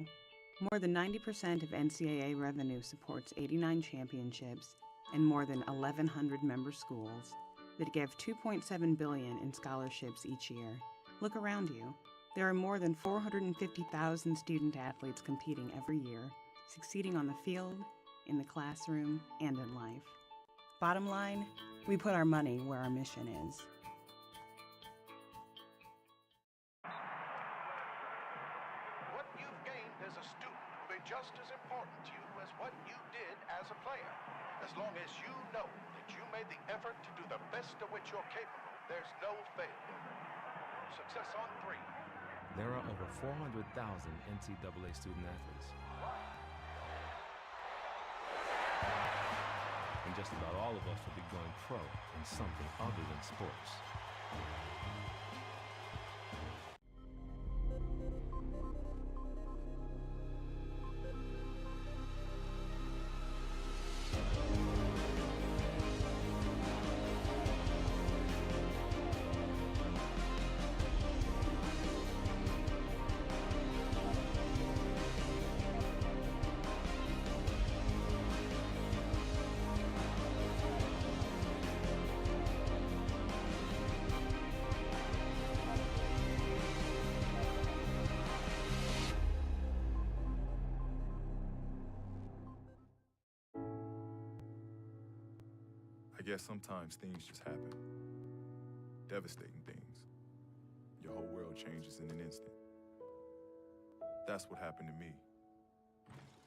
More than 90% of NCAA revenue supports 89 championships and more than 1,100 member schools that give $2.7 billion in scholarships each year. Look around you. There are more than 450,000 student athletes competing every year, succeeding on the field, in the classroom, and in life. Bottom line, we put our money where our mission is.
What you've gained as a student will be just as important to you as what you did as a player. As long as you know that you made the effort to do the best of which you're capable, there's no failure. Success on 3.
There are over 400,000 NCAA student athletes. And just about all of us will be going pro in something other than sports.
I guess sometimes things just happen. Devastating things. Your whole world changes in an instant. That's what happened to me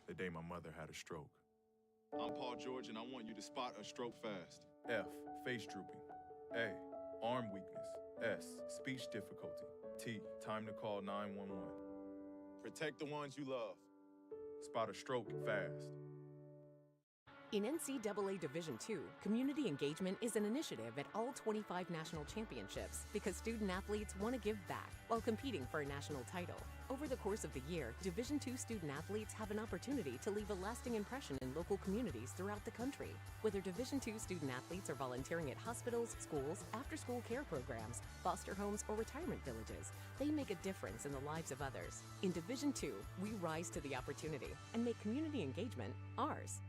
the day my mother had a stroke. I'm Paul George, and I want you to spot a stroke fast. F, face drooping. A, arm weakness. S, speech difficulty. T, time to call 911. Protect the ones you love. Spot a stroke fast.
In NCAA Division II, community engagement is an initiative at all 25 national championships because student athletes want to give back while competing for a national title. Over the course of the year, Division II student athletes have an opportunity to leave a lasting impression in local communities throughout the country. Whether Division II student athletes are volunteering at hospitals, schools, after-school care programs, foster homes, or retirement villages, they make a difference in the lives of others. In Division II, we rise to the opportunity and make community engagement ours.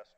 best.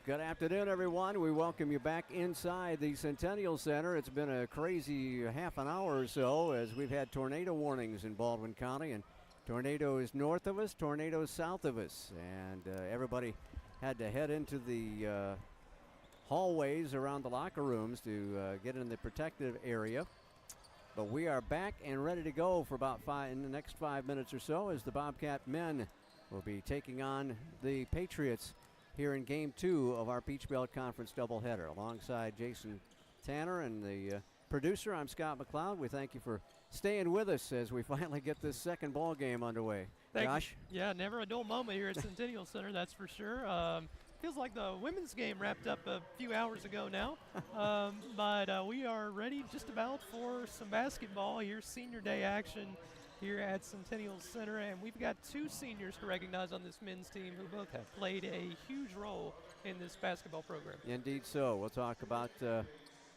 Good afternoon, everyone. We welcome you back inside the Centennial Center. It's been a crazy half an hour or so as we've had tornado warnings in Baldwin County, and tornadoes north of us, tornadoes south of us, and everybody had to head into the hallways around the locker rooms to get in the protective area. But we are back and ready to go for about in the next 5 minutes or so as the Bobcat men will be taking on the Patriots here in Game 2 of our Peach Belt Conference doubleheader. Alongside Jason Tanner and the producer, I'm Scott McLeod. We thank you for staying with us as we finally get this second ball game underway. Josh?
Yeah, never a dull moment here at Centennial Center, that's for sure. Feels like the women's game wrapped up a few hours ago now. But we are ready just about for some basketball. Here's senior day action here at Centennial Center, and we've got two seniors to recognize on this men's team who both have played a huge role in this basketball program.
Indeed so. We'll talk about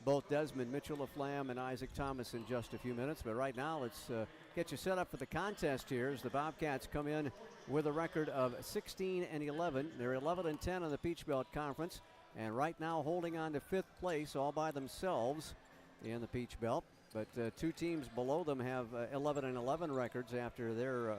both Desmond Mitchell-Laflamme and Isaac Thomas in just a few minutes, but right now let's get you set up for the contest here as the Bobcats come in with a record of 16-11. They're 11-10 in the Peach Belt Conference, and right now holding on to 5th place all by themselves in the Peach Belt. But two teams below them have 11-11 records after their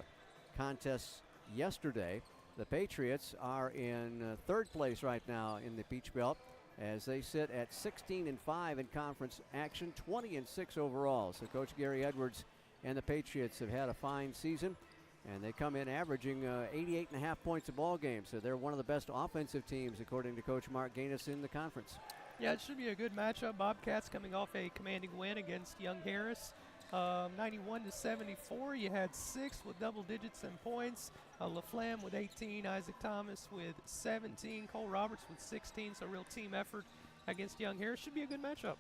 contests yesterday. The Patriots are in 3rd place right now in the Peach Belt as they sit at 16-5 in conference action, 20-6 overall. So Coach Gary Edwards and the Patriots have had a fine season, and they come in averaging 88.5 points a ball game. So they're one of the best offensive teams, according to Coach Mark Gaines, in the conference.
Yeah, it should be a good matchup. Bobcats coming off a commanding win against Young Harris, 91-74. You had 6 with double digits in points. Laflamme with 18, Isaac Thomas with 17, Cole Roberts with 16. So real team effort against Young Harris. Should be a good matchup.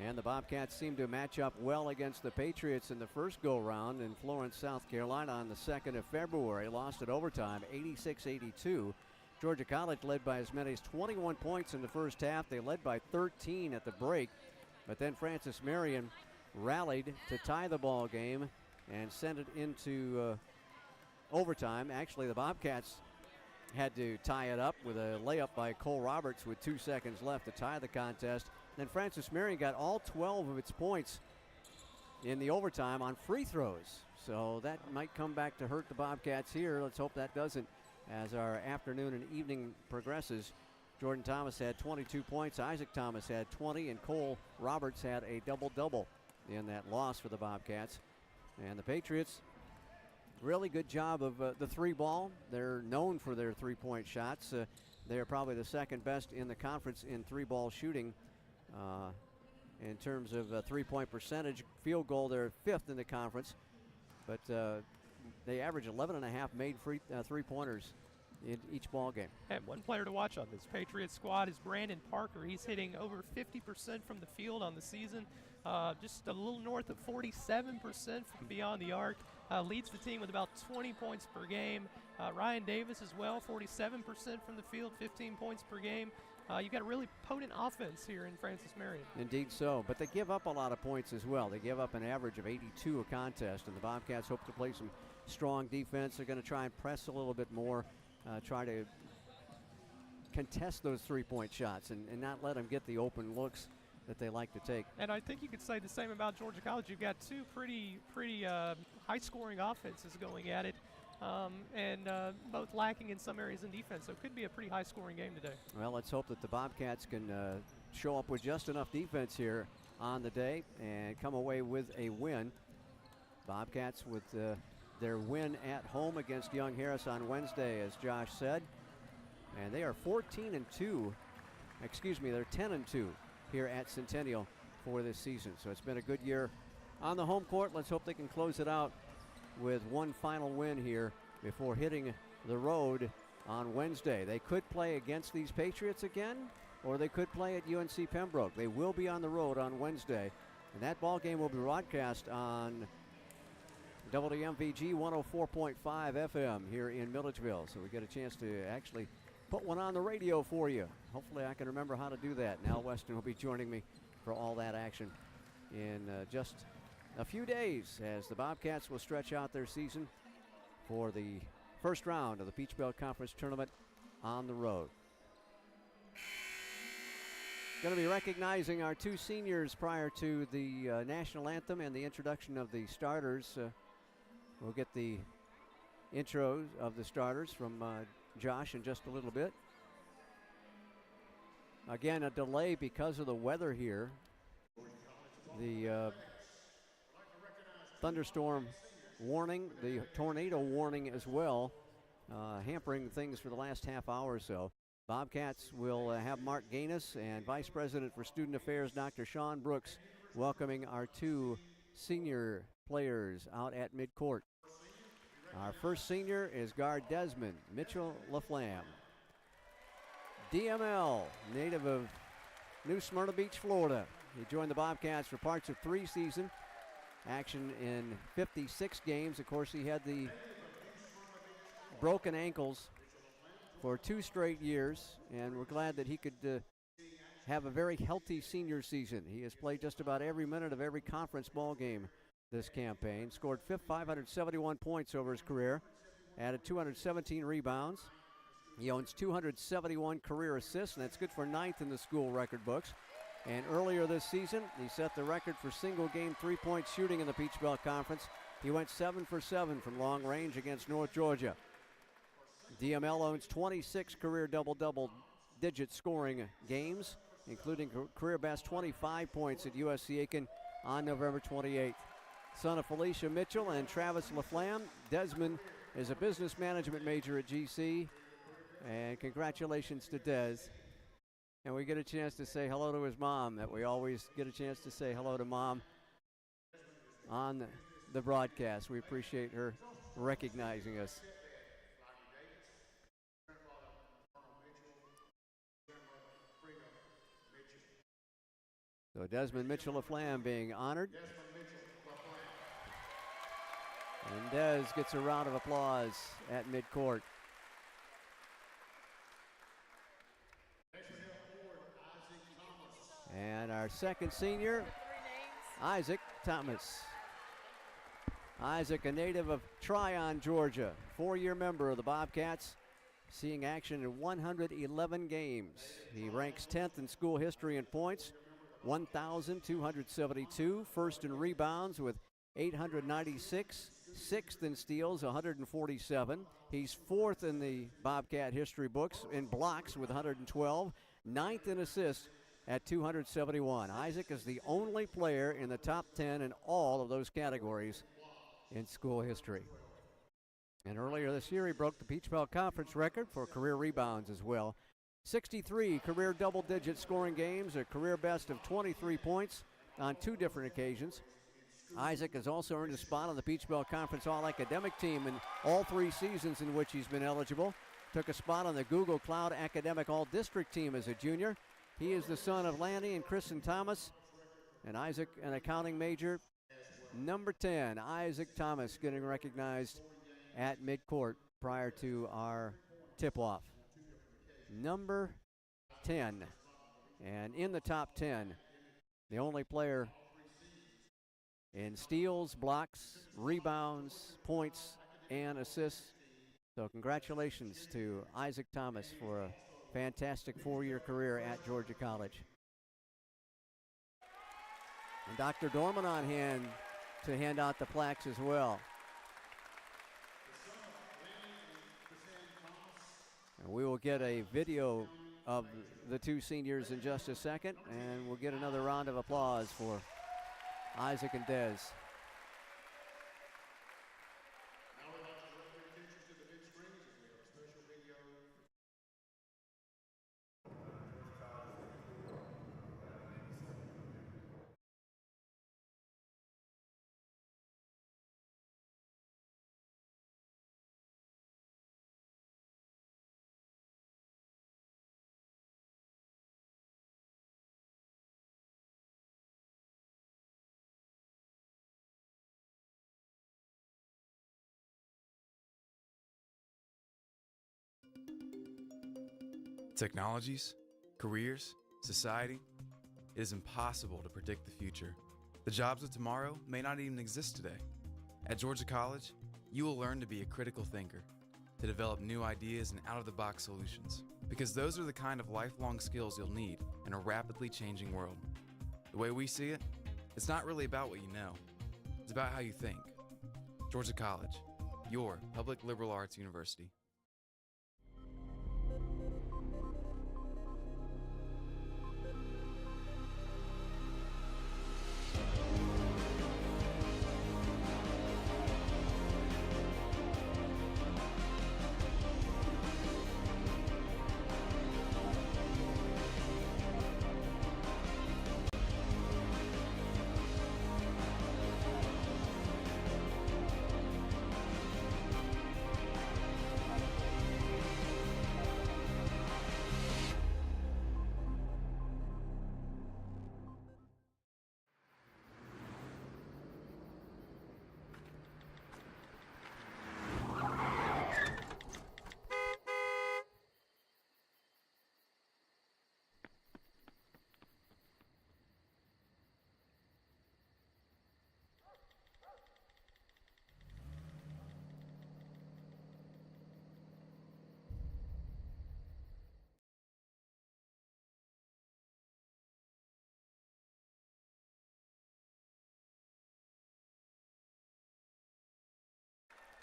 And the Bobcats seem to match up well against the Patriots in the first go-round in Florence, South Carolina on the 2nd of February. Lost at overtime, 86-82. Georgia College led by as many as 21 points in the first half. They led by 13 at the break, but then Francis Marion rallied to tie the ball game and send it into overtime. Actually, the Bobcats had to tie it up with a layup by Cole Roberts with 2 seconds left to tie the contest. Then Francis Marion got all 12 of its points in the overtime on free throws. So that might come back to hurt the Bobcats here. Let's hope that doesn't. As our afternoon and evening progresses, Jordan Thomas had 22 points, Isaac Thomas had 20, and Cole Roberts had a double-double in that loss for the Bobcats. And the Patriots, really good job of the 3-ball. They're known for their 3-point shots. They're probably the second best in the conference in 3-ball shooting. In terms of 3-point percentage, field goal, they're 5th in the conference. But they average 11.5 made three-pointers in each ball game.
And one player to watch on this Patriots squad is Brandon Parker. He's hitting over 50% from the field on the season, just a little north of 47% from beyond the arc. Leads the team with about 20 points per game. Ryan Davis as well, 47% from the field, 15 points per game. You've got a really potent offense here in Francis Marion.
Indeed so, but they give up a lot of points as well. They give up an average of 82 a contest, and the Bobcats hope to play some strong defense. They're going to try and press a little bit more, try to contest those 3-point shots and not let them get the open looks that they like to take.
And I think you could say the same about Georgia College. You've got two pretty high-scoring offenses going at it. And both lacking in some areas in defense. So it could be a pretty high-scoring game today.
Well, let's hope that the Bobcats can show up with just enough defense here on the day and come away with a win. Bobcats with their win at home against Young Harris on Wednesday, as Josh said. And they are 14-2. Excuse me, they're 10-2 here at Centennial for this season. So it's been a good year on the home court. Let's hope they can close it out with one final win here before hitting the road on Wednesday. They could play against these Patriots again, or they could play at UNC Pembroke. They will be on the road on Wednesday, and that ball game will be broadcast on WMVG 104.5 FM here in Milledgeville. So we get a chance to actually put one on the radio for you. Hopefully I can remember how to do that. Al Weston will be joining me for all that action in just a few days as the Bobcats will stretch out their season for the first round of the Peach Belt Conference Tournament on the road. Going to be recognizing our two seniors prior to the national anthem and the introduction of the starters. We'll get the intros of the starters from Josh in just a little bit. Again, a delay because of the weather here. The thunderstorm warning, the tornado warning as well, hampering things for the last half hour or so. Bobcats will have Mark Gaines and Vice President for Student Affairs, Dr. Sean Brooks, welcoming our two senior players out at midcourt. Our first senior is guard Desmond Mitchell LaFlamme. DML, native of New Smyrna Beach, Florida. He joined the Bobcats for parts of 3 seasons. Action in 56 games. Of course, he had the broken ankles for 2 straight years, and we're glad that he could have a very healthy senior season. He has played just about every minute of every conference ball game this campaign. Scored 571 points over his career, added 217 rebounds. He owns 271 career assists, and that's good for 9th in the school record books. And earlier this season, he set the record for single-game three-point shooting in the Peach Belt Conference. He went 7 for 7 from long range against North Georgia. DML owns 26 career double-double digit scoring games, including career best 25 points at USC Aiken on November 28th. Son of Felicia Mitchell and Travis LaFlamme, Desmond is a business management major at GC, and congratulations to Des. And we get a chance to say hello to his mom, that we always get a chance to say hello to Mom on the broadcast. We appreciate her recognizing us. So Desmond Mitchell LaFlamme being honored. And Des gets a round of applause at midcourt. And our second senior, Isaac Thomas. Isaac, a native of Tryon, Georgia, 4-year member of the Bobcats, seeing action in 111 games. He ranks 10th in school history in points, 1,272, first in rebounds with 896, 6th in steals, 147. He's 4th in the Bobcat history books in blocks with 112, 9th in assists at 271. Isaac is the only player in the top 10 in all of those categories in school history. And earlier this year, he broke the Peach Belt Conference record for career rebounds as well. 63 career double-digit scoring games, a career best of 23 points on 2 different occasions. Isaac has also earned a spot on the Peach Belt Conference All-Academic team in all 3 seasons in which he's been eligible. Took a spot on the Google Cloud Academic All-District team as a junior. He is the son of Lanny and Kristen Thomas, and Isaac, an accounting major. Number 10, Isaac Thomas, getting recognized at midcourt prior to our tip-off. Number 10, and in the top 10, the only player in steals, blocks, rebounds, points, and assists. So congratulations to Isaac Thomas for a fantastic 4-year career at Georgia College. And Dr. Dorman on hand to hand out the plaques as well. And we will get a video of the 2 seniors in just a second, and we'll get another round of applause for Isaac and Des.
Technologies, careers, society, it is impossible to predict the future. The jobs of tomorrow may not even exist today. At Georgia College, you will learn to be a critical thinker, to develop new ideas and out-of-the-box solutions. Because those are the kind of lifelong skills you'll need in a rapidly changing world. The way we see it, it's not really about what you know. It's about how you think. Georgia College, your public liberal arts university.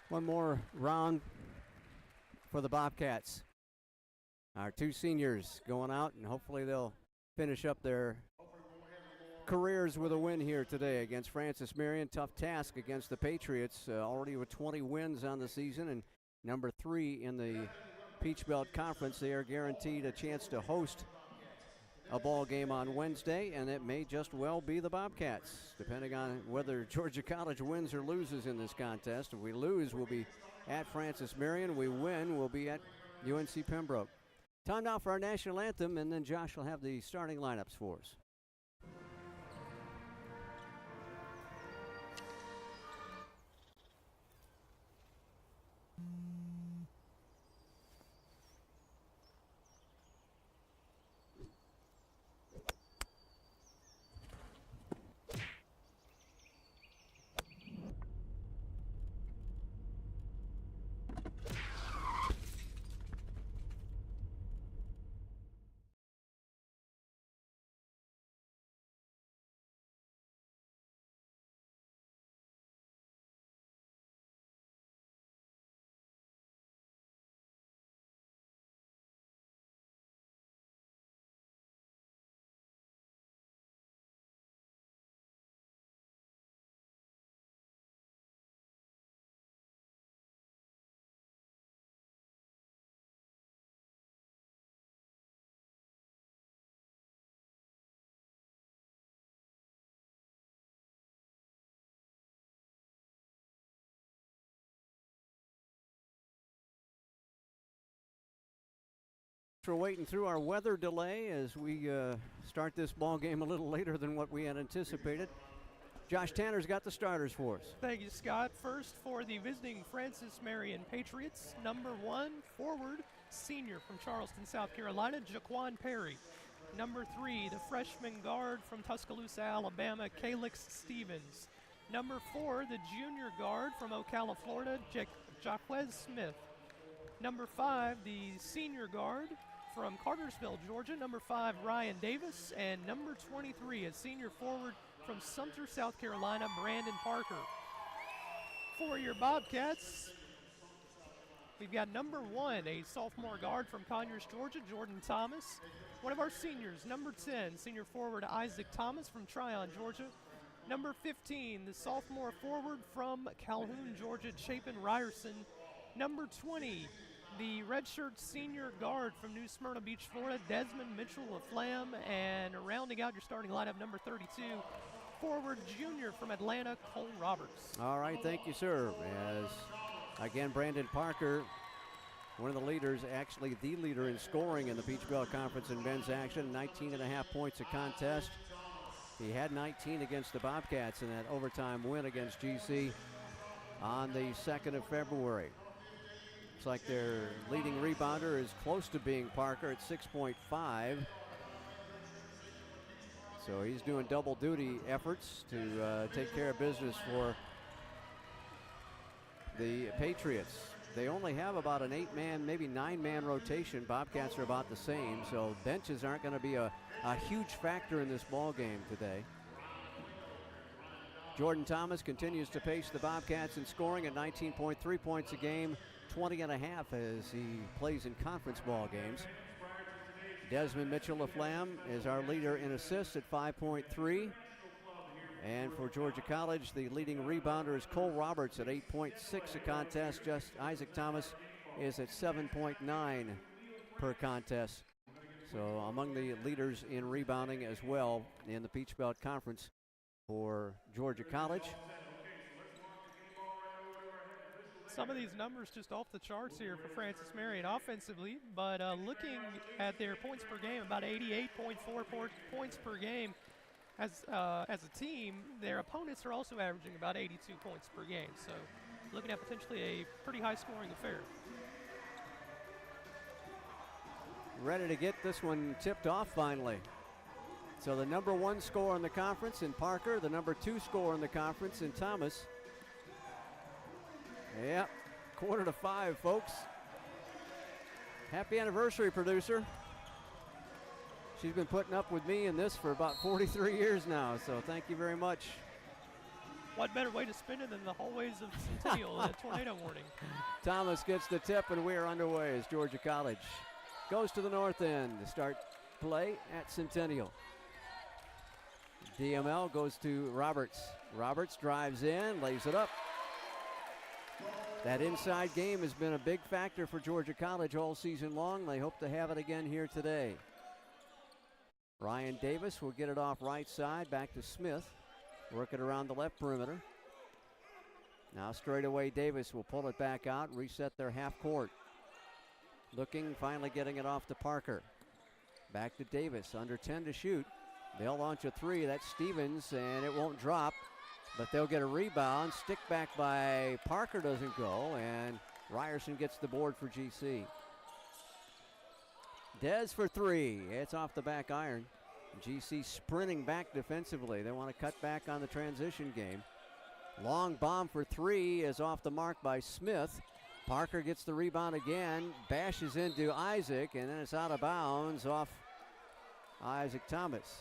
One more round for the Bobcats. Our two seniors going out, and hopefully they'll finish up their careers with a win here today against Francis Marion. Tough task against the Patriots, already with 20 wins on the season and number 3 in the Peach Belt Conference. They are guaranteed a chance to host a ball game on Wednesday, and it may just well be the Bobcats, depending on whether Georgia College wins or loses in this contest. If we lose, we'll be at Francis Marion. We win, we'll be at UNC Pembroke. Time now for our national anthem, and then Josh will have the starting lineups for us. We're waiting through our weather delay as we start this ball game a little later than what we had anticipated. Josh Tanner's got the starters for us.
Thank you, Scott. First for the visiting Francis Marion Patriots, number 1 forward, senior from Charleston, South Carolina, Jaquan Perry. Number 3, the freshman guard from Tuscaloosa, Alabama, Calix Stevens. Number 4, the junior guard from Ocala, Florida, Jaquez Smith. Number 5, the senior guard from Cartersville, Georgia, number 5, Ryan Davis, and number 23, a senior forward from Sumter, South Carolina, Brandon Parker. For your Bobcats, we've got number 1, a sophomore guard from Conyers, Georgia, Jordan Thomas. One of our seniors, number 10, senior forward Isaac Thomas from Tryon, Georgia. Number 15, the sophomore forward from Calhoun, Georgia, Chapin Ryerson. Number 20, the redshirt senior guard from New Smyrna Beach, Florida, Desmond Mitchell of Flam. And rounding out your starting lineup, number 32, forward junior from Atlanta, Cole Roberts.
All right, thank you, sir. As, again, Brandon Parker, one of the leaders, actually the leader in scoring in the Peach Belt Conference in men's action, 19.5 points a contest. He had 19 against the Bobcats in that overtime win against GC on the 2nd of February. Looks like their leading rebounder is close to being Parker at 6.5. So he's doing double duty efforts to take care of business for the Patriots. they only have about an 8-man, maybe 9-man rotation. Bobcats are about the same, so benches aren't going to be a huge factor in this ball game today. Jordan Thomas continues to pace the Bobcats in scoring at 19.3 points a game, 20.5 as he plays in conference ball games. Desmond Mitchell-Laflamme is our leader in assists at 5.3. And for Georgia College, the leading rebounder is Cole Roberts at 8.6 a contest. Just Isaac Thomas is at 7.9 per contest. So among the leaders in rebounding as well in the Peach Belt Conference for Georgia College.
Some of these numbers just off the charts here for Francis Marion offensively, but looking at their points per game, about 88.4 points per game. As a team, their opponents are also averaging about 82 points per game. So looking at potentially a pretty high scoring affair.
Ready to get this one tipped off finally. So the number 1 scorer in the conference in Parker, the number 2 scorer in the conference in Thomas. Yep, 4:45, folks. Happy anniversary, producer. She's been putting up with me in this for about 43 years now, so thank you very much.
What better way to spend it than the hallways of Centennial in a tornado warning?
Thomas gets the tip, and we are underway as Georgia College goes to the north end to start play at Centennial. DML goes to Roberts. Roberts drives in, lays it up. That inside game has been a big factor for Georgia College all season long. They hope to have it again here today. Ryan Davis will get it off right side, back to Smith. Work it around the left perimeter. Now straight away Davis will pull it back out, reset their half court. Looking, finally getting it off to Parker. Back to Davis, under 10 to shoot. They'll launch a 3, that's Stevens, and it won't drop, but they'll get a rebound. Stick back by Parker doesn't go, and Ryerson gets the board for GC. Dez for 3, it's off the back iron. GC sprinting back defensively. They want to cut back on the transition game. Long bomb for 3 is off the mark by Smith. Parker gets the rebound again, bashes into Isaac, and then it's out of bounds off Isaac Thomas.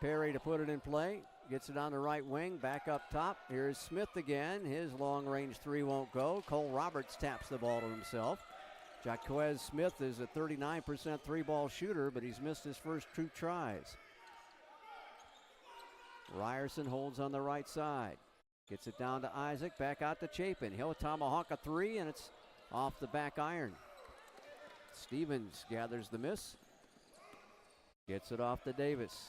Perry to put it in play. Gets it on the right wing, back up top. Here's Smith again. His long-range 3 won't go. Cole Roberts taps the ball to himself. Jaquez Smith is a 39% three-ball shooter, but he's missed his first 2 tries. Ryerson holds on the right side. Gets it down to Isaac, back out to Chapin. He'll tomahawk a 3, and it's off the back iron. Stevens gathers the miss. Gets it off to Davis.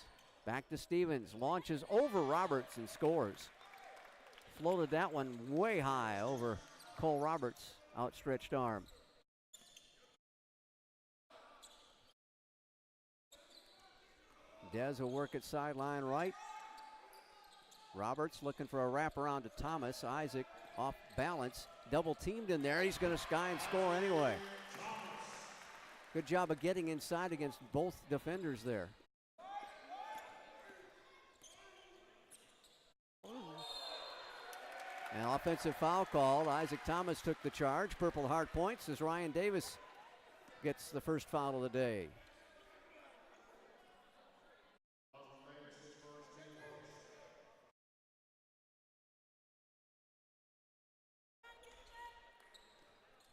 Back to Stevens, launches over Roberts and scores. Floated that one way high over Cole Roberts' outstretched arm. Dez will work at sideline right. Roberts looking for a wraparound to Thomas. Isaac off balance, double teamed in there. He's going to sky and score anyway. Good job of getting inside against both defenders there. An offensive foul called. Isaac Thomas took the charge. Purple Heart points as Ryan Davis gets the first foul of the day.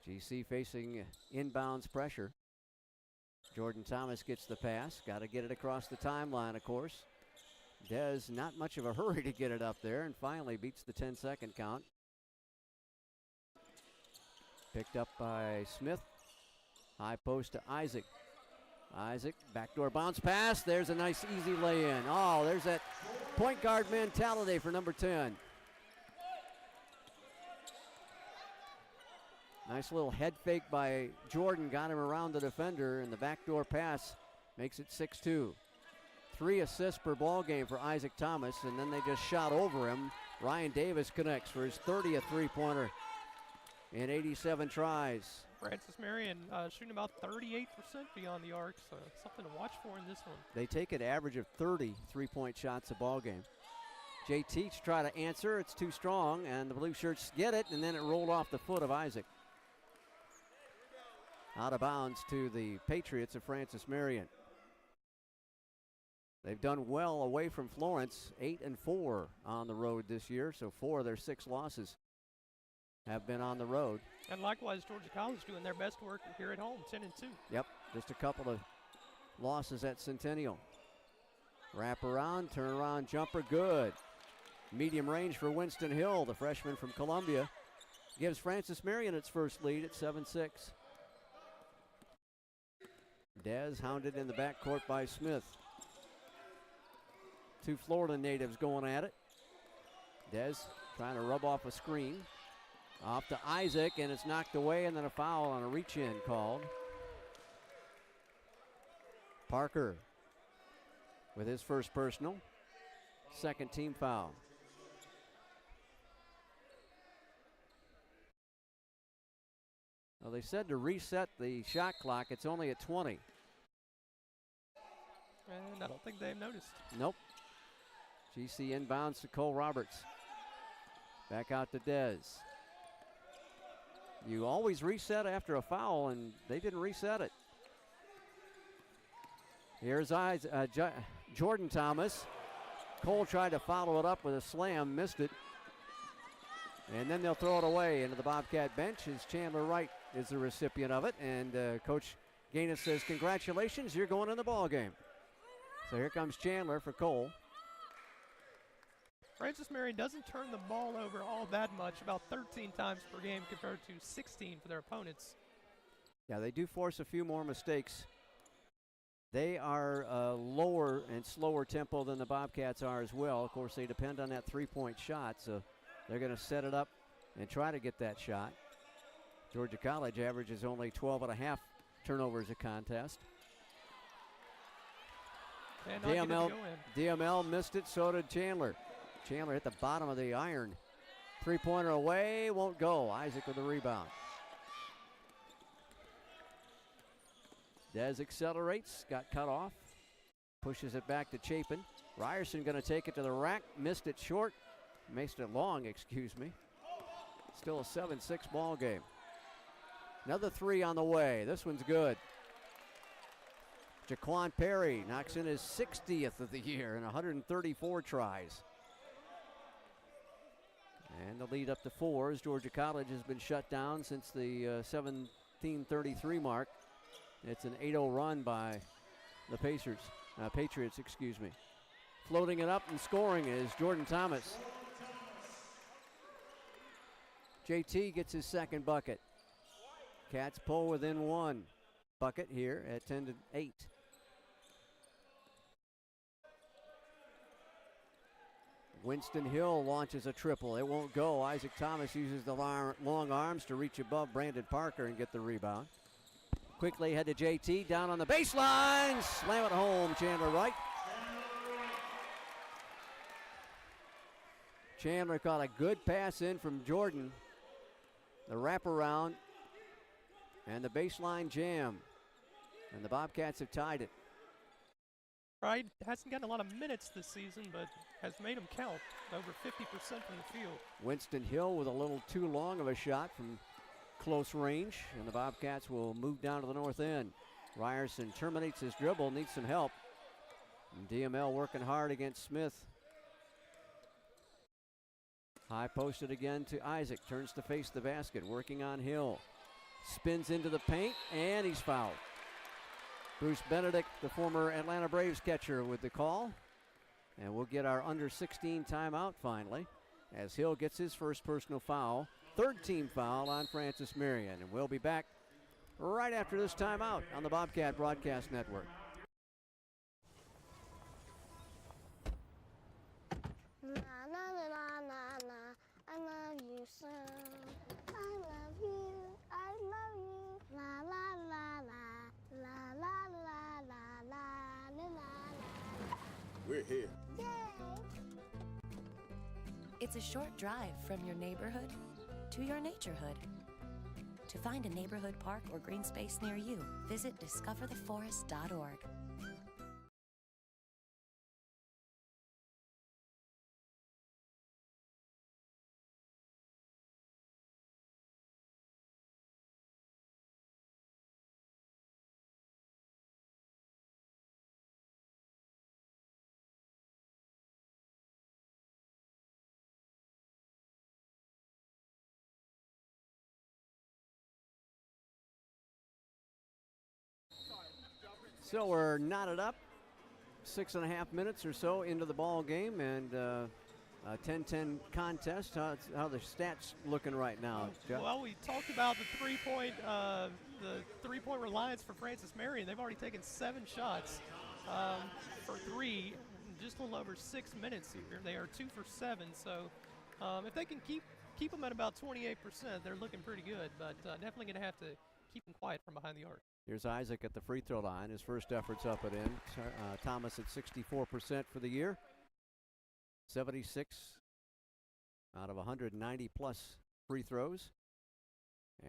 GC facing inbounds pressure. Jordan Thomas gets the pass. Got to get it across the timeline, of course. Dez, not much of a hurry to get it up there, and finally beats the 10-second count. Picked up by Smith. High post to Isaac. Isaac, backdoor bounce pass. There's a nice easy lay-in. Oh, there's that point guard mentality for number 10. Nice little head fake by Jordan, got him around the defender, and the backdoor pass makes it 6-2. 3 assists per ball game for Isaac Thomas, and then they just shot over him. Ryan Davis connects for his 30th three-pointer in 87 tries.
Francis Marion shooting about 38% beyond the arc, so something to watch for in this one.
They take an average of 30 three-point shots a ball game. JT to try to answer. It's too strong, and the blue shirts get it, and then it rolled off the foot of Isaac. Out of bounds to the Patriots of Francis Marion. They've done well away from Florence, 8-4 on the road this year, so 4 of their 6 losses have been on the road.
And likewise, Georgia College doing their best work here at home, 10-2.
Yep, just a couple of losses at Centennial. Wrap around, turn around, jumper, good. Medium range for Winston Hill, the freshman from Columbia. Gives Francis Marion its first lead at 7-6. Dez hounded in the backcourt by Smith. 2 Florida natives going at it. Dez trying to rub off a screen. Off to Isaac, and it's knocked away, and then a foul on a reach-in called. Parker with his first personal. Second team foul. Well, they said to reset the shot clock. It's only at 20.
And I don't think they've noticed.
Nope. GC inbounds to Cole Roberts. Back out to Dez. You always reset after a foul, and they didn't reset it. Here's Jordan Thomas. Cole tried to follow it up with a slam, missed it. And then they'll throw it away into the Bobcat bench as Chandler Wright is the recipient of it. And Coach Gaines says, congratulations, you're going in the ball game. So here comes Chandler for Cole.
Francis Marion doesn't turn the ball over all that much, about 13 times per game compared to 16 for their opponents.
Yeah, they do force a few more mistakes. They are lower and slower tempo than the Bobcats are as well. Of course, they depend on that three-point shot, so they're going to set it up and try to get that shot. Georgia College averages only 12.5 turnovers a contest. DML missed it, so did Chandler. Chandler hit the bottom of the iron. Three-pointer away, won't go. Isaac with the rebound. Dez accelerates, got cut off. Pushes it back to Chapin. Ryerson going to take it to the rack, missed it short. Missed it long, excuse me. Still a 7-6 ball game. Another 3 on the way. This one's good. Jaquan Perry knocks in his 60th of the year in 134 tries. And the lead up to 4 as Georgia College has been shut down since the 17:33 mark. It's an 8-0 run by the Patriots, excuse me. Floating it up and scoring is Jordan Thomas. JT gets his second bucket. Cats pull within 1 bucket here at 10-8. Winston Hill launches a triple. It won't go. Isaac Thomas uses the long arms to reach above Brandon Parker and get the rebound. Quickly head to JT, down on the baseline. Slam it home, Chandler Wright. Chandler caught a good pass in from Jordan. The wraparound and the baseline jam. And the Bobcats have tied it.
Wright hasn't gotten a lot of minutes this season, but has made them count. Over 50% from the field.
Winston Hill with a little too long of a shot from close range, and the Bobcats will move down to the north end. Ryerson terminates his dribble, needs some help. And DML working hard against Smith. High posted again to Isaac, turns to face the basket, working on Hill. Spins into the paint, and he's fouled. Bruce Benedict, the former Atlanta Braves catcher, with the call. And we'll get our under-16 timeout finally, as Hill gets his first personal foul. Third team foul on Francis Marion. And we'll be back right after this timeout on the Bobcat Broadcast Network.
Na, na, na, na, na, I love you so. I love you, I love you. La, la, la, la, la, la, la, la, la, la, la.
We're here.
Yay!
It's a short drive from your neighborhood to your naturehood. To find a neighborhood park or green space near you, visit discovertheforest.org.
So we're knotted up, 6.5 minutes or so into the ball game, and a 10-10 contest. How the stats looking right now, Jeff?
Well, we talked about the three-point reliance for Francis Marion. They've already taken 7 shots for 3 in just a little over 6 minutes here. They are 2 for 7. So if they can keep them at about 28%, they're looking pretty good. But definitely going to have to keep them quiet from behind the arc.
Here's Isaac at the free throw line. His first effort's up and in. Thomas at 64% for the year. 76 out of 190 plus free throws.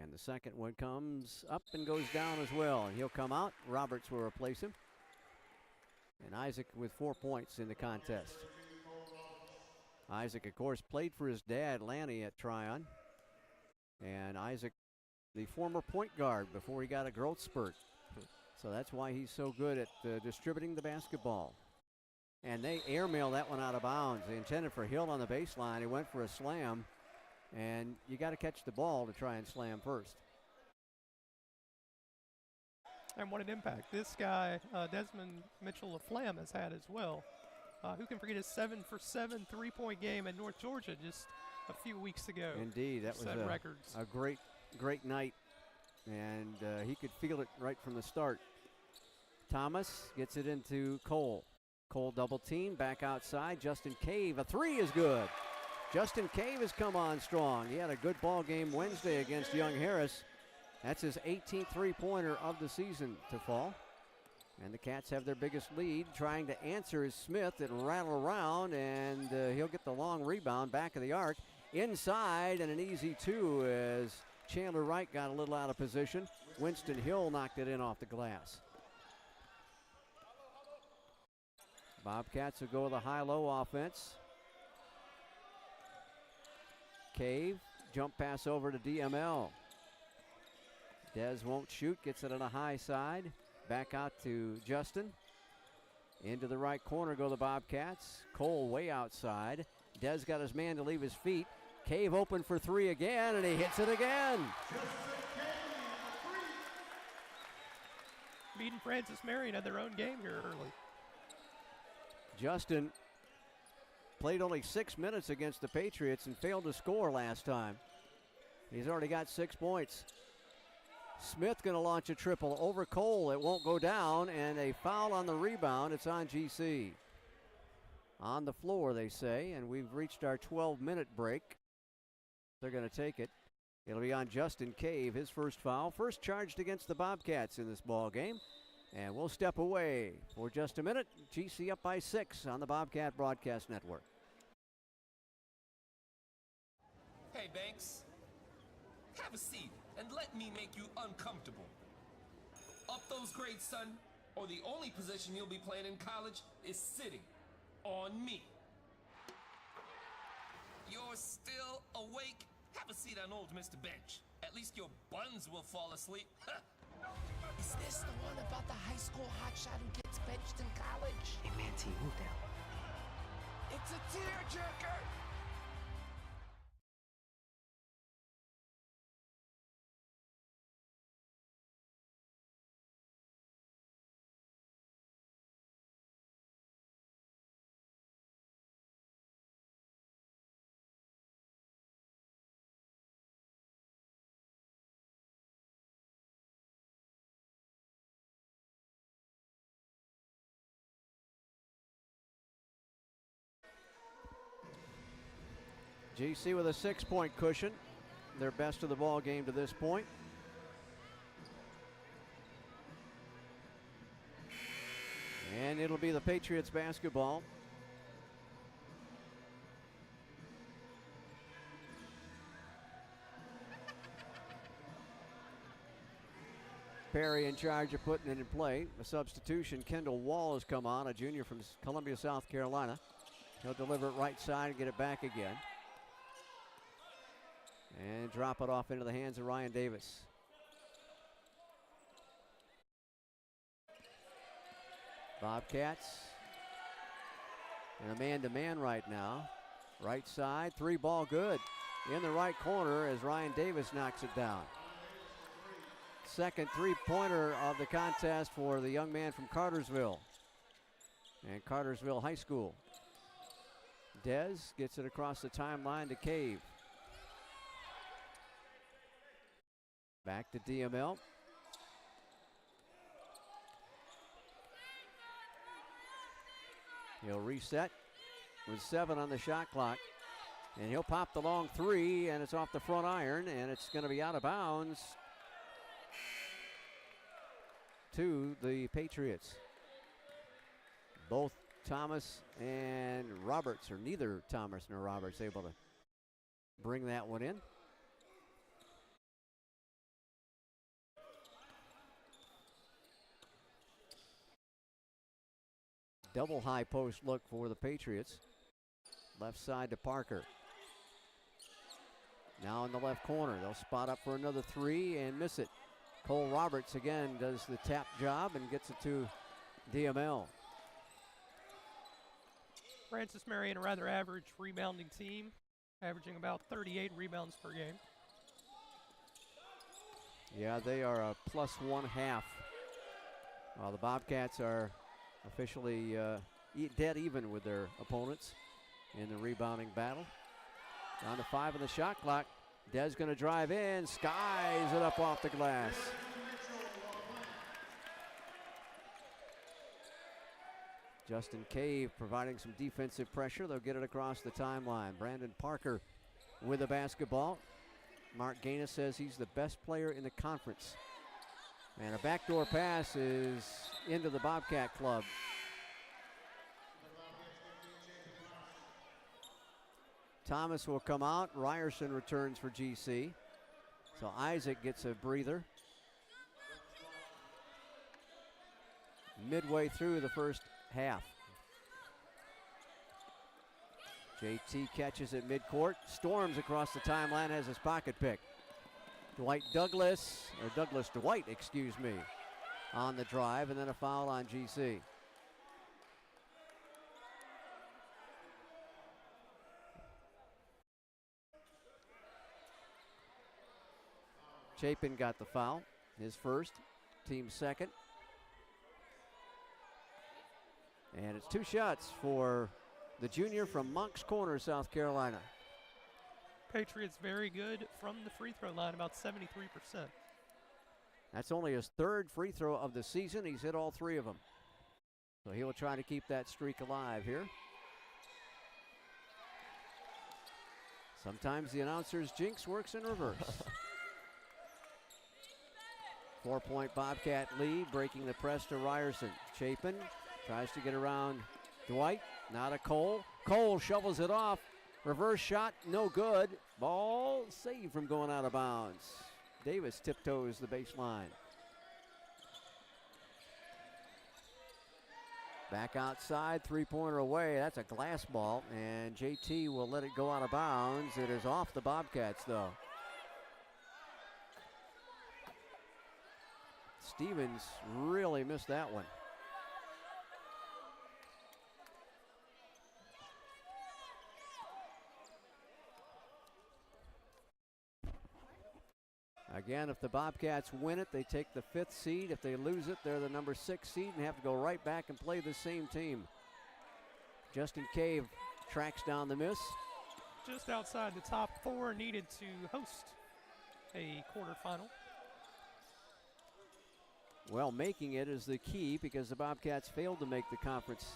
And the second one comes up and goes down as well. And he'll come out. Roberts will replace him. And Isaac with 4 points in the contest. Isaac, of course, played for his dad, Lanny, at Tryon. And Isaac, the former point guard before he got a growth spurt. So that's why he's so good at distributing the basketball. And they airmail that one out of bounds. They intended for Hill on the baseline. He went for a slam. And you got to catch the ball to try and slam first.
And what an impact this guy, Desmond Mitchell-LaFlamme, has had as well. Who can forget his 7 for 7 3-point game at North Georgia just a few weeks ago?
Indeed, that was a great night. And he could feel it right from the start. Thomas gets it into Cole. Cole double team, back outside. Justin Cave, a 3 is good. Justin Cave has come on strong. He had a good ball game Wednesday against Young Harris. That's his 18th three-pointer of the season to fall. And the Cats have their biggest lead. Trying to answer is Smith that rattle around, and he'll get the long rebound back of the arc. Inside, and an easy 2 as Chandler Wright got a little out of position. Winston Hill knocked it in off the glass. Bobcats will go with a high-low offense. Cave, jump pass over to DML. Dez won't shoot, gets it on a high side. Back out to Justin. Into the right corner go the Bobcats. Cole way outside. Dez got his man to leave his feet. Cave open for 3 again, and he hits it again.
Meade and Francis Marion had their own game here early.
Justin played only 6 minutes against the Patriots and failed to score last time. He's already got 6 points. Smith going to launch a triple over Cole. It won't go down, and a foul on the rebound. It's on GC. On the floor, they say, and we've reached our 12-minute break. They're going to take it. It'll be on Justin Cave, his first foul. First charged against the Bobcats in this ball game. And we'll step away for just a minute. GC up by 6 on the Bobcat Broadcast Network.
Hey, Banks. Have a seat and let me make you uncomfortable. Up those grades, son, or the only position you'll be playing in college is sitting on me. You're still awake? Have a seat on old Mr. Bench. At least your buns will fall asleep.
Is this the one about the high school hotshot who gets benched in college?
Hey, man, T, move down.
It's a tearjerker.
GC with a 6-point cushion. Their best of the ball game to this point. And it'll be the Patriots basketball. Perry in charge of putting it in play. A substitution, Kendall Wall has come on, a junior from Columbia, South Carolina. He'll deliver it right side and get it back again. And drop it off into the hands of Ryan Davis. Bobcats in a man-to-man right now. Right side, 3 ball good. In the right corner as Ryan Davis knocks it down. second three-pointer of the contest for the young man from Cartersville and Cartersville High School. Dez gets it across the timeline to Cave. Back to DML. He'll reset with 7 on the shot clock. And he'll pop the long three, and it's off the front iron, and it's going to be out of bounds to the Patriots. Both Thomas and Roberts, or neither Thomas nor Roberts, able to bring that one in. Double high post look for the Patriots. Left side to Parker. Now in the left corner, they'll spot up for another three and miss it. Cole Roberts again does the tap job and gets it to DML.
Francis Marion, a rather average rebounding team, averaging about 38 rebounds per game.
Yeah, they are a +1/2. While the Bobcats are officially dead even with their opponents in the rebounding battle. Down to 5 on the shot clock. Dez going to drive in, skies it up off the glass. Justin Cave providing some defensive pressure. They'll get it across the timeline. Brandon Parker with the basketball. Mark Gaines says he's the best player in the conference. And a backdoor pass is into the Bobcat club. Thomas will come out. Ryerson returns for GC. So Isaac gets a breather. Midway through the first half. JT catches at midcourt. Storms across the timeline, has his pocket pick. Douglas Dwight, excuse me, on the drive, and then a foul on GC. Chapin got the foul, his first, team second. And it's 2 shots for the junior from Moncks Corner, South Carolina.
Patriots very good from the free throw line, about 73%.
That's only his 3rd free throw of the season. He's hit all 3 of them. So he will try to keep that streak alive here. Sometimes the announcer's jinx works in reverse. 4-point Bobcat lead, breaking the press to Ryerson. Chapin tries to get around Dwight, not a Cole. Cole shovels it off. Reverse shot, no good. Ball saved from going out of bounds. Davis tiptoes the baseline. Back outside, 3-pointer away. That's a glass ball, and JT will let it go out of bounds. It is off the Bobcats, though. Stevens really missed that one. Again, if the Bobcats win it, they take the 5th seed. If they lose it, they're the number 6 seed and have to go right back and play the same team. Justin Cave tracks down the miss.
Just outside the top 4 needed to host a quarterfinal.
Well, making it is the key because the Bobcats failed to make the conference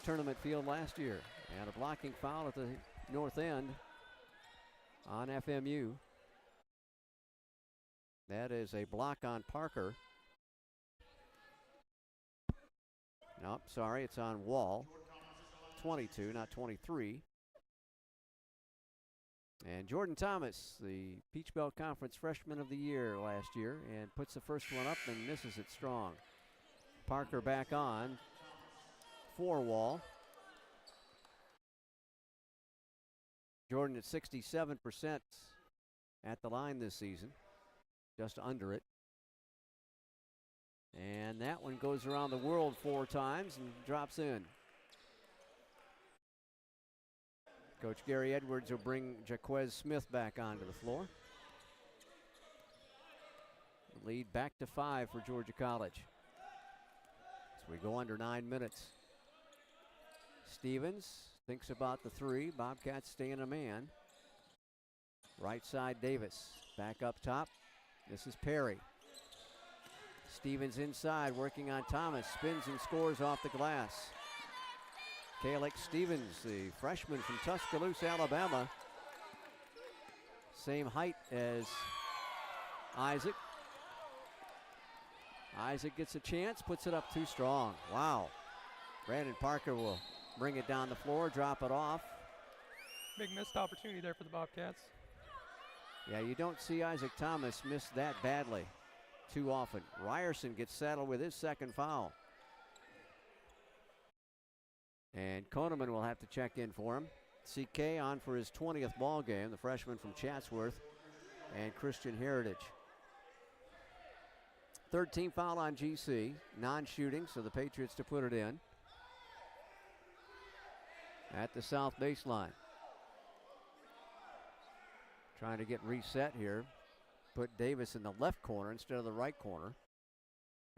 tournament field last year. And a blocking foul at the north end on FMU. That is a block on Parker. Nope, sorry, it's on Wall. 22, not 23. And Jordan Thomas, the Peach Belt Conference Freshman of the Year last year, and puts the first one up and misses it strong. Parker back on for Wall. Jordan at 67% at the line this season, just under it. And that one goes around the world 4 times and drops in. Coach Gary Edwards will bring Jaquez Smith back onto the floor. Lead back to 5 for Georgia College. As we go under 9 minutes. Stevens thinks about the 3. Bobcats staying a man. Right side Davis. Back up top. This is Perry. Stevens inside working on Thomas. Spins and scores off the glass. Calix Stevens, the freshman from Tuscaloosa, Alabama. Same height as Isaac. Isaac gets a chance, puts it up too strong. Wow. Brandon Parker will bring it down the floor, drop it off.
Big missed opportunity there for the Bobcats.
Yeah, you don't see Isaac Thomas miss that badly too often. Ryerson gets saddled with his second foul. And Koneman will have to check in for him. CK on for his 20th ball game, the freshman from Chatsworth and Christian Heritage. Third team foul on GC, non-shooting, so the Patriots to put it in. At the south baseline. Trying to get reset here. Put Davis in the left corner instead of the right corner.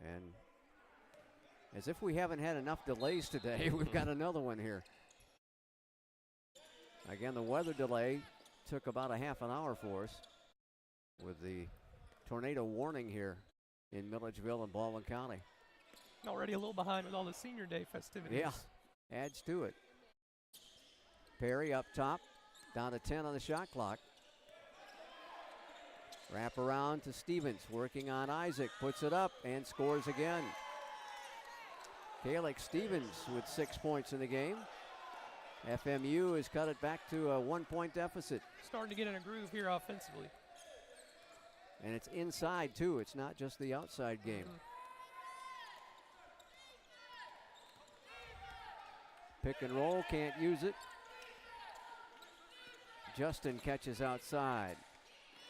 And as if we haven't had enough delays today, we've got another one here. Again, the weather delay took about a half an hour for us with the tornado warning here in Milledgeville and Baldwin County.
Already a little behind with all the senior day festivities.
Yeah, adds to it. Perry up top, down to 10 on the shot clock. Wrap around to Stevens, working on Isaac, puts it up and scores again. Calix Stevens with 6 points in the game. FMU has cut it back to a 1-point deficit.
Starting to get in a groove here offensively.
And it's inside too, it's not just the outside game. Pick and roll, can't use it. Justin catches outside.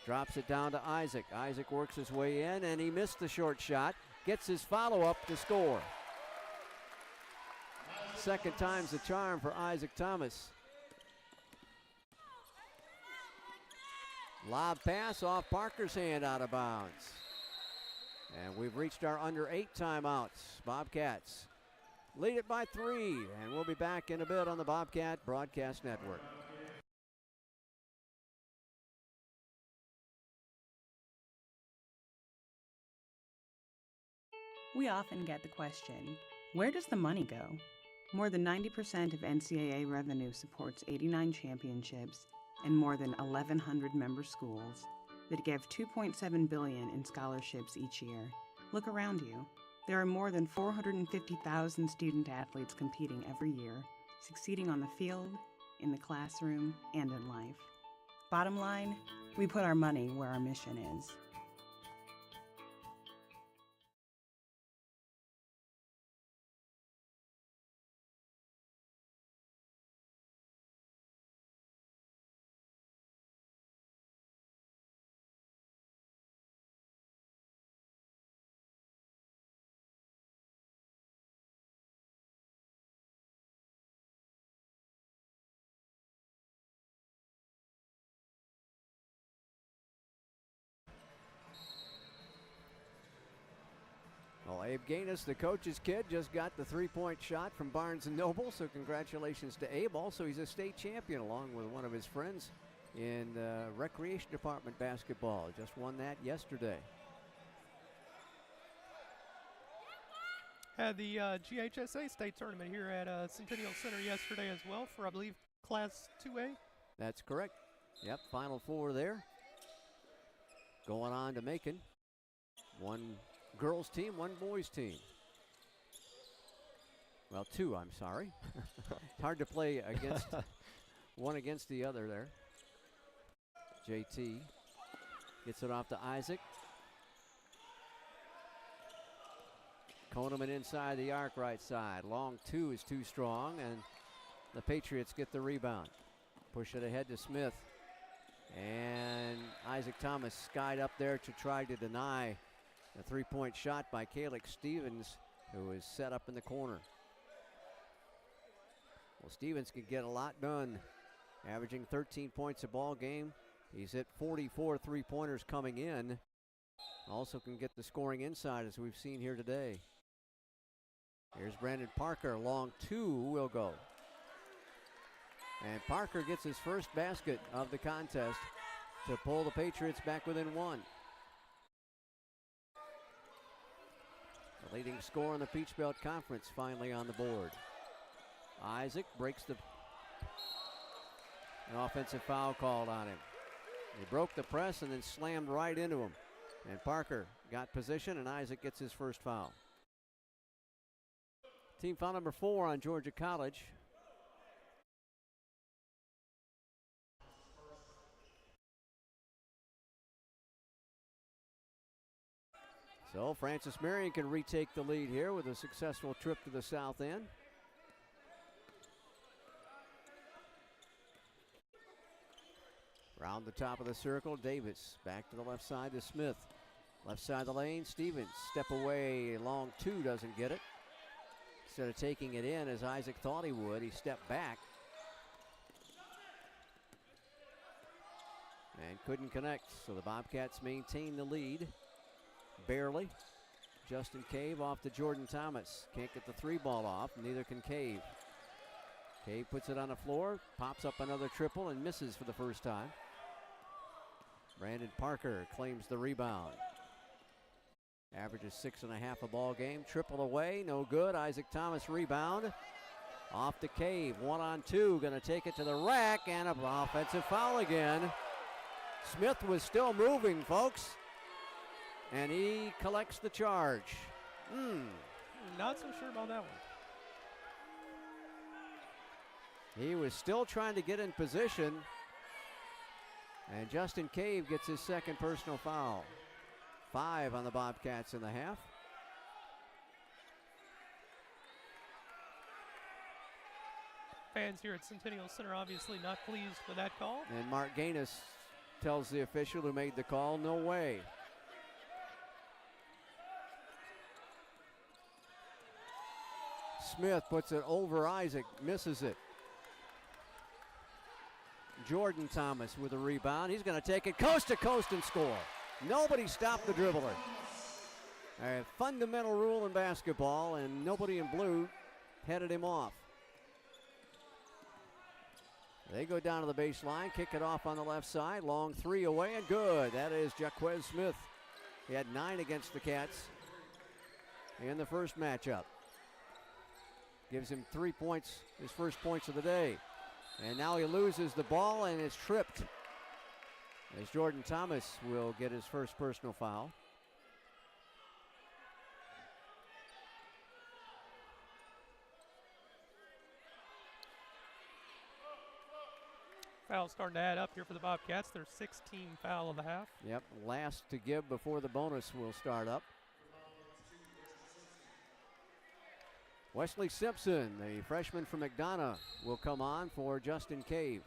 Drops it down to Isaac. Isaac works his way in and he missed the short shot. Gets his follow-up to score. Second time's the charm for Isaac Thomas. Lob pass off Parker's hand, out of bounds. And we've reached our under 8 timeouts. Bobcats lead it by 3, and we'll be back in a bit on the Bobcat Broadcast Network.
We often get the question, where does the money go? More than 90% of NCAA revenue supports 89 championships and more than 1,100 member schools that give $2.7 billion in scholarships each year. Look around you. There are more than 450,000 student athletes competing every year, succeeding on the field, in the classroom, and in life. Bottom line, we put our money where our mission is.
Well, Abe Gaines, the coach's kid, just got the 3-point shot from Barnes & Noble, so congratulations to Abe. Also, he's a state champion along with one of his friends in recreation department basketball. Just won that yesterday.
Had the GHSA state tournament here at Centennial Center yesterday as well for, I believe, Class 2A.
That's correct. Yep, Final Four there. Going on to Macon. One girls team, one boys team. Well, 2, I'm sorry. Hard to play against one against the other there. JT gets it off to Isaac. Koneman inside the arc, right side. Long 2 is too strong, and the Patriots get the rebound. Push it ahead to Smith. And Isaac Thomas skied up there to try to deny the 3-point shot by Calix Stevens, who is set up in the corner. Well, Stevens can get a lot done, averaging 13 points a ball game. He's hit 44 3-pointers coming in Also can get the scoring inside, as we've seen here today. Here's Brandon Parker. Long two will go. And Parker gets his first basket of the contest to pull the Patriots back within one. The leading scorer in the Peach Belt Conference finally on the board. Isaac breaks an offensive foul called on him. He broke the press and then slammed right into him. And Parker got position, and Isaac gets his first foul. Team foul number 4 on Georgia College. So Francis Marion can retake the lead here with a successful trip to the south end. Round the top of the circle, Davis back to the left side to Smith. Left side of the lane, Stevens step away, long two, doesn't get it. Instead of taking it in as Isaac thought he would, he stepped back and couldn't connect. So the Bobcats maintain the lead, barely. Justin Cave off to Jordan Thomas. Can't get the three ball off, neither can Cave. Cave puts it on the floor, pops up another triple and misses for the first time. Brandon Parker claims the rebound. Averages 6.5 a ball game. Triple away, no good. Isaac Thomas rebound. Off to Cave, 1-on-2, gonna take it to the rack, and an offensive foul again. Smith was still moving, folks, and he collects the charge.
Not so sure about that one.
He was still trying to get in position, and Justin Cave gets his second personal foul. 5 on the Bobcats in the half.
Fans here at Centennial Center obviously not pleased with that call.
And Mark Gaines tells the official who made the call, no way. Smith puts it over Isaac, misses it. Jordan Thomas with a rebound. He's going to take it coast to coast and score. Nobody stopped the dribbler. A fundamental rule in basketball, and nobody in blue headed him off. They go down to the baseline, kick it off on the left side. Long three away and good. That is Jaquez Smith. He had 9 against the Cats in the first matchup. Gives him 3 points, his first points of the day. And now he loses the ball and is tripped, as Jordan Thomas will get his first personal foul.
Fouls starting to add up here for the Bobcats. Their 16th foul of the half.
Yep, last to give before the bonus will start up. Wesley Simpson, the freshman from McDonough, will come on for Justin Cave.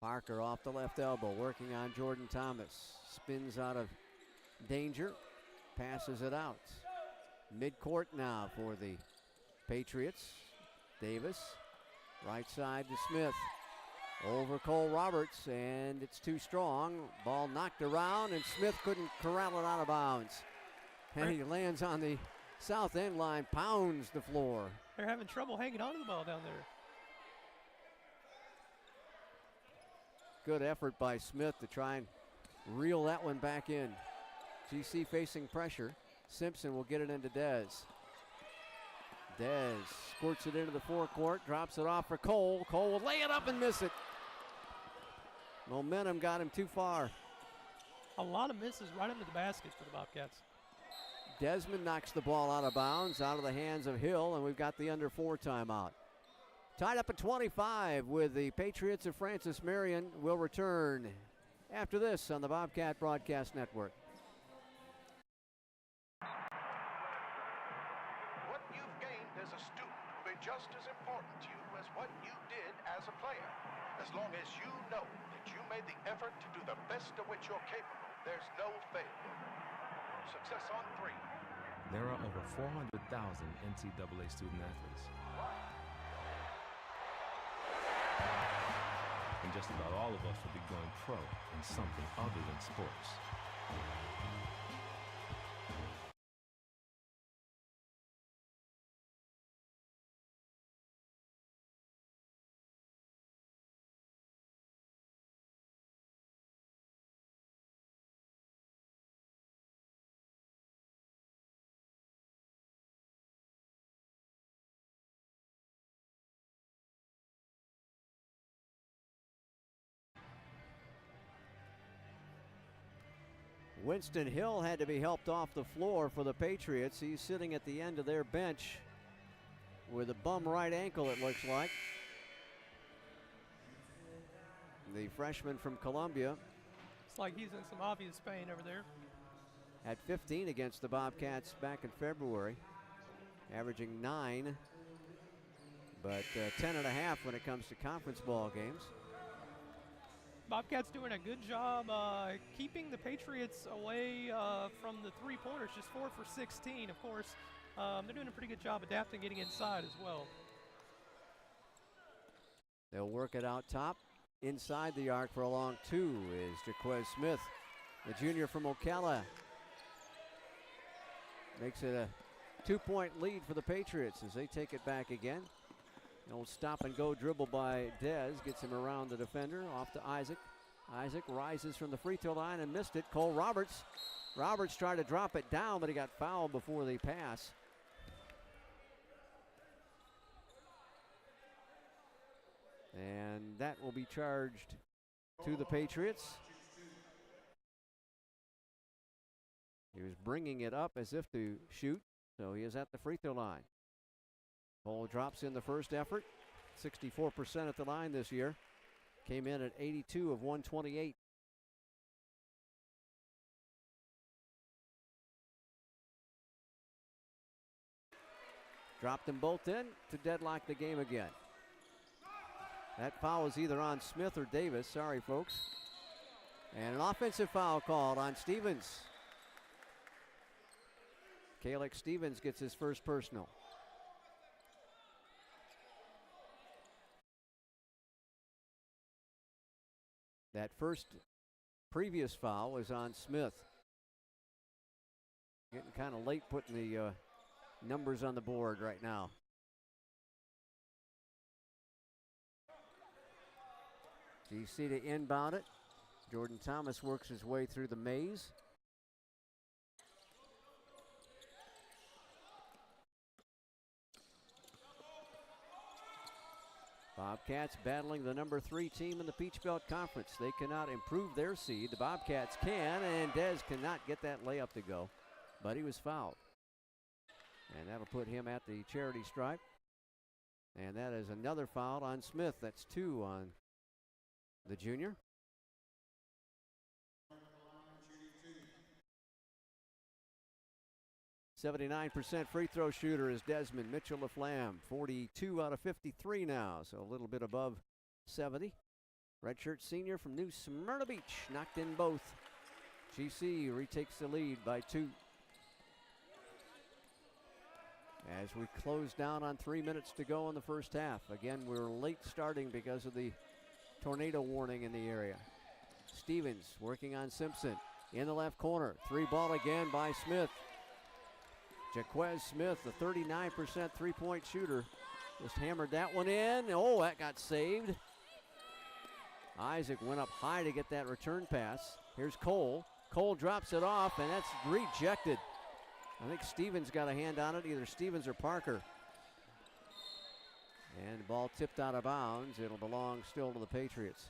Parker off the left elbow, working on Jordan Thomas. Spins out of danger, passes it out. Midcourt now for the Patriots. Davis, right side to Smith. Over Cole Roberts, and it's too strong. Ball knocked around, and Smith couldn't corral it out of bounds. And he lands on the south end line, pounds the floor.
They're having trouble hanging on to the ball down there.
Good effort by Smith to try and reel that one back in. GC facing pressure. Simpson will get it into Dez. Dez squirts it into the forecourt, drops it off for Cole. Cole will lay it up and miss it. Momentum got him too far.
A lot of misses right into the basket for the Bobcats.
Desmond knocks the ball out of bounds, out of the hands of Hill, and we've got the under 4 timeout. Tied up at 25 with the Patriots of Francis Marion. Will return after this on the Bobcat Broadcast Network.
What you've gained as a student will be just as important to you as what you did as a player. As long as you know that you made the effort to do the best of which you're capable, there's no failure. Success on 3.
There are over 400,000 NCAA student athletes. And just about all of us will be going pro in something other than sports.
Winston Hill had to be helped off the floor for the Patriots. He's sitting at the end of their bench with a bum right ankle, it looks like. The freshman from Columbia.
It's like he's in some obvious pain over there.
Had 15 against the Bobcats back in February, averaging 9, but 10.5 when it comes to conference ball games.
Bobcats doing a good job keeping the Patriots away from the three-pointers, just 4 for 16. Of course, they're doing a pretty good job adapting, getting inside as well.
They'll work it out top. Inside the arc for a long two is Jaquez Smith, the junior from Ocala. Makes it a 2-point lead for the Patriots as they take it back again. An old stop-and-go dribble by Dez gets him around the defender, off to Isaac. Isaac rises from the free throw line and missed it. Cole Roberts. Roberts tried to drop it down, but he got fouled before the pass. And that will be charged to the Patriots. He was bringing it up as if to shoot, so he is at the free throw line. Cole drops in the first effort, 64% at the line this year. Came in at 82 of 128. Dropped them both in to deadlock the game again. That foul is either on Smith or Davis. Sorry, folks. And an offensive foul called on Stevens. Kalik Stevens gets his first personal. That first previous foul was on Smith. Getting kind of late putting the numbers on the board right now. GC to inbound it. Jordan Thomas works his way through the maze. Bobcats battling the number 3 team in the Peach Belt Conference. They cannot improve their seed. The Bobcats can, and Dez cannot get that layup to go, but he was fouled. And that'll put him at the charity stripe. And that is another foul on Smith. That's 2 on the junior. .79% free throw shooter is Desmond Mitchell LaFlamme. 42 out of 53 now, so a little bit above 70. Redshirt senior from New Smyrna Beach knocked in both. GC retakes the lead by 2. As we close down on 3 minutes to go in the first half. Again, we're late starting because of the tornado warning in the area. Stevens working on Simpson in the left corner. 3 ball again by Smith. Jaquez Smith, the 39% three-point shooter, just hammered that one in. Oh, that got saved. Isaac went up high to get that return pass. Here's Cole. Cole drops it off, and that's rejected. I think Stevens got a hand on it, either Stevens or Parker. And the ball tipped out of bounds. It'll belong still to the Patriots.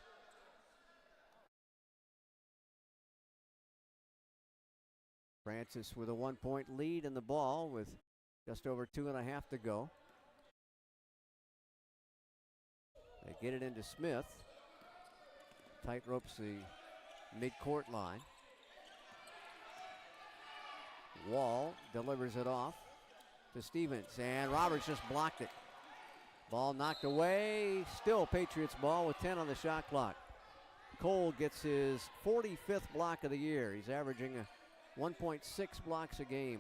Francis with a 1-point lead in the ball with just over 2.5 to go. They get it into Smith. Tight ropes the mid-court line. Wall delivers it off to Stevens, and Roberts just blocked it. Ball knocked away. Still Patriots ball with 10 on the shot clock. Cole gets his 45th block of the year. He's averaging 1.6 blocks a game.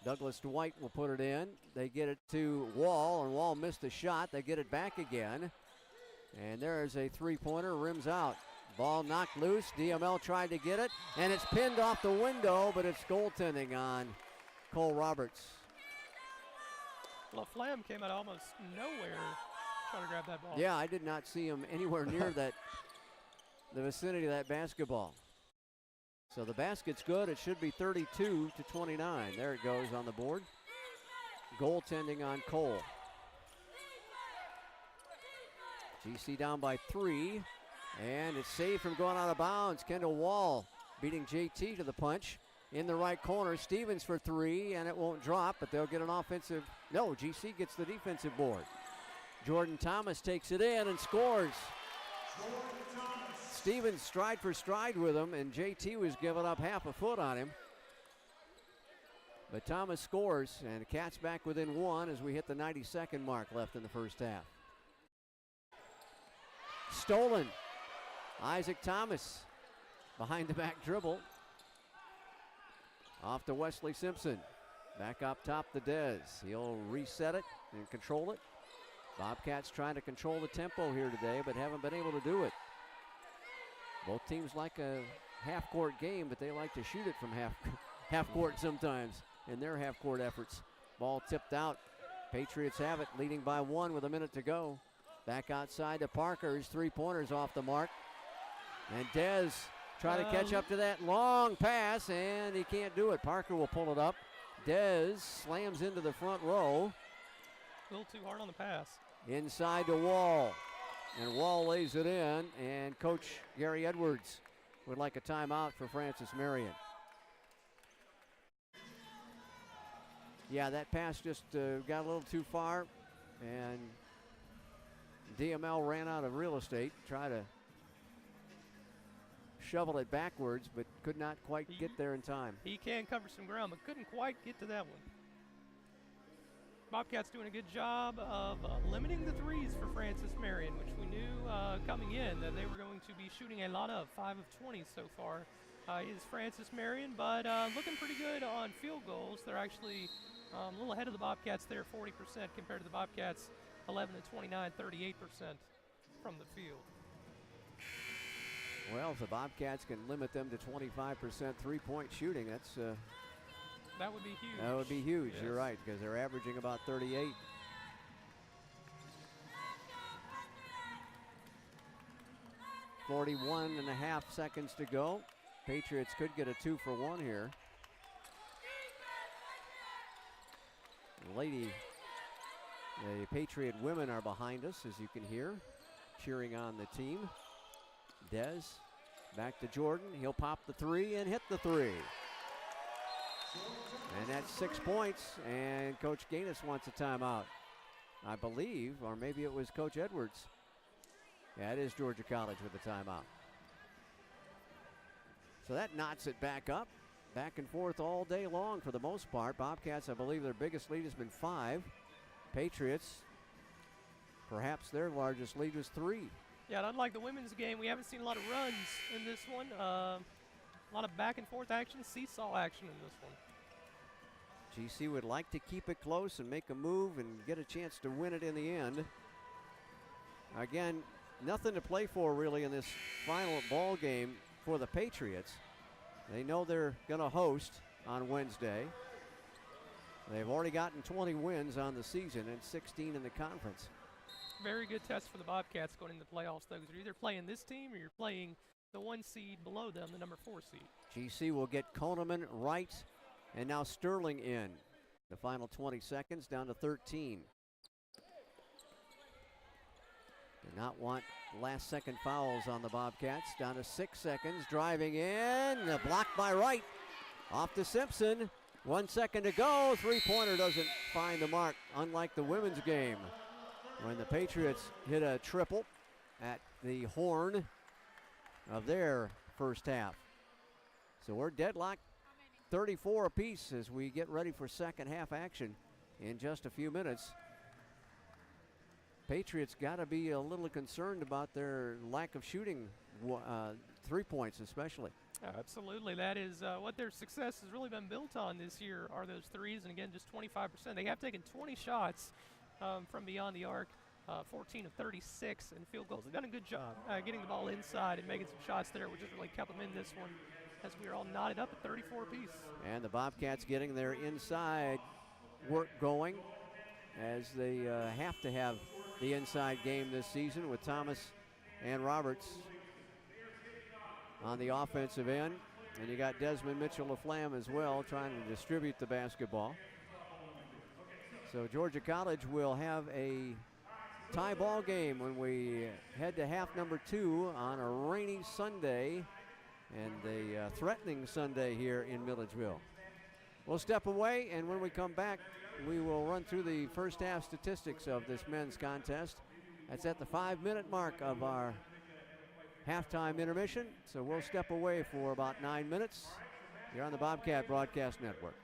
Douglas Dwight will put it in. They get it to Wall, and Wall missed the shot. They get it back again. And there is a three-pointer, rims out. Ball knocked loose. DML tried to get it, and it's pinned off the window, but it's goaltending on Cole Roberts.
LaFlamme came out almost nowhere trying to grab that ball.
Yeah, I did not see him anywhere near the vicinity of that basketball. So the basket's good. It should be 32-29. There it goes on the board. Goaltending on Cole. GC down by 3, and it's saved from going out of bounds. Kendall Wall beating JT to the punch. In the right corner, Stevens for 3, and it won't drop, but they'll get an offensive. No, GC gets the defensive board. Jordan Thomas takes it in and scores. Stevens stride for stride with him, and JT was giving up half a foot on him. But Thomas scores, and the Cats back within 1 as we hit the 90-second mark left in the first half. Stolen. Isaac Thomas behind the back dribble. Off to Wesley Simpson. Back up top to Dez. He'll reset it and control it. Bobcats trying to control the tempo here today, but haven't been able to do it. Both teams like a half-court game, but they like to shoot it from half court sometimes in their half-court efforts. Ball tipped out. Patriots have it, leading by 1 with a minute to go. Back outside to Parker. His three-pointers off the mark. And Dez trying to catch up to that long pass, and he can't do it. Parker will pull it up. Dez slams into the front row.
A little too hard on the pass.
Inside to Wall. And Wall lays it in, and Coach Gary Edwards would like a timeout for Francis Marion. Yeah, that pass just got a little too far, and DML ran out of real estate, tried to shovel it backwards, but could not quite get there in time.
He can cover some ground, but couldn't quite get to that one. Bobcats doing a good job of limiting the threes for Francis Marion, which we knew coming in that they were going to be shooting a lot of. 5 of 20 so far is Francis Marion, but looking pretty good on field goals. They're actually a little ahead of the Bobcats there, 40% compared to the Bobcats, 11 to 29, 38% from the field.
Well, if the Bobcats can limit them to 25% three-point shooting, that's
that would be huge.
That would be huge.
Yes.
You're right, because they're averaging about 38. .41.5 seconds to go. Patriots could get a 2-for-1 here. The Patriot women are behind us, as you can hear, cheering on the team. Dez back to Jordan. He'll pop the 3 and hit the 3. And that's 6 points, and Coach Gaines wants a timeout, I believe, or maybe it was Coach Edwards. Yeah, it is Georgia College with the timeout. So that knots it back up. Back and forth all day long for the most part. Bobcats, I believe their biggest lead has been 5. Patriots, perhaps their largest lead was 3.
Yeah, and unlike the women's game, we haven't seen a lot of runs in this one. A lot of back and forth action, seesaw action in this one.
GC would like to keep it close and make a move and get a chance to win it in the end. Again, nothing to play for really in this final ball game for the Patriots. They know they're going to host on Wednesday. They've already gotten 20 wins on the season and 16 in the conference.
Very good test for the Bobcats going into the playoffs, though, because you're either playing this team or you're playing the 1 seed below them, the number 4 seed.
GC will get Koneman, Wright, and now Sterling in. The final 20 seconds down to 13. Did not want last-second fouls on the Bobcats. Down to 6 seconds. Driving in. Blocked by Wright. Off to Simpson. 1 second to go. Three-pointer doesn't find the mark, unlike the women's game, when the Patriots hit a triple at the horn of their first half. So we're deadlocked 34 apiece as we get ready for second half action in just a few minutes. Patriots got to be a little concerned about their lack of shooting, 3 points especially.
Absolutely. That is what their success has really been built on this year are those threes. And again, just 25%. They have taken 20 shots from beyond the arc, 14 of 36 in field goals. They've done a good job getting the ball inside and making some shots there, which has really kept them in this one as we are all knotted up at 34 apiece.
And the Bobcats getting their inside work going as they have to have the inside game this season with Thomas and Roberts on the offensive end. And you got Desmond Mitchell-LaFlamme as well trying to distribute the basketball. So Georgia College will have a tie ball game when we head to half number 2 on a rainy Sunday and a threatening Sunday here in Milledgeville. We'll step away, and when we come back, we will run through the first half statistics of this men's contest. That's at the 5-minute mark of our halftime intermission, so we'll step away for about 9 minutes. You're on the Bobcat Broadcast Network.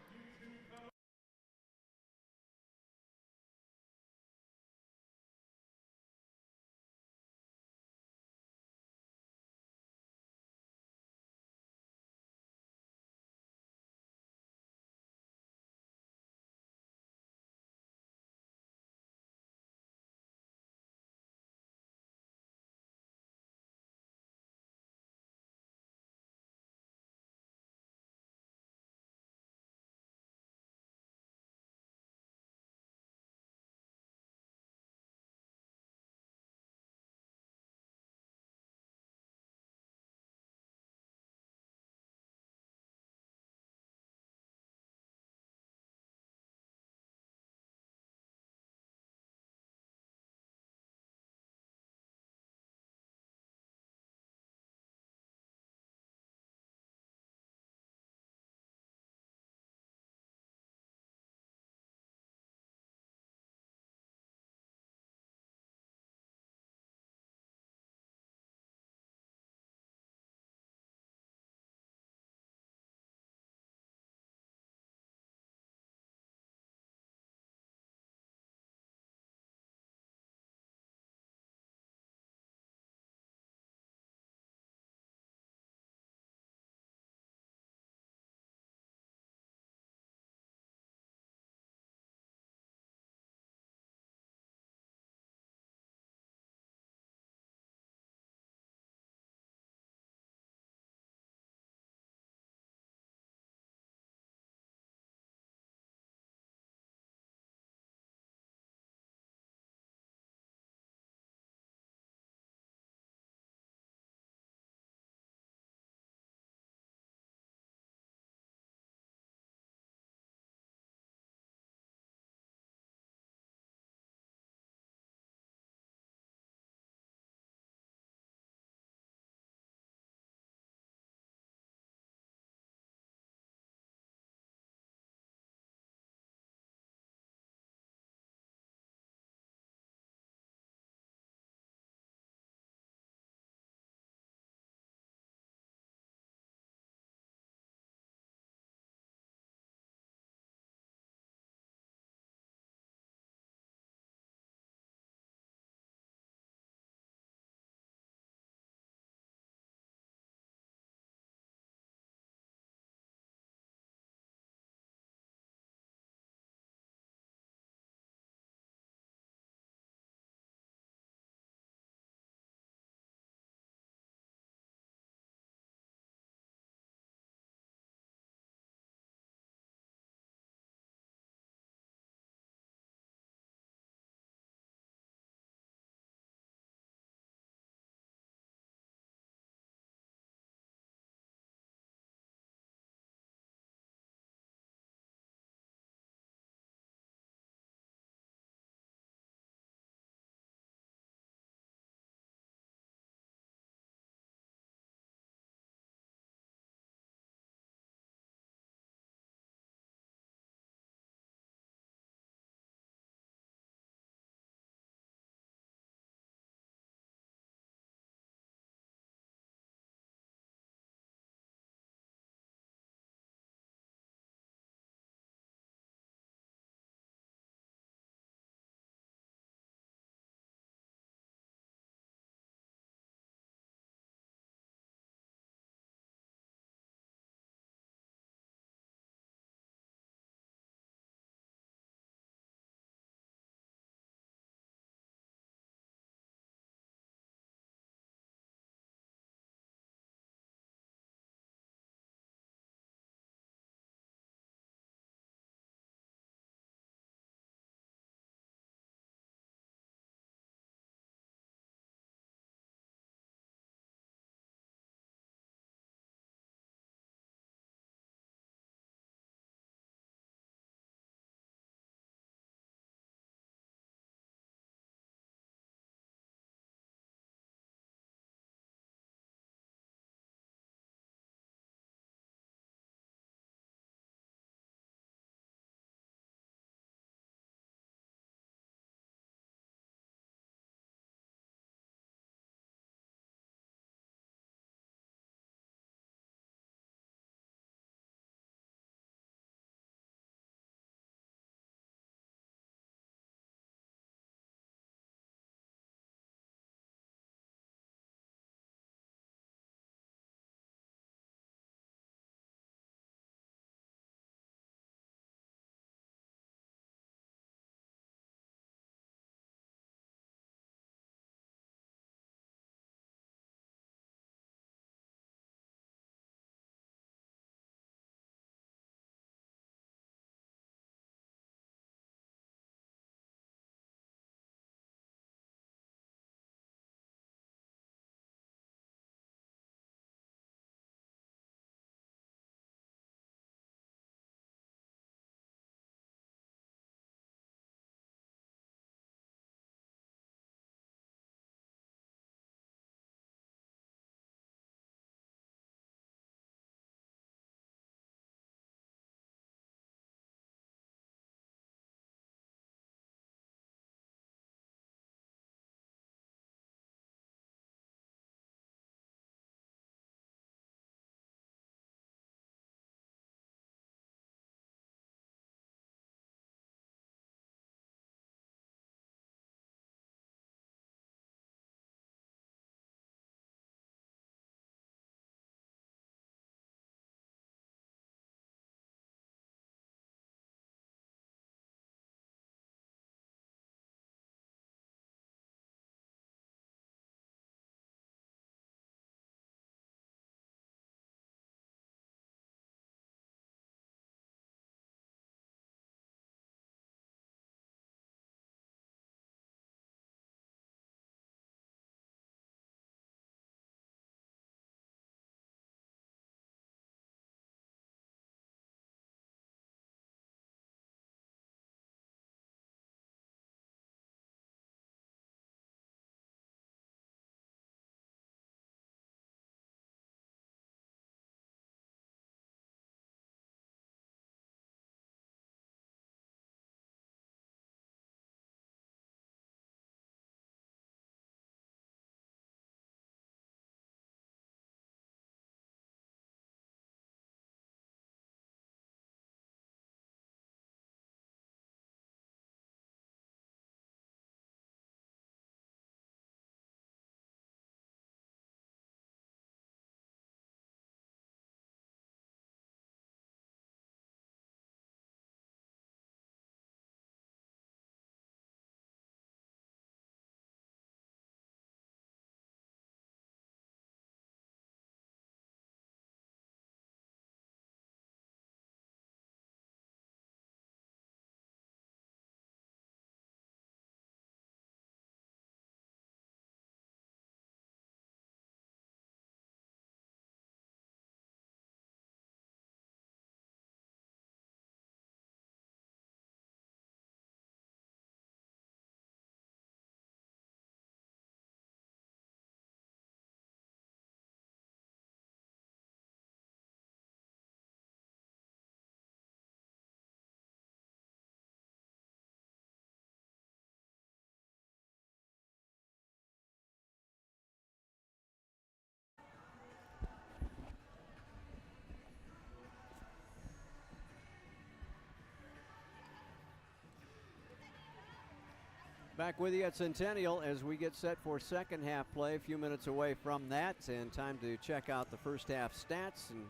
Back with you at Centennial as we get set for second half play. A few minutes away from that, and time to check out the first half stats. And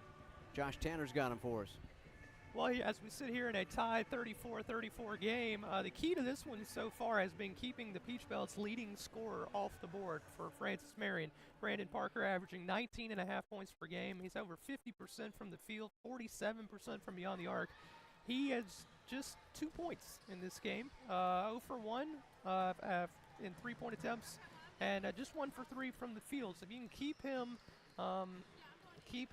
Josh Tanner's got them for us.
Well, as we sit here in a tied 34-34 game, the key to this one so far has been keeping the Peach Belt's leading scorer off the board for Francis Marion. Brandon Parker averaging 19.5 points per game. He's over 50% from the field, 47% from beyond the arc. He has just 2 points in this game, 0 for 1 in three-point attempts, and just 1 for 3 from the field. So if you can keep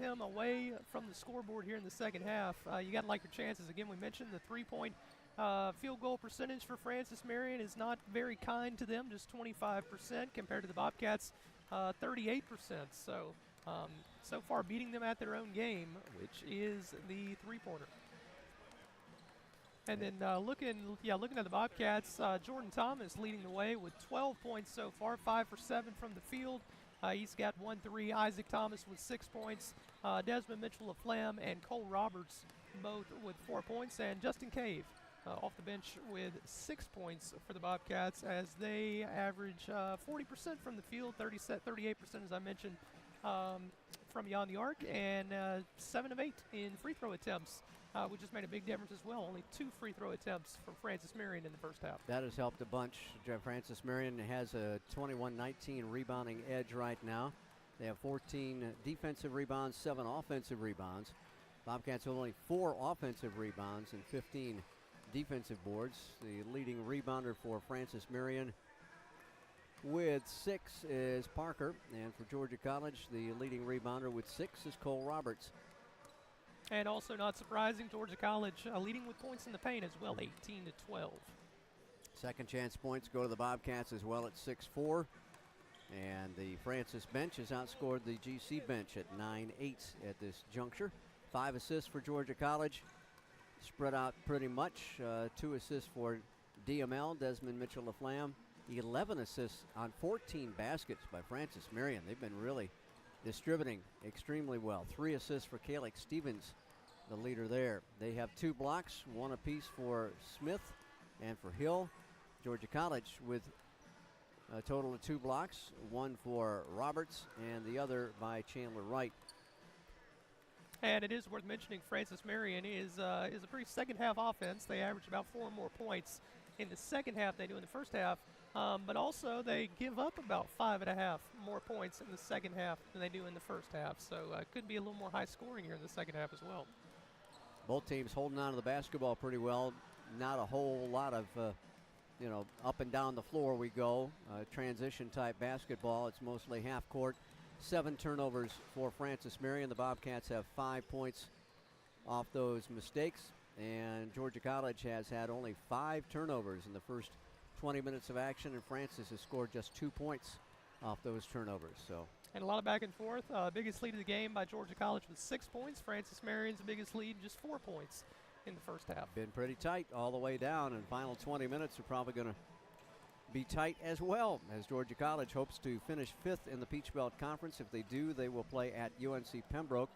him away from the scoreboard here in the second half, you got to like your chances. Again, we mentioned the three-point field goal percentage for Francis Marion is not very kind to them, just 25% compared to the Bobcats, 38%. So, so far beating them at their own game, which is the three-pointer. And then looking at the Bobcats, Jordan Thomas leading the way with 12 points so far, 5 for 7 from the field. He's got 1-3. Isaac Thomas with 6 points. Desmond Mitchell of Flam and Cole Roberts both with 4 points. And Justin Cave off the bench with 6 points for the Bobcats as they average 40% from the field, 38% as I mentioned from beyond the arc, and 7 of 8 in free throw attempts. Which has made a big difference as well. Only 2 free throw attempts for Francis Marion in the first half.
That has helped a bunch. Francis Marion has a 21-19 rebounding edge right now. They have 14 defensive rebounds, 7 offensive rebounds. Bobcats have only 4 offensive rebounds and 15 defensive boards. The leading rebounder for Francis Marion with 6 is Parker. And for Georgia College, the leading rebounder with 6 is Cole Roberts.
And also not surprising, Georgia College leading with points in the paint as well, 18-12.
Second chance points go to the Bobcats as well at 6-4. And the Francis bench has outscored the GC bench at 9-8 at this juncture. 5 assists for Georgia College. Spread out pretty much. 2 assists for DML, Desmond Mitchell of Flam. 11 assists on 14 baskets by Francis Marion. They've been really distributing extremely well. 3 assists for Kalik Stevens, the leader there. They have 2 blocks, 1 apiece for Smith and for Hill. Georgia College with a total of 2 blocks, 1 for Roberts and the other by Chandler Wright.
And it is worth mentioning Francis Marion is a pretty second half offense. They average about 4 more points in the second half than they do in the first half. But also they give up about 5.5 more points in the second half than they do in the first half. So it could be a little more high scoring here in the second half as well.
Both teams holding on to the basketball pretty well. Not a whole lot of, up and down the floor we go. Transition type basketball. It's mostly half court. 7 turnovers for Francis Marion. The Bobcats have 5 points off those mistakes. And Georgia College has had only 5 turnovers in the first 20 minutes of action, and Francis has scored just 2 points off those turnovers. So,
and a lot of back and forth. Biggest lead of the game by Georgia College with 6 points. Francis Marion's biggest lead, just 4 points in the first half.
Been pretty tight all the way down, and final 20 minutes are probably going to be tight as well, as Georgia College hopes to finish 5th in the Peach Belt Conference. If they do, they will play at UNC Pembroke.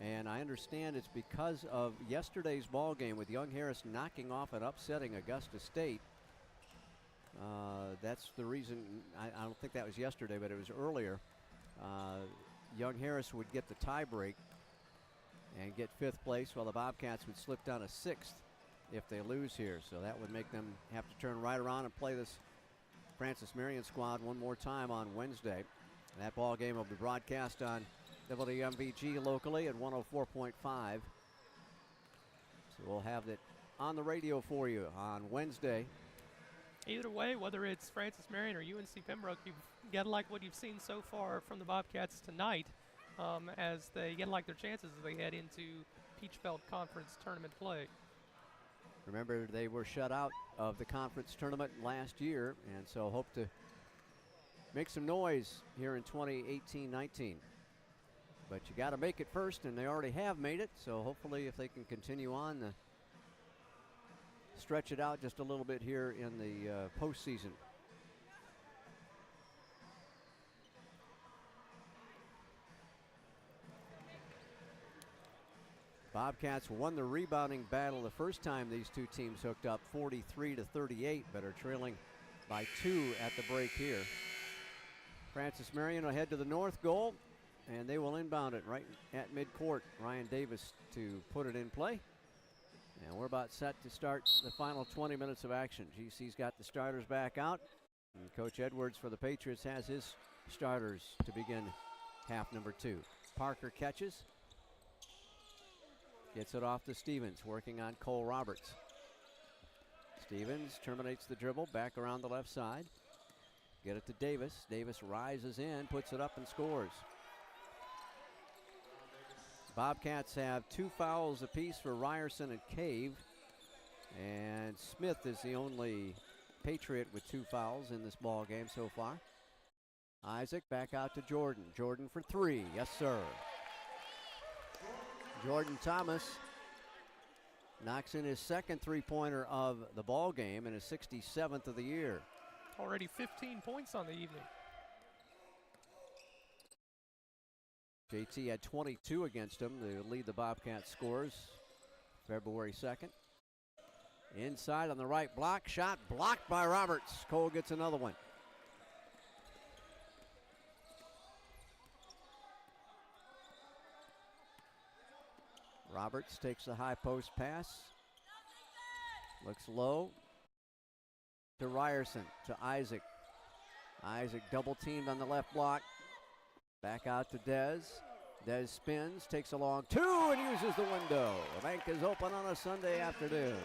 And I understand it's because of yesterday's ball game with Young Harris knocking off and upsetting Augusta State. That's the reason. I don't think that was yesterday, but it was earlier. Young Harris would get the tie break and get 5th place, while the Bobcats would slip down to 6th if they lose here. So that would make them have to turn right around and play this Francis Marion squad one more time on Wednesday. That ball game will be broadcast on WMVG locally at 104.5. So we'll have it on the radio for you on Wednesday.
Either way, whether it's Francis Marion or UNC Pembroke, you've got to like what you've seen so far from the Bobcats tonight, as they get to like their chances as they head into Peach Belt Conference tournament play.
Remember, they were shut out of the conference tournament last year, and so hope to make some noise here in 2018-19. But you got to make it first, and they already have made it, so hopefully if they can continue on, stretch it out just a little bit here in the postseason. Bobcats won the rebounding battle the first time these two teams hooked up, 43-38, but are trailing by 2 at the break here. Francis Marion will head to the north goal, and they will inbound it right at midcourt. Ryan Davis to put it in play. And we're about set to start the final 20 minutes of action. GC's got the starters back out, and Coach Edwards for the Patriots has his starters to begin half number 2. Parker catches. Gets it off to Stevens, working on Cole Roberts. Stevens terminates the dribble, back around the left side. Get it to Davis. Davis rises in, puts it up and scores. Bobcats have 2 fouls apiece for Ryerson and Cave. And Smith is the only Patriot with 2 fouls in this ball game so far. Isaac back out to Jordan. Jordan for 3. Yes, sir. Jordan Thomas knocks in his second 3-pointer of the ball game and his 67th of the year.
Already 15 points on the evening.
JT had 22 against him to lead the Bobcats scores February 2nd. Inside on the right block, shot blocked by Roberts. Cole gets another one. Roberts takes the high post pass. Looks low to Ryerson, to Isaac. Isaac double teamed on the left block. Back out to Dez. Dez spins, takes a long 2 and uses the window. The bank is open on a Sunday afternoon.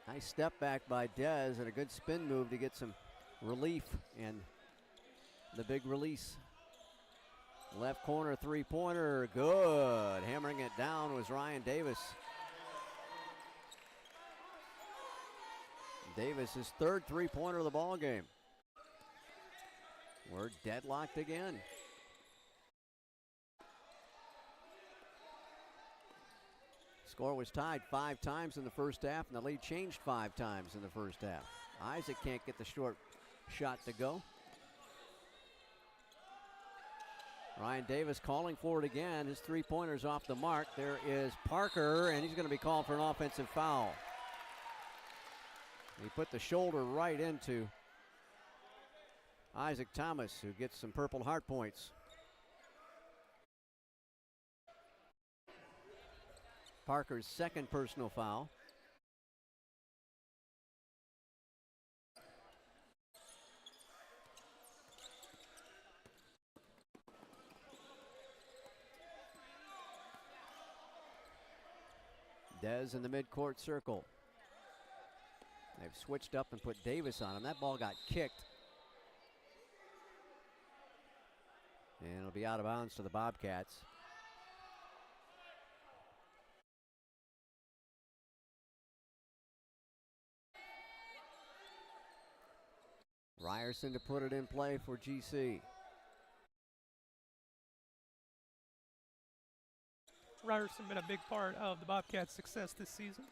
Nice step back by Dez and a good spin move to get some relief and the big release. Left corner 3-pointer, good. Hammering it down was Ryan Davis. Davis, his third 3-pointer of the ball game. We're deadlocked again. Score was tied 5 times in the first half, and the lead changed 5 times in the first half. Isaac can't get the short shot to go. Ryan Davis calling for it again. His 3-pointer's off the mark. There is Parker, and he's going to be called for an offensive foul. He put the shoulder right into Isaac Thomas, who gets some Purple Heart points. Parker's second personal foul. Dez in the midcourt circle. They've switched up and put Davis on him. That ball got kicked. And it'll be out of bounds to the Bobcats. Ryerson to put it in play for GC.
Ryerson been a big part of the Bobcats' success this season.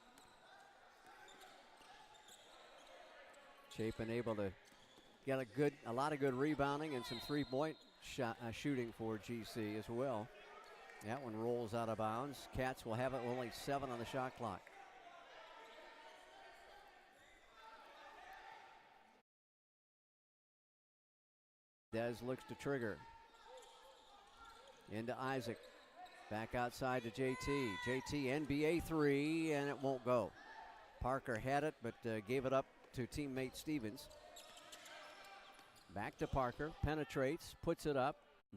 Chapin able to get a lot of good rebounding and some 3-point shooting for GC as well. That one rolls out of bounds. Cats will have it with only 7 on the shot clock. Dez looks to trigger. Into Isaac. Back outside to JT. JT NBA 3, and it won't go. Parker had it, but gave it up to teammate Stevens. Back to Parker, penetrates, puts it up,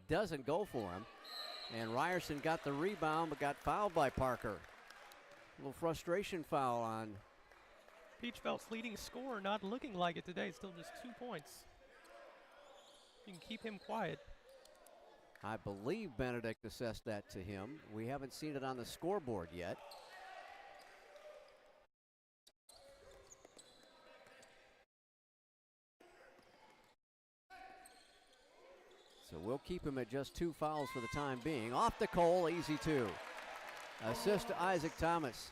doesn't go for him. And Ryerson got the rebound, but got fouled by Parker. A little frustration foul on.
Peach Belt's leading scorer, not looking like it today, still just 2 points. You can keep him quiet.
I believe Benedict assessed that to him. We haven't seen it on the scoreboard yet. So we'll keep him at just 2 fouls for the time being. Off the Cole, easy 2. Assist to Isaac Thomas.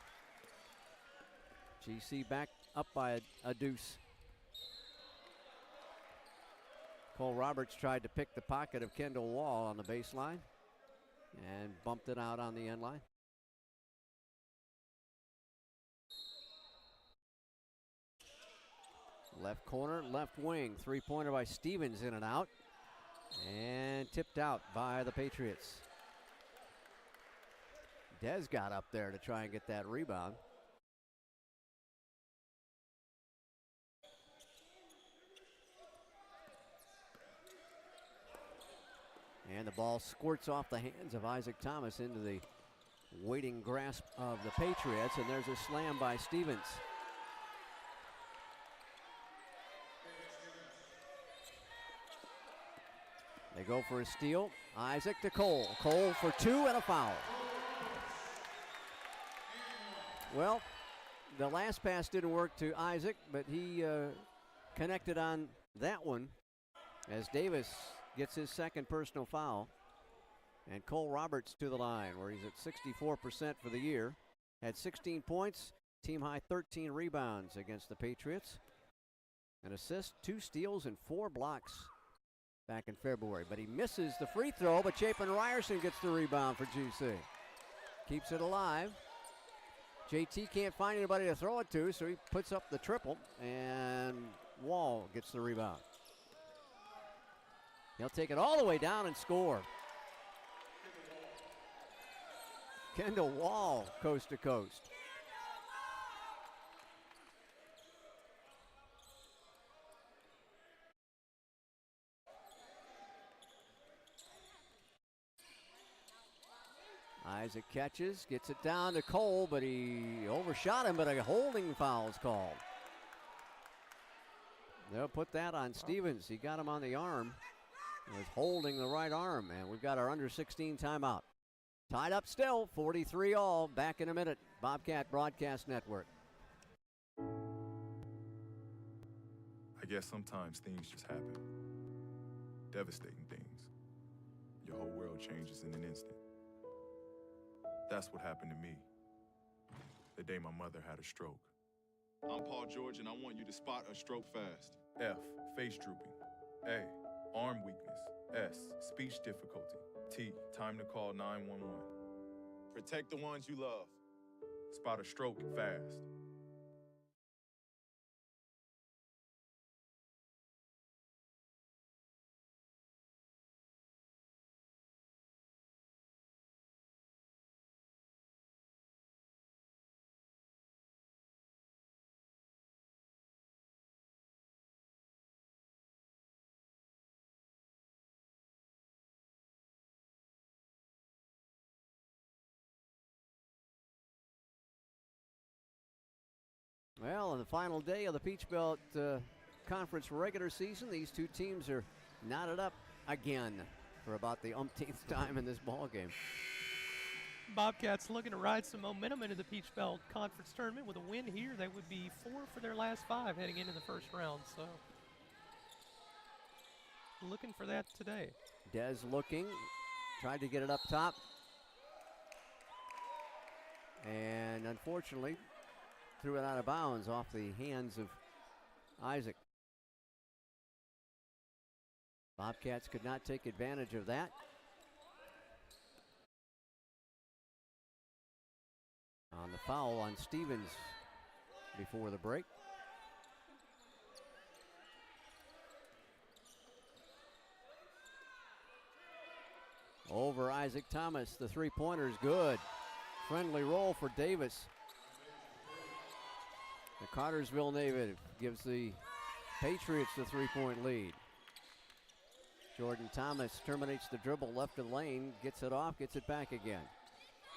GC back up by a deuce. Cole Roberts tried to pick the pocket of Kendall Wall on the baseline and bumped it out on the end line. Left corner, left wing. Three-pointer by Stevens, in and out. And tipped out by the Patriots. Dez got up there to try and get that rebound. And the ball squirts off the hands of Isaac Thomas into the waiting grasp of the Patriots, and there's a slam by Stevens. They go for a steal. Isaac to Cole. Cole for two and a foul. Well, the last pass didn't work to Isaac, but he connected on that one as Davis gets his second personal foul. And Cole Roberts to the line, where he's at 64% for the year. Had 16 points, team high 13 rebounds against the Patriots. An assist, 2 steals, and 4 blocks back in February. But he misses the free throw, but Chapin Ryerson gets the rebound for GC. Keeps it alive. JT can't find anybody to throw it to, so he puts up the triple, and Wall gets the rebound. He'll take it all the way down and score. Kendall Wall, coast to coast. Isaac catches, gets it down to Cole, but he overshot him, but a holding foul is called. They'll put that on Stevens. He got him on the arm. He was holding the right arm, and we've got our under 16 timeout. Tied up still, 43 all. Back in a minute. Bobcat Broadcast Network.
I guess sometimes things just happen. Devastating things. Your whole world changes in an instant. That's what happened to me the day my mother had a stroke. I'm Paul George, and I want you to spot a stroke fast. F, face drooping. A, arm weakness. S, speech difficulty. T, time to call 911. Protect the ones you love. Spot a stroke fast.
Well, on the final day of the Peach Belt Conference regular season, these two teams are knotted up again for about the umpteenth time in this ball game.
Bobcats looking to ride some momentum into the Peach Belt Conference tournament. With a win here, they would be 4 for their last 5 heading into the first round. So, looking for that today.
Dez looking, tried to get it up top. And unfortunately, threw it out of bounds off the hands of Isaac. Bobcats could not take advantage of that. On the foul on Stevens before the break. Over Isaac Thomas, the three-pointer is good. Friendly roll for Davis. The Cartersville native gives the Patriots the three-point lead. Jordan Thomas terminates the dribble left of the lane, gets it off, gets it back again.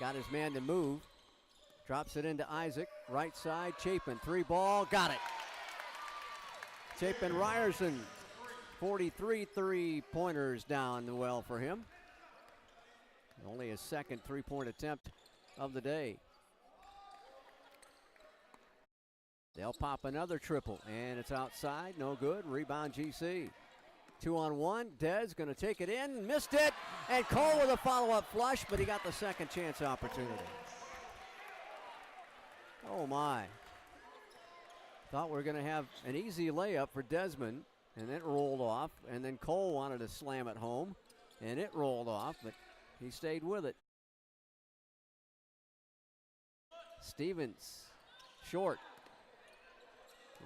Got his man to move. Drops it into Isaac, right side, Chapin, 3-ball, got it. Chapin Ryerson, 43 three-pointers down the well for him. Only his second three-point attempt of the day. They'll pop another triple, and it's outside, no good. Rebound GC. 2-on-1, Dez gonna take it in, missed it, and Cole with a follow-up flush, but he got the second chance opportunity. Oh my. Thought we were gonna have an easy layup for Desmond, and it rolled off, and then Cole wanted to slam it home, and it rolled off, but he stayed with it. Stevens, short.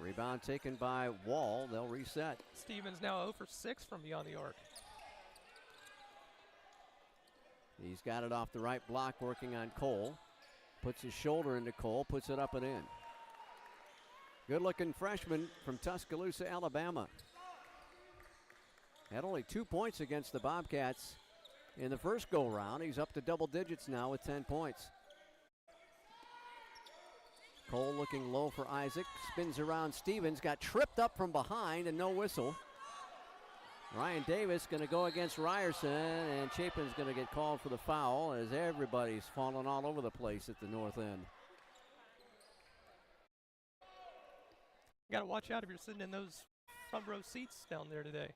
Rebound taken by Wall. They'll reset.
Stevens now 0 for 6 from beyond the arc.
He's got it off the right block, working on Cole. Puts his shoulder into Cole, puts it up and in. Good-looking freshman from Tuscaloosa, Alabama. Had only 2 points against the Bobcats in the first go-round. He's up to double digits now with 10 points. Cole looking low for Isaac. Spins around Stevens. Got tripped up from behind and no whistle. Ryan Davis going to go against Ryerson, and Chapin's going to get called for the foul as everybody's falling all over the place at the north end.
You got to watch out if you're sitting in those front row seats down there today.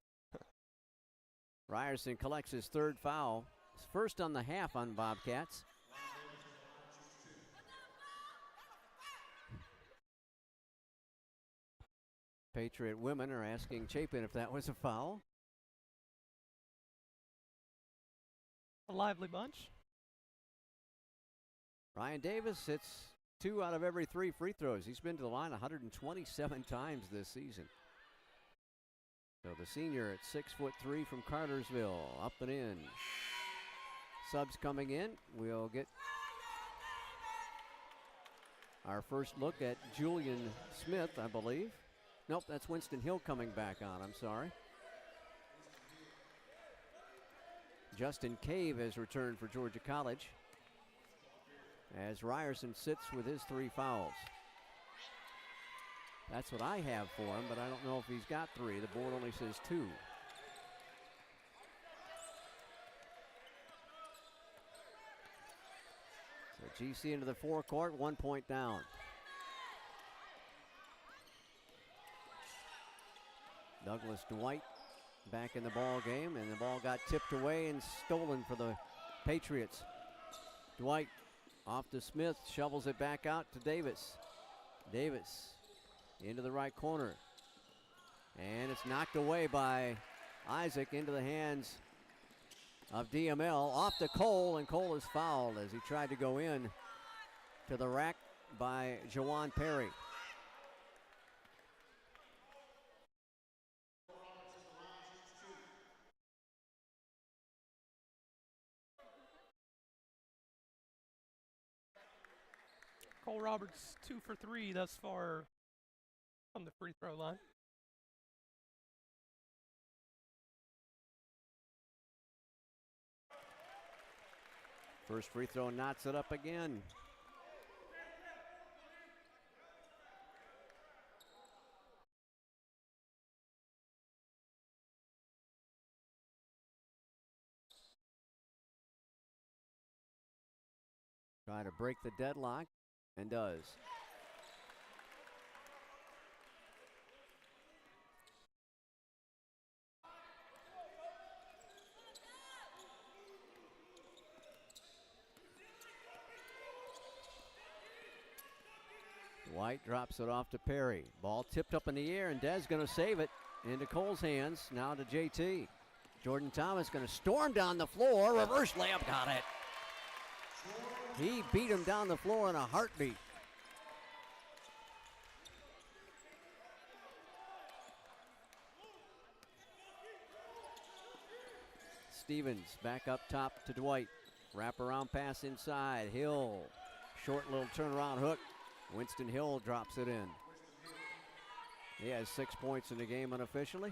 Ryerson collects his 3rd foul. His first on the half on Bobcats. Patriot women are asking Chapin if that was a foul.
A lively bunch.
Ryan Davis hits 2 out of every 3 free throws. He's been to the line 127 times this season. So the senior at 6'3" from Cartersville, up and in. Subs coming in. We'll get our first look at Julian Smith, I believe. Nope, that's Winston Hill coming back on, I'm sorry. Justin Cave has returned for Georgia College as Ryerson sits with his 3 fouls. That's what I have for him, but I don't know if he's got 3. The board only says 2. So GC into the forecourt, 1 point down. Douglas Dwight back in the ball game, and the ball got tipped away and stolen for the Patriots. Dwight off to Smith, shovels it back out to Davis. Davis into the right corner, and it's knocked away by Isaac into the hands of DML. Off to Cole, and Cole is fouled as he tried to go in to the rack by Jawan Perry.
Cole Roberts 2 for 3 thus far from the free throw line.
First free throw knots it up again. Try to break the deadlock, and does. White drops it off to Perry. Ball tipped up in the air, and Dez going to save it into Cole's hands. Now to JT. Jordan Thomas going to storm down the floor. Reverse layup, got it. He beat him down the floor in a heartbeat. Stevens back up top to Dwight. Wraparound pass inside. Hill. Short little turnaround hook. Winston Hill drops it in. He has 6 points in the game unofficially.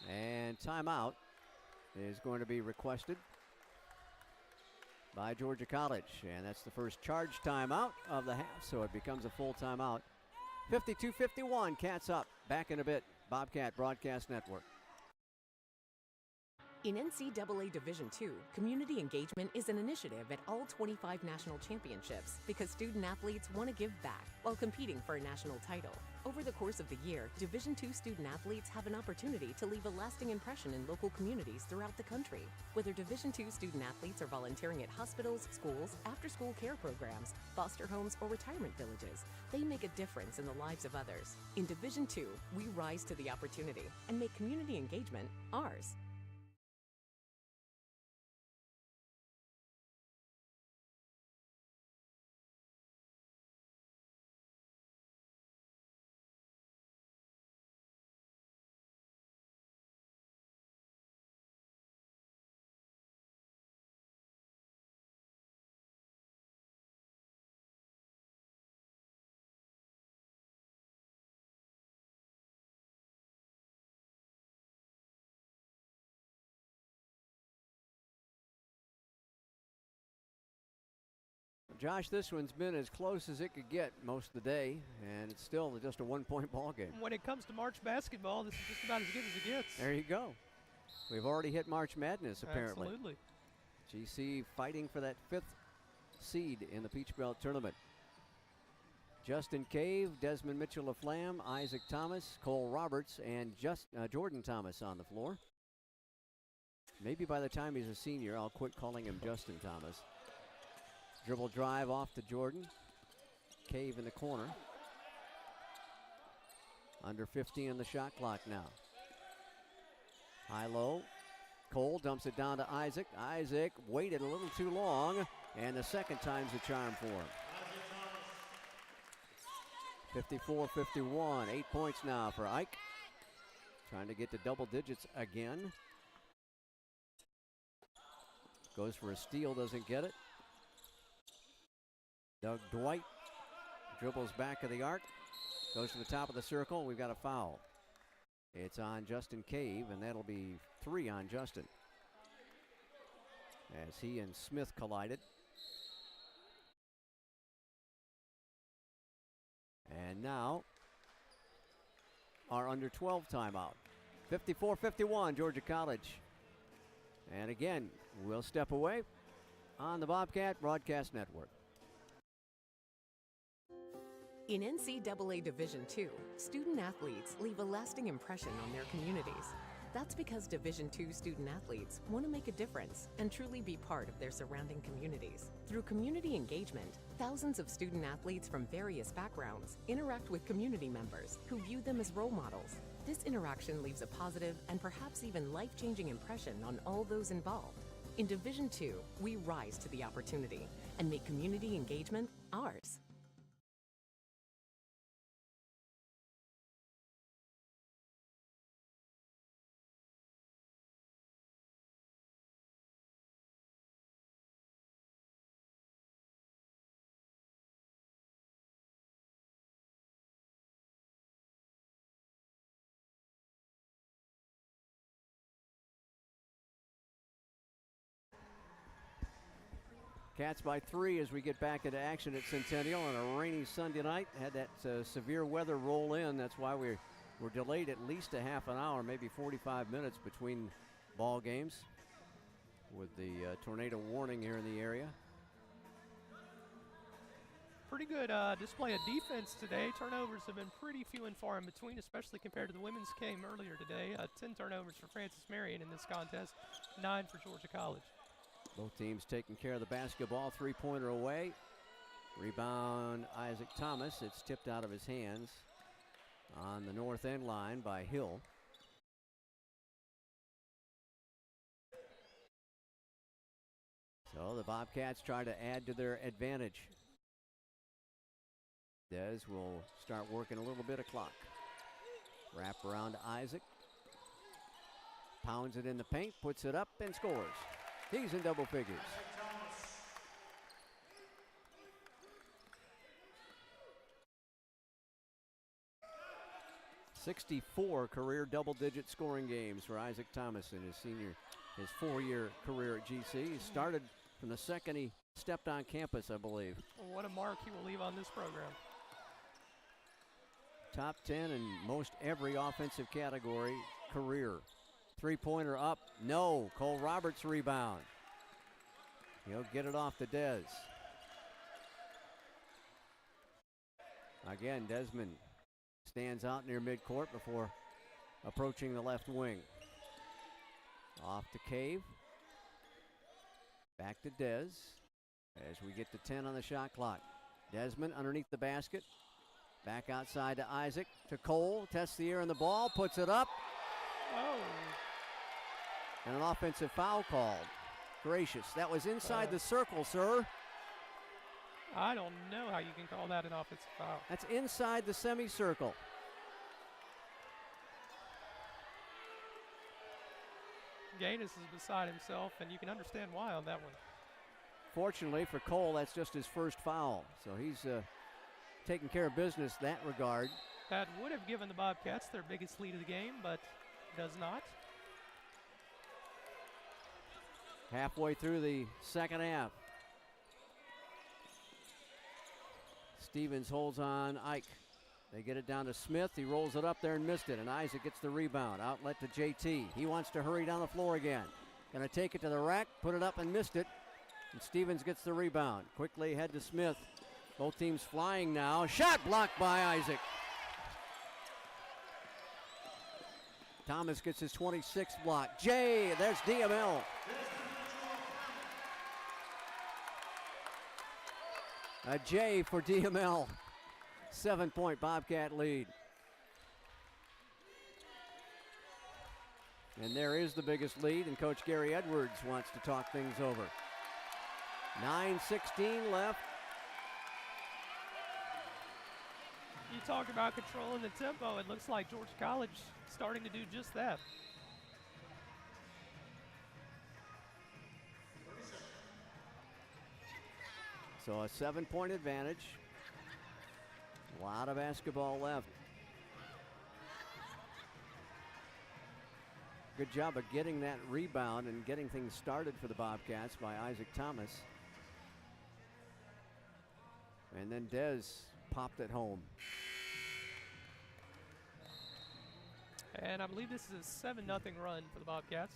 And timeout is going to be requested by Georgia College. And that's the first charge timeout of the half, so it becomes a full timeout. 52-51, Cats up. Back in a bit. Bobcat Broadcast Network.
In NCAA Division II, community engagement is an initiative at all 25 national championships because student athletes want to give back while competing for a national title. Over the course of the year, Division II student athletes have an opportunity to leave a lasting impression in local communities throughout the country. Whether Division II student athletes are volunteering at hospitals, schools, after-school care programs, foster homes, or retirement villages, they make a difference in the lives of others. In Division II, we rise to the opportunity and make community engagement ours.
Josh, this one's been as close as it could get most of the day, and it's still just a one-point ball game.
When it comes to March basketball, this is just about as good as it gets.
There you go. We've already hit March Madness, apparently.
Absolutely.
GC fighting for that 5th seed in the Peach Belt tournament. Justin Cave, Desmond Mitchell of Flam, Isaac Thomas, Cole Roberts, and Jordan Thomas on the floor. Maybe by the time he's a senior, I'll quit calling him Justin Thomas. Dribble drive off to Jordan. Cave in the corner. Under 15 on the shot clock now. High-low. Cole dumps it down to Isaac. Isaac waited a little too long, and the second time's the charm for him. 54-51, 8 points now for Ike. Trying to get to double digits again. Goes for a steal, doesn't get it. Doug Dwight dribbles back of the arc. Goes to the top of the circle. We've got a foul. It's on Justin Cave, and that'll be 3 on Justin, as he and Smith collided. And now our under 12 timeout. 54-51, Georgia College. And again, we'll step away on the Bobcat Broadcast Network.
In NCAA Division II, student athletes leave a lasting impression on their communities. That's because Division II student athletes want to make a difference and truly be part of their surrounding communities. Through community engagement, thousands of student athletes from various backgrounds interact with community members who view them as role models. This interaction leaves a positive and perhaps even life-changing impression on all those involved. In Division II, we rise to the opportunity and make community engagement ours.
Cats by 3 as we get back into action at Centennial on a rainy Sunday night. Had that severe weather roll in. That's why we're delayed at least a half an hour, maybe 45 minutes between ball games with the tornado warning here in the area.
Pretty good display of defense today. Turnovers have been pretty few and far in between, especially compared to the women's game earlier today. 10 turnovers for Francis Marion in this contest, 9 for Georgia College.
Both teams taking care of the basketball. 3-pointer away. Rebound, Isaac Thomas. It's tipped out of his hands on the north end line by Hill. So the Bobcats try to add to their advantage. Des will start working a little bit of clock. Wrap around to Isaac. Pounds it in the paint, puts it up, and scores. He's in double figures. '64 career double-digit scoring games for Isaac Thomas in his 4-year career at GC. He started from the second he stepped on campus, I believe.
Well, what a mark he will leave on this program.
Top 10 in most every offensive category career. 3-pointer up, no. Cole Roberts rebound. He'll get it off to Des. Again, Desmond stands out near midcourt before approaching the left wing. Off to Cave. Back to Des as we get to 10 on the shot clock. Desmond underneath the basket. Back outside to Isaac, to Cole, tests the air in the ball, puts it up.
Oh.
And an offensive foul called. Gracious, that was inside the circle, sir.
I don't know how you can call that an offensive foul.
That's inside the semicircle.
Gaines is beside himself, and you can understand why on that one.
Fortunately for Cole, that's just his first foul, so he's taking care of business in that regard.
That would have given the Bobcats their biggest lead of the game, but does not.
Halfway through the second half. Stevens holds on Ike. They get it down to Smith. He rolls it up there and missed it. And Isaac gets the rebound. Outlet to JT. He wants to hurry down the floor again. Going to take it to the rack, put it up and missed it. And Stevens gets the rebound. Quickly ahead to Smith. Both teams flying now. Shot blocked by Isaac. Thomas gets his 26th block. There's DML. A J for DML. 7-point Bobcat lead. And there is the biggest lead, and Coach Gary Edwards wants to talk things over. 9:16 left.
You talk about controlling the tempo. It looks like Georgia College starting to do just that.
So a 7-point advantage. A lot of basketball left. Good job of getting that rebound and getting things started for the Bobcats by Isaac Thomas. And then Dez popped it home.
And I believe this is a 7-0 run for the Bobcats.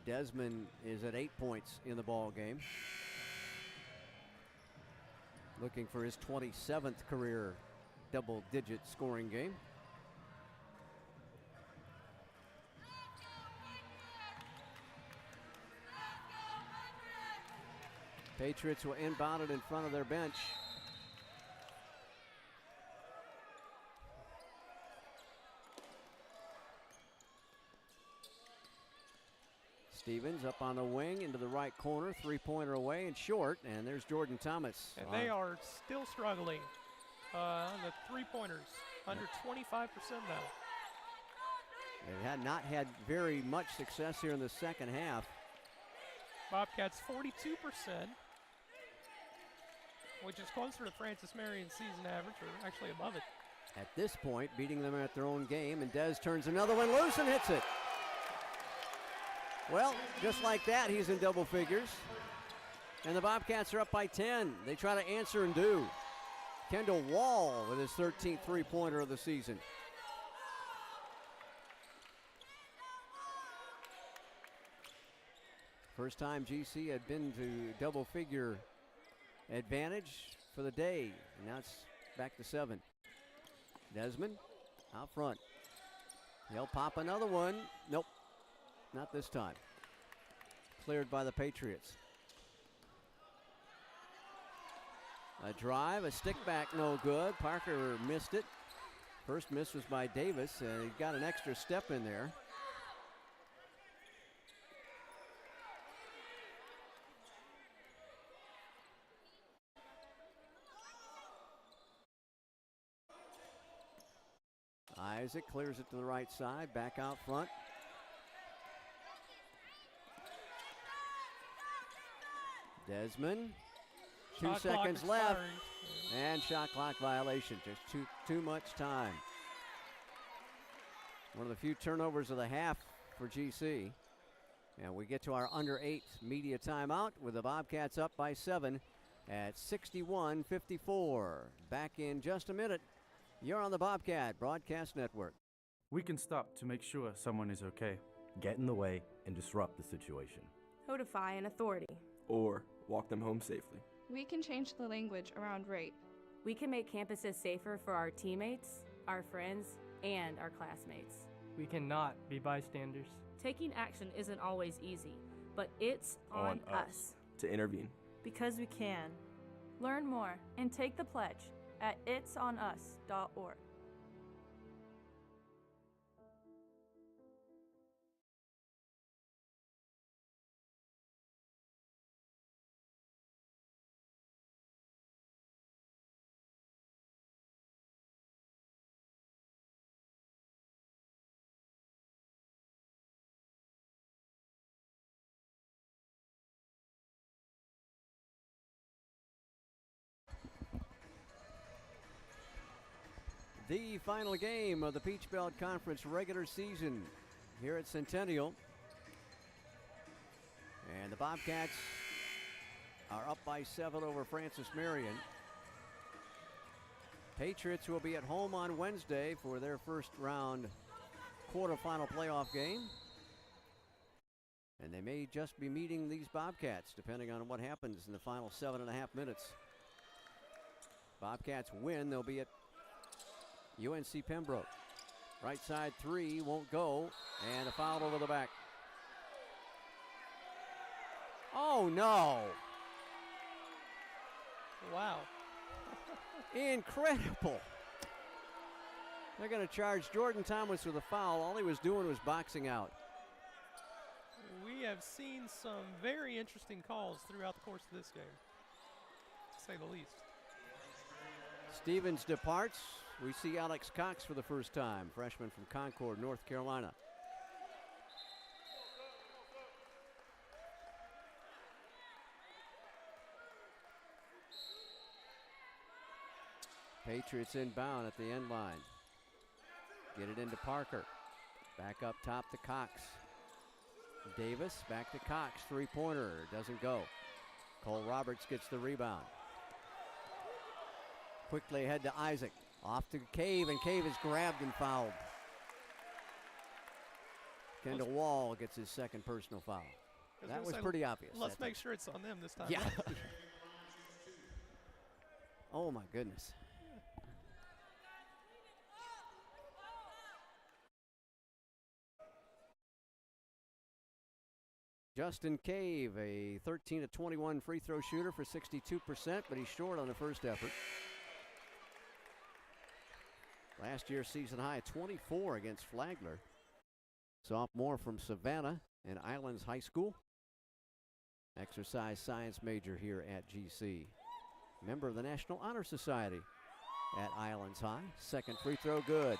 Desmond is at 8 points in the ball game. Looking for his 27th career double-digit scoring game. Patriots will inbound it in front of their bench. Stevens up on the wing into the right corner, 3-pointer away and short, and there's Jordan Thomas.
And they are still struggling on the three-pointers, under 25% now.
They had not had very much success here in the second half.
Bobcats 42%, which is closer to Francis Marion's season average, or actually above it.
At this point, beating them at their own game, and Dez turns another one loose and hits it. Well, just like that, he's in double figures. And the Bobcats are up by 10. They try to answer and do. Kendall Wall with his 13th three-pointer of the season. First time GC had been to double-figure advantage for the day. And now it's back to 7. Desmond out front. He'll pop another one. Nope. Not this time. Cleared by the Patriots. A drive, a stick back, no good. Parker missed it. First miss was by Davis, and he got an extra step in there. Isaac clears it to the right side, back out front. Desmond, 2 seconds left, and shot clock violation. Just too much time. One of the few turnovers of the half for GC. And we get to our under 8 media timeout with the Bobcats up by 7 at 61-54. Back in just a minute. You're on the Bobcat Broadcast Network.
We can stop to make sure someone is okay.
Get in the way and disrupt the situation.
Notify an authority.
Or walk them home safely.
We can change the language around rape.
We can make campuses safer for our teammates, our friends, and our classmates.
We cannot be bystanders.
Taking action isn't always easy, but it's on us
to intervene.
Because we can. Learn more and take the pledge at itsonus.org.
The final game of the Peach Belt Conference regular season here at Centennial. And the Bobcats are up by 7 over Francis Marion. Patriots will be at home on Wednesday for their first round quarterfinal playoff game. And they may just be meeting these Bobcats, depending on what happens in the final 7.5 minutes. Bobcats win, they'll be at UNC Pembroke. Right side 3 won't go, and a foul over the back. Oh, no.
Wow.
Incredible. They're going to charge Jordan Thomas with a foul. All he was doing was boxing out.
We have seen some very interesting calls throughout the course of this game, to say the least.
Stevens departs. We see Alex Cox for the first time, freshman from Concord, North Carolina. Patriots inbound at the end line. Get it into Parker. Back up top to Cox. Davis back to Cox. Three-pointer. Doesn't go. Cole Roberts gets the rebound. Quickly ahead to Isaac. Off to Cave, and Cave is grabbed and fouled. Kendall Wall gets his second personal foul. That was pretty obvious.
Let's make sure it's on them this time.
Yeah. Oh, my goodness. Justin Cave, a 13 of 21 free throw shooter for 62%, but he's short on the first effort. Last year's season high, 24 against Flagler. Sophomore from Savannah and Islands High School. Exercise science major here at GC. Member of the National Honor Society at Islands High. Second free throw, good.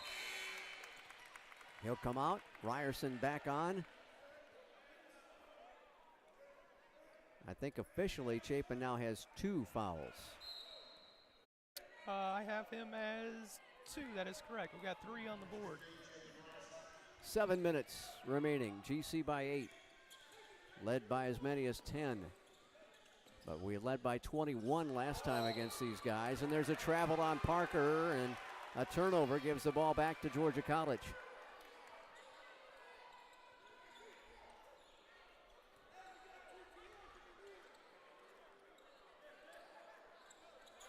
He'll come out. Ryerson back on. I think officially Chapin now has 2 fouls.
I have him as 2. That is correct. We've got 3 on the board.
7 minutes remaining. GC by 8. Led by as many as 10. But we led by 21 last time against these guys. And there's a travel on Parker, and a turnover gives the ball back to Georgia College.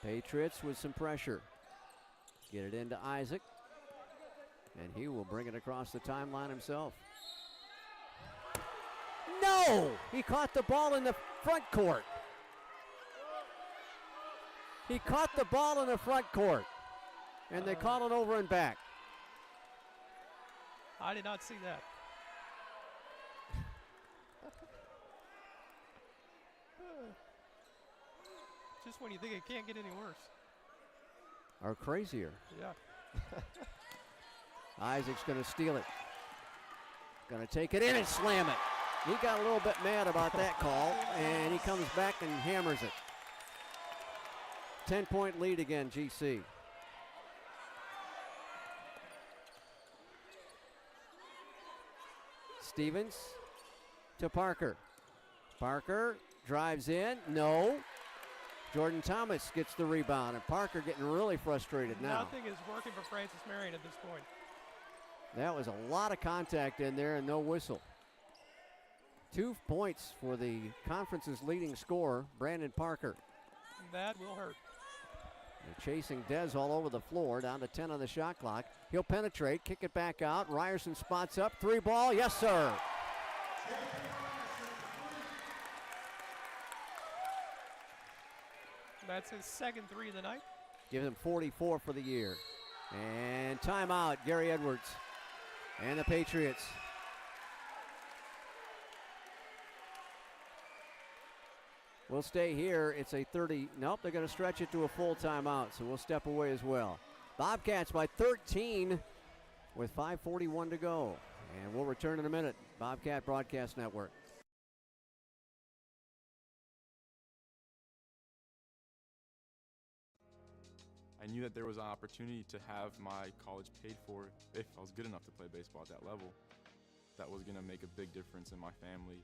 Patriots with some pressure. Get it into Isaac. And he will bring it across the timeline himself. No! He caught the ball in the front court. He caught the ball in the front court. And they call it over and back.
I did not see that. Just when you think it can't get any worse.
Or crazier.
Yeah.
Isaac's going to steal it. Going to take it in and slam it. He got a little bit mad about that call, and he comes back and hammers it. 10-point lead again, GC. Stevens to Parker. Parker drives in. No. Jordan Thomas gets the rebound, and Parker getting really frustrated now.
Nothing is working for Francis Marion at this point.
That was a lot of contact in there and no whistle. 2 points for the conference's leading scorer, Brandon Parker.
That will hurt.
They're chasing Dez all over the floor, down to 10 on the shot clock. He'll penetrate, kick it back out. Ryerson spots up, 3 ball, yes sir.
That's his second 3 of the night.
Gives him 44 for the year. And timeout, Gary Edwards and the Patriots. We'll stay here. It's a 30. Nope, they're going to stretch it to a full timeout, so we'll step away as well. Bobcats by 13 with 5:41 to go. And we'll return in a minute. Bobcat Broadcast Network.
I knew that there was an opportunity to have my college paid for if I was good enough to play baseball at that level. That was going to make a big difference in my family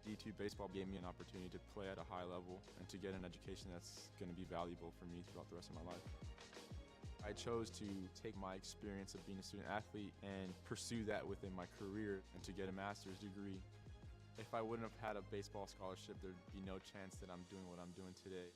D2 baseball gave me an opportunity to play at a high level and to get an education that's going to be valuable for me throughout the rest of my life. I chose to take my experience of being a student athlete and pursue that within my career and to get a master's degree. If I wouldn't have had a baseball scholarship, there'd be no chance that I'm doing what I'm doing today.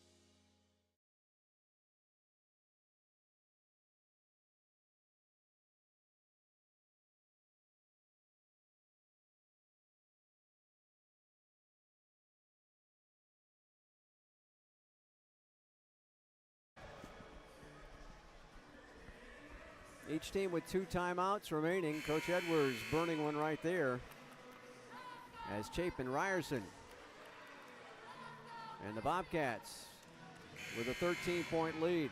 Each team with 2 timeouts remaining. Coach Edwards burning one right there as Chapin Ryerson and the Bobcats with a 13-point lead.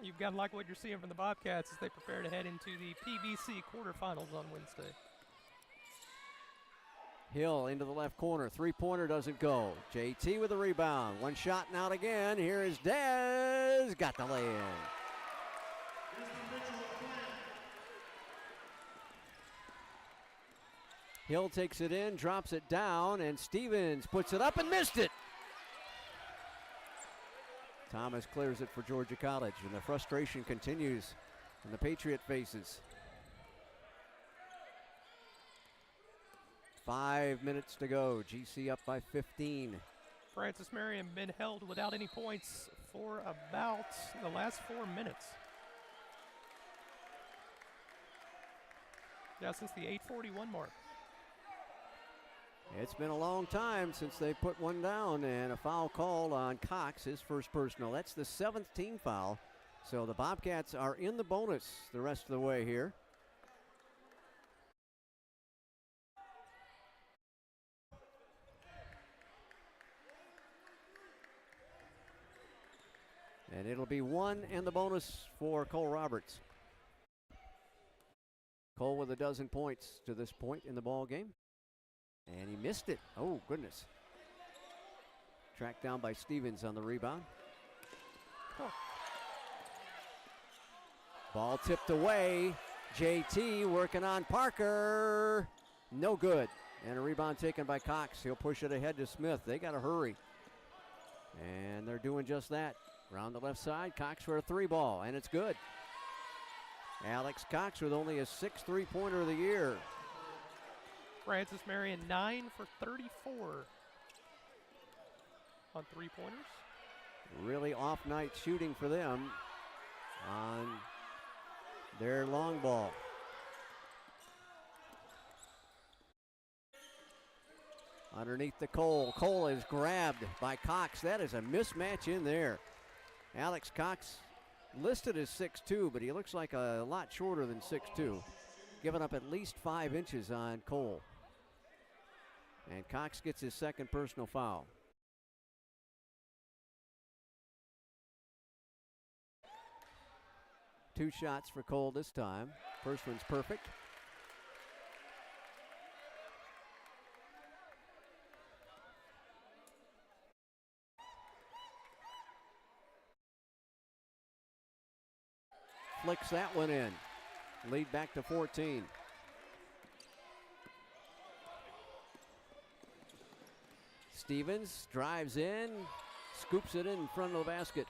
You've got to like what you're seeing from the Bobcats as they prepare to head into the PBC quarterfinals on Wednesday.
Hill into the left corner. 3-pointer doesn't go. JT with a rebound. One shot and out again. Here is Dez. Got the lay-in. Hill takes it in, drops it down, and Stevens puts it up and missed it. Thomas clears it for Georgia College, and the frustration continues in the Patriot faces. 5 minutes to go. GC up by 15.
Francis Marion been held without any points for about the last 4 minutes. Yeah, since the 8:41 mark.
It's been a long time since they put one down, and a foul called on Cox, his first personal. That's the 7th team foul. So the Bobcats are in the bonus the rest of the way here. And it'll be 1 in the bonus for Cole Roberts. Cole with a dozen points to this point in the ball game. And he missed it. Oh, goodness. Tracked down by Stevens on the rebound.
Oh.
Ball tipped away. JT working on Parker. No good. And a rebound taken by Cox. He'll push it ahead to Smith. They got to hurry. And they're doing just that. Around the left side, Cox for a 3-ball, and it's good. Alex Cox with only a 6th 3-pointer of the year.
Francis Marion 9 for 34 on 3-pointers.
Really off night shooting for them on their long ball. Underneath the Cole. Cole is grabbed by Cox. That is a mismatch in there. Alex Cox listed as 6'2", but he looks like a lot shorter than 6'2", giving up at least 5 inches on Cole. And Cox gets his 2nd personal foul. Two shots for Cole this time. First one's perfect. Flicks that one in. Lead back to 14. Stevens drives in, scoops it in front of the basket.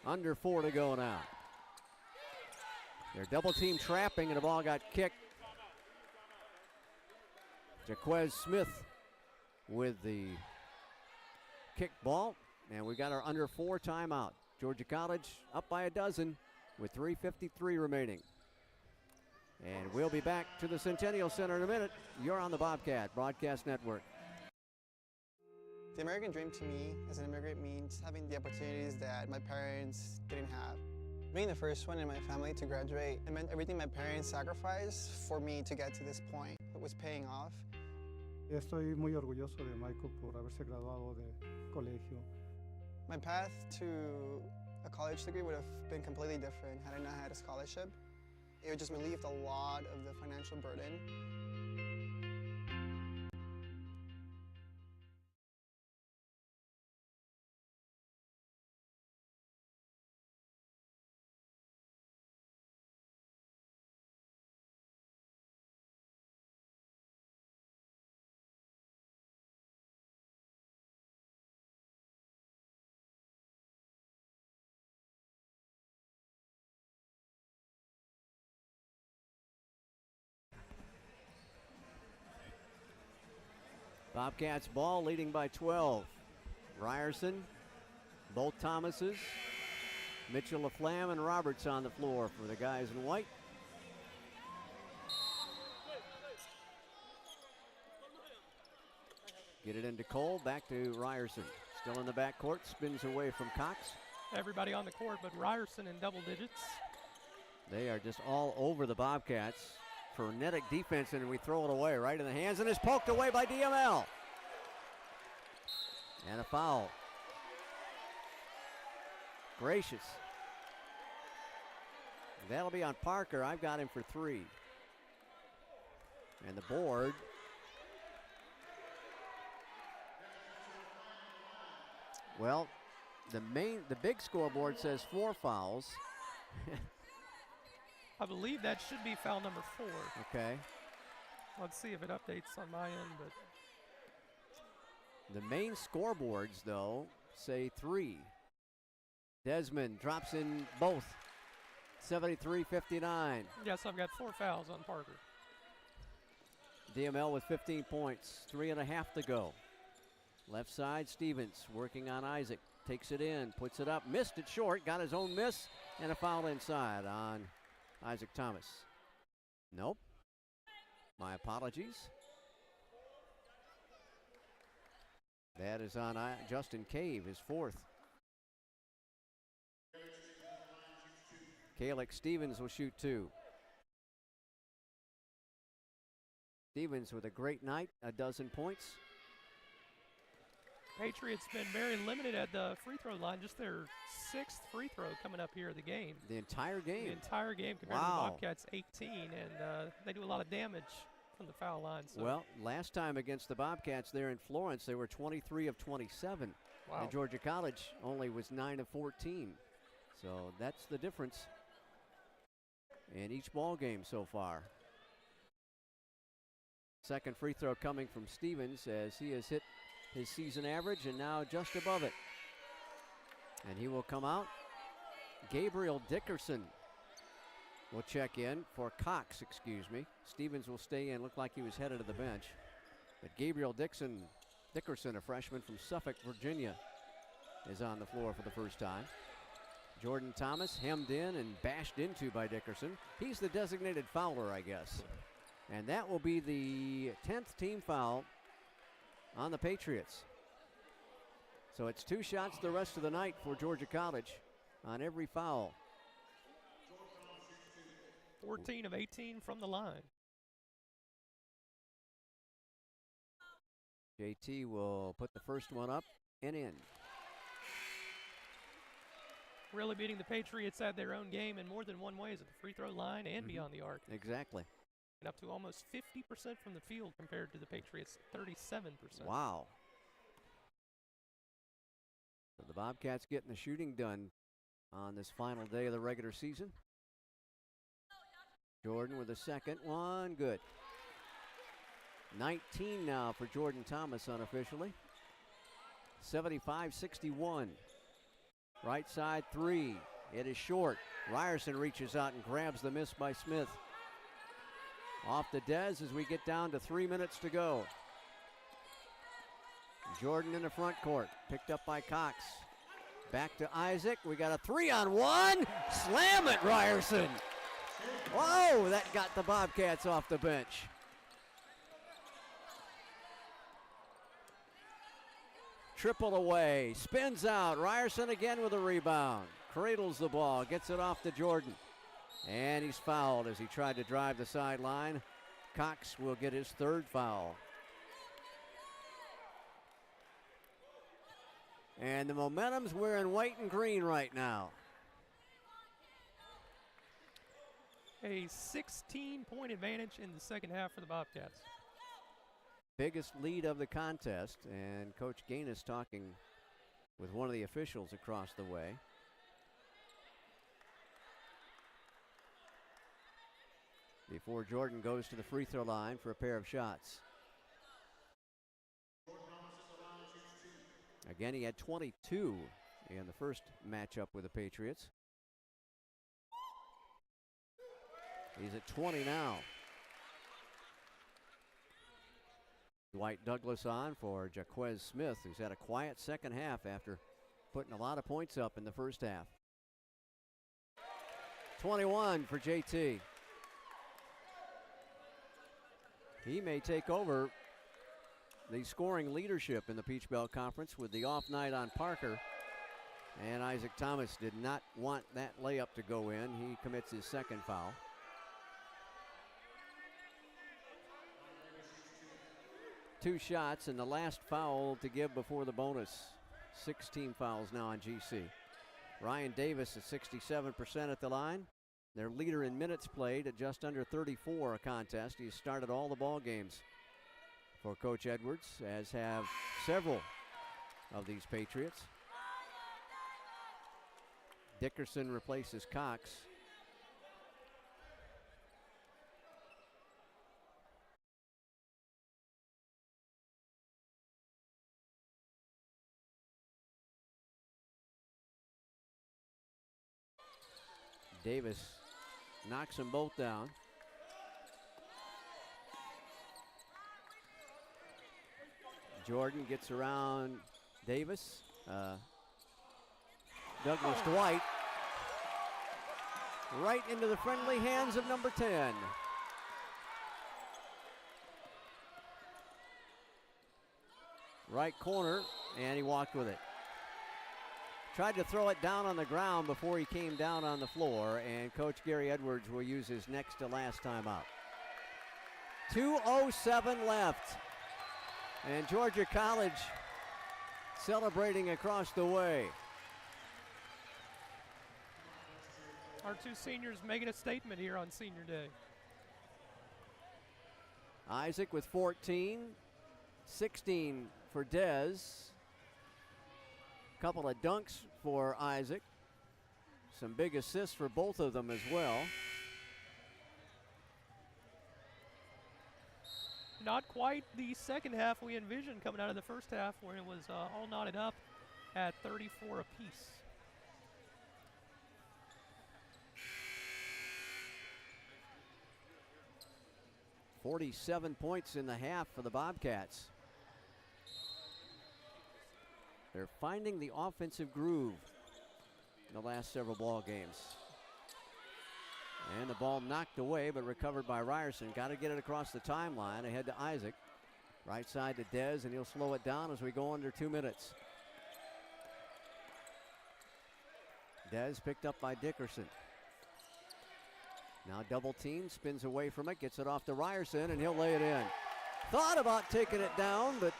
Under 4 to go now. They're double team trapping, and the ball got kicked. Jaquez Smith with the kick ball, and we got our under 4 timeout. Georgia College up by a dozen with 3:53 remaining. And we'll be back to the Centennial Center in a minute. You're on the Bobcat Broadcast Network.
The American dream to me as an immigrant means having the opportunities that my parents didn't have. Being the first one in my family to graduate, it meant everything my parents sacrificed for me to get to this point. It was paying off.
Estoy muy orgulloso de Michael por haberse graduado de colegio.
My path to a college degree would have been completely different had I not had a scholarship. It would just relieved a lot of the financial burden.
Bobcats ball, leading by 12. Ryerson, both Thomases, Mitchell LaFlamme and Roberts on the floor for the guys in white. Get it into Cole, back to Ryerson. Still in the backcourt, spins away from Cox.
Everybody on the court but Ryerson in double digits.
They are just all over the Bobcats. Frenetic defense, and we throw it away right in the hands, and it's poked away by DML. And a foul. Gracious. That'll be on Parker. I've got him for 3. And the board. Well, the big scoreboard says 4 fouls.
I believe that should be foul number 4.
Okay.
Let's see if it updates on my end, but
the main scoreboards, though, say 3. Desmond drops in both. 73-59.
Yes, I've got 4 fouls on Parker.
DML with 15 points, 3.5 to go. Left side, Stevens working on Isaac. Takes it in, puts it up, missed it short, got his own miss, and a foul inside on Isaac Thomas. Nope. My apologies. That is on Justin Cave, his 4th. Kalik Stevens will shoot 2. Stevens with a great night, 12 points.
Patriots been very limited at the free throw line, just their 6th free throw coming up here of the game.
The entire game?
The entire game compared to the Bobcats 18, and they do a lot of damage from the foul line. So.
Well, last time against the Bobcats there in Florence, they were 23 of 27.
Wow.
And Georgia College only was 9 of 14. So that's the difference in each ball game so far. Second free throw coming from Stevens as he has hit his season average and now just above it. And he will come out. Gabriel Dickerson will check in for Cox, Stevens will stay in, looked like he was headed to the bench. But Gabriel Dickerson, a freshman from Suffolk, Virginia, is on the floor for the first time. Jordan Thomas hemmed in and bashed into by Dickerson. He's the designated fouler, I guess. And that will be the 10th team foul on the Patriots. So it's 2 shots the rest of the night for Georgia College on every foul.
14 of 18 from the line.
JT will put the first one up and in.
Really beating the Patriots at their own game in more than one way is at the free throw line and beyond the arc.
Exactly.
And up to almost 50% from the field compared to the Patriots' 37%.
Wow. So the Bobcats getting the shooting done on this final day of the regular season. Jordan with a second one, good. 19 now for Jordan Thomas unofficially. 75-61. Right side 3, it is short. Ryerson reaches out and grabs the miss by Smith. Off the Dez as we get down to 3 minutes to go. Jordan in the front court, picked up by Cox. Back to Isaac, we got a 3-on-1. Slam it, Ryerson. Whoa, that got the Bobcats off the bench. Triple away, spins out. Ryerson again with a rebound. Cradles the ball, gets it off to Jordan. And he's fouled as he tried to drive the sideline. Cox will get his 3rd foul. And the momentum's wearing white and green right now.
A 16-point advantage in the second half for the Bobcats.
Biggest lead of the contest, and Coach Gaines talking with one of the officials across the way. Before Jordan goes to the free throw line for a pair of shots. Again, he had 22 in the first matchup with the Patriots. He's at 20 now. Dwight Douglas on for Jaquez Smith, who's had a quiet second half after putting a lot of points up in the first half. 21 for JT. He may take over the scoring leadership in the Peach Belt Conference with the off night on Parker. And Isaac Thomas did not want that layup to go in. He commits his second foul. Two shots and the last foul to give before the bonus. 16 fouls now on GC. Ryan Davis is 67% at the line. Their leader in minutes played at just under 34 a contest. He's started all the ball games for Coach Edwards, as have several of these Patriots. Dickerson replaces Cox. Davis knocks them both down. Jordan gets around Davis. Douglas Dwight right into the friendly hands of number 10. Right corner, and he walked with it. Tried to throw it down on the ground before he came down on the floor, and Coach Gary Edwards will use his next to last timeout. 2:07 left, and Georgia College celebrating across the way.
Our two seniors making a statement here on Senior Day.
Isaac with 14, 16 for Dez. Couple of dunks for Isaac. Some big assists for both of them as well.
Not quite the second half we envisioned coming out of the first half, where it was all knotted up at 34 apiece.
.47 points in the half for the Bobcats. They're finding the offensive groove in the last several ball games. And the ball knocked away, but recovered by Ryerson. Got to get it across the timeline, ahead to Isaac. Right side to Dez, and he'll slow it down as we go under 2 minutes. Dez picked up by Dickerson. Now double team, spins away from it, gets it off to Ryerson, and he'll lay it in. Thought about taking it down, but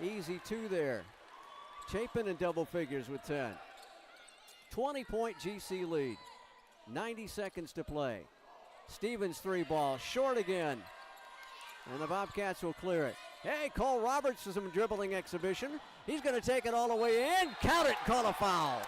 easy two there. Chapin in double figures with 10. 20-point GC lead. 90 seconds to play. Stevens three ball, short again. And the Bobcats will clear it. Hey, Cole Roberts with some dribbling exhibition. He's going to take it all the way in. Count it, call a foul.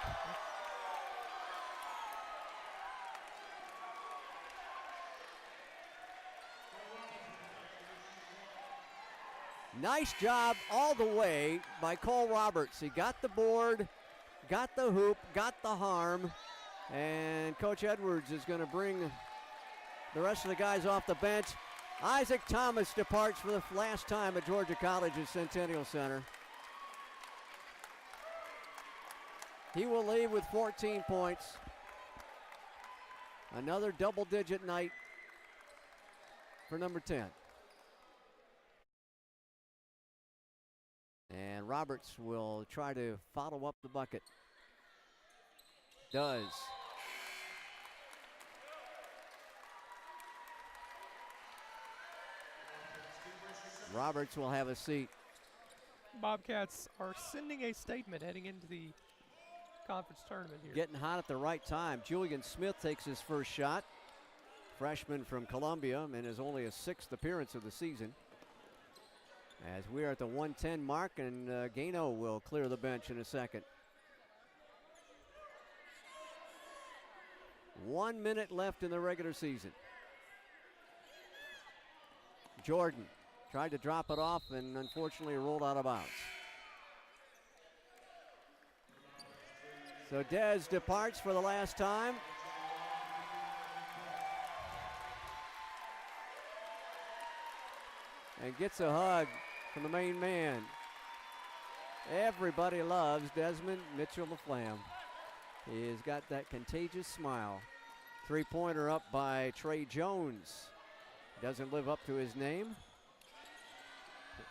Nice job all the way by Cole Roberts. He got the board, got the hoop, got the harm, and Coach Edwards is going to bring the rest of the guys off the bench. Isaac Thomas departs for the last time at Georgia College's Centennial Center. He will leave with 14 points. Another double-digit night for number 10. And Roberts will try to follow up the bucket. Does. Roberts will have a seat.
Bobcats are sending a statement heading into the conference tournament here.
Getting hot at the right time. Julian Smith takes his first shot. Freshman from Columbia, and is only his 6th appearance of the season. As we are at the 110 mark, and Gano will clear the bench in a second. 1 minute left in the regular season. Jordan tried to drop it off and unfortunately rolled out of bounds. So Dez departs for the last time. and gets a hug from the main man. Everybody loves Desmond Mitchell-LaFlamme. He has got that contagious smile. Three-pointer up by Trey Jones. Doesn't live up to his name.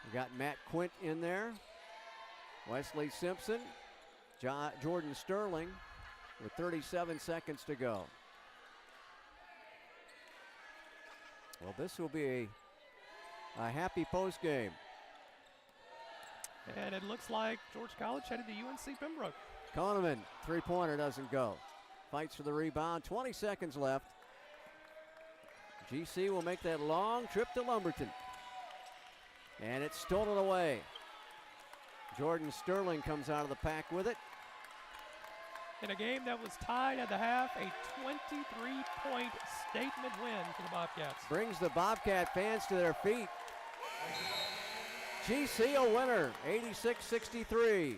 We got Matt Quint in there. Wesley Simpson. Jordan Sterling with 37 seconds to go. Well, this will be a happy post game.
And it looks like George College headed to UNC Pembroke.
Koneman, three-pointer doesn't go. Fights for the rebound, 20 seconds left. GC will make that long trip to Lumberton. And it's stolen away. Jordan Sterling comes out of the pack with it.
In a game that was tied at the half, a 23-point statement win for the Bobcats.
Brings the Bobcat fans to their feet. GC a winner, 86-63.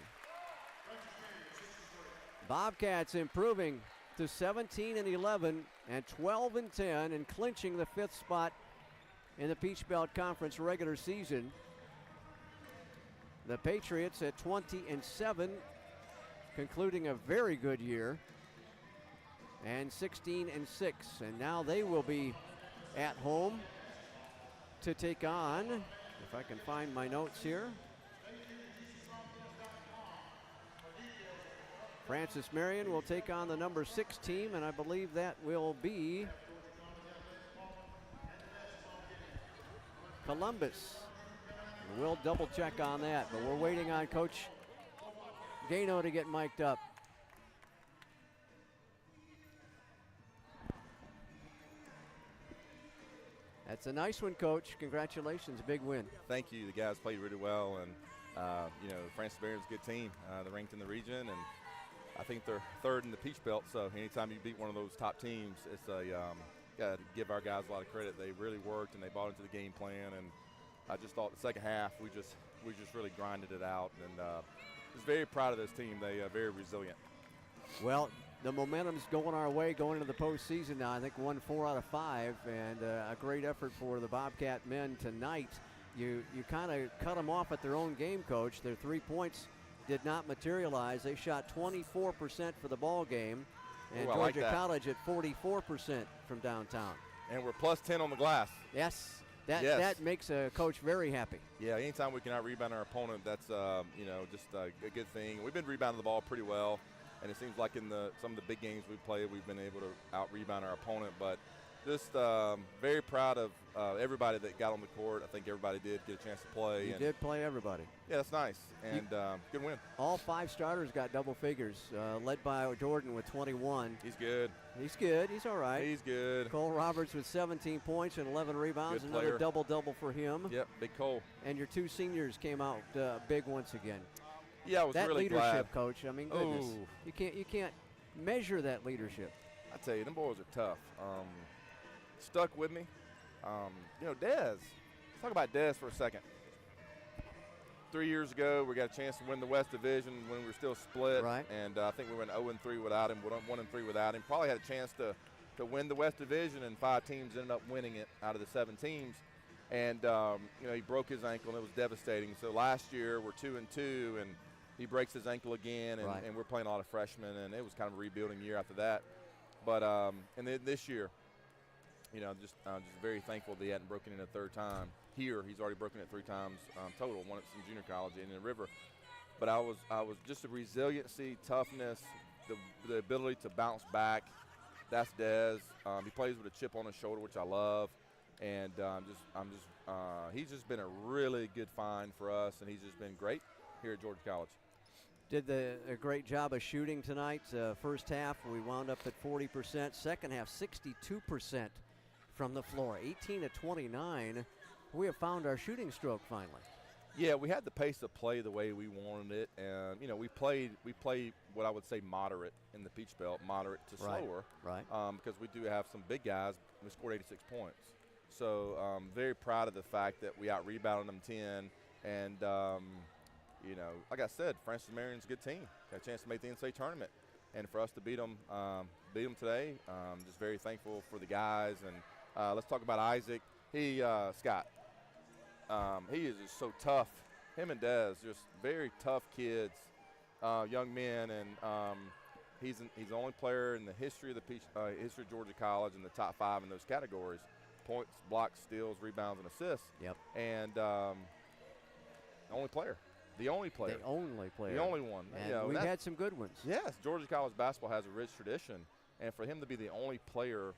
Bobcats improving to 17-11 and 12-10 and clinching the 5th spot in the Peach Belt Conference regular season. The Patriots at 20-7, concluding a very good year, and 16-6, and now they will be at home to take on, if I can find my notes here, Francis Marion will take on the number 6 team, and I believe that will be Columbus. We'll double check on that, but we're waiting on Coach Gano to get mic'd up. That's a nice one, Coach. Congratulations, big win.
Thank you. The guys played really well, and you know, Francis Marion's a good team. They're ranked in the region, and I think they're 3rd in the Peach Belt. So anytime you beat one of those top teams, it's a got to give our guys a lot of credit. They really worked and they bought into the game plan, and I just thought the second half we just really grinded it out, and just very proud of this team. They are very resilient.
Well, the momentum's going our way going into the postseason now. I think won 4 out of 5, and a great effort for the Bobcat men tonight. You kind of cut them off at their own game, Coach. Their 3 points did not materialize. They shot 24% for the ball game, and
Ooh,
Georgia
like
College at 44% from downtown.
And we're plus 10 on the glass.
Yes. That makes a coach very happy.
Yeah, anytime we can out-rebound our opponent, that's you know, just a good thing. We've been rebounding the ball pretty well, and it seems like in some of the big games we've played, we've been able to out-rebound our opponent. But just very proud of everybody that got on the court. I think everybody did get a chance to play.
You did play everybody.
Yeah, that's nice, and good win.
All 5 starters got double figures, led by Jordan with 21.
He's good.
He's good. He's all right.
He's good.
Cole Roberts with 17 points and 11 rebounds.
Good
Another
player.
double-double for him.
Yep, big Cole.
And your 2 seniors came out big once again.
Yeah, I was
that
really
leadership,
glad.
Coach. I mean, goodness,
Ooh.
you can't measure that leadership.
I tell you, them boys are tough. Stuck with me. You know, Dez. Let's talk about Dez for a second. 3 years ago, we got a chance to win the West Division when we were still split.
Right.
And I think we went 0-3 without him, 1-3 without him. Probably had a chance to win the West Division, and 5 teams ended up winning it out of the 7 teams. And, you know, he broke his ankle, and it was devastating. So last year, we're 2-2, and he breaks his ankle again, and we're playing a lot of freshmen, and it was kind of a rebuilding year after that. But and then this year, you know, just very thankful that he hadn't broken it a 3rd time. Here, he's already broken it 3 times total. One at some junior college and in the River. But I was just the resiliency, toughness, the ability to bounce back. That's Dez. He plays with a chip on his shoulder, which I love, and he's just been a really good find for us, and he's just been great here at Georgia College.
Did a great job of shooting tonight. First half, we wound up at 40%. Second half, 62% from the floor. 18-29. We have found our shooting stroke finally.
Yeah, we had the pace of play the way we wanted it, and you know, we played what I would say moderate in the Peach Belt, moderate to slower,
right?
Because we do have some big guys. We scored 86 points, so very proud of the fact that we out-rebounded them 10, and you know, like I said, Francis Marion's a good team. Got a chance to make the NCAA tournament, and for us to beat them today, just very thankful for the guys. And let's talk about Isaac. Scott. he is just so tough. Him and Dez, just very tough kids, young men, and he's the only player in the history of history of Georgia College in the top 5 in those categories: points, blocks, steals, rebounds, and assists.
Yep.
And the only player. The only player.
The only player.
The only one.
And we've had some good ones.
Yes, Georgia College basketball has a rich tradition, and for him to be the only player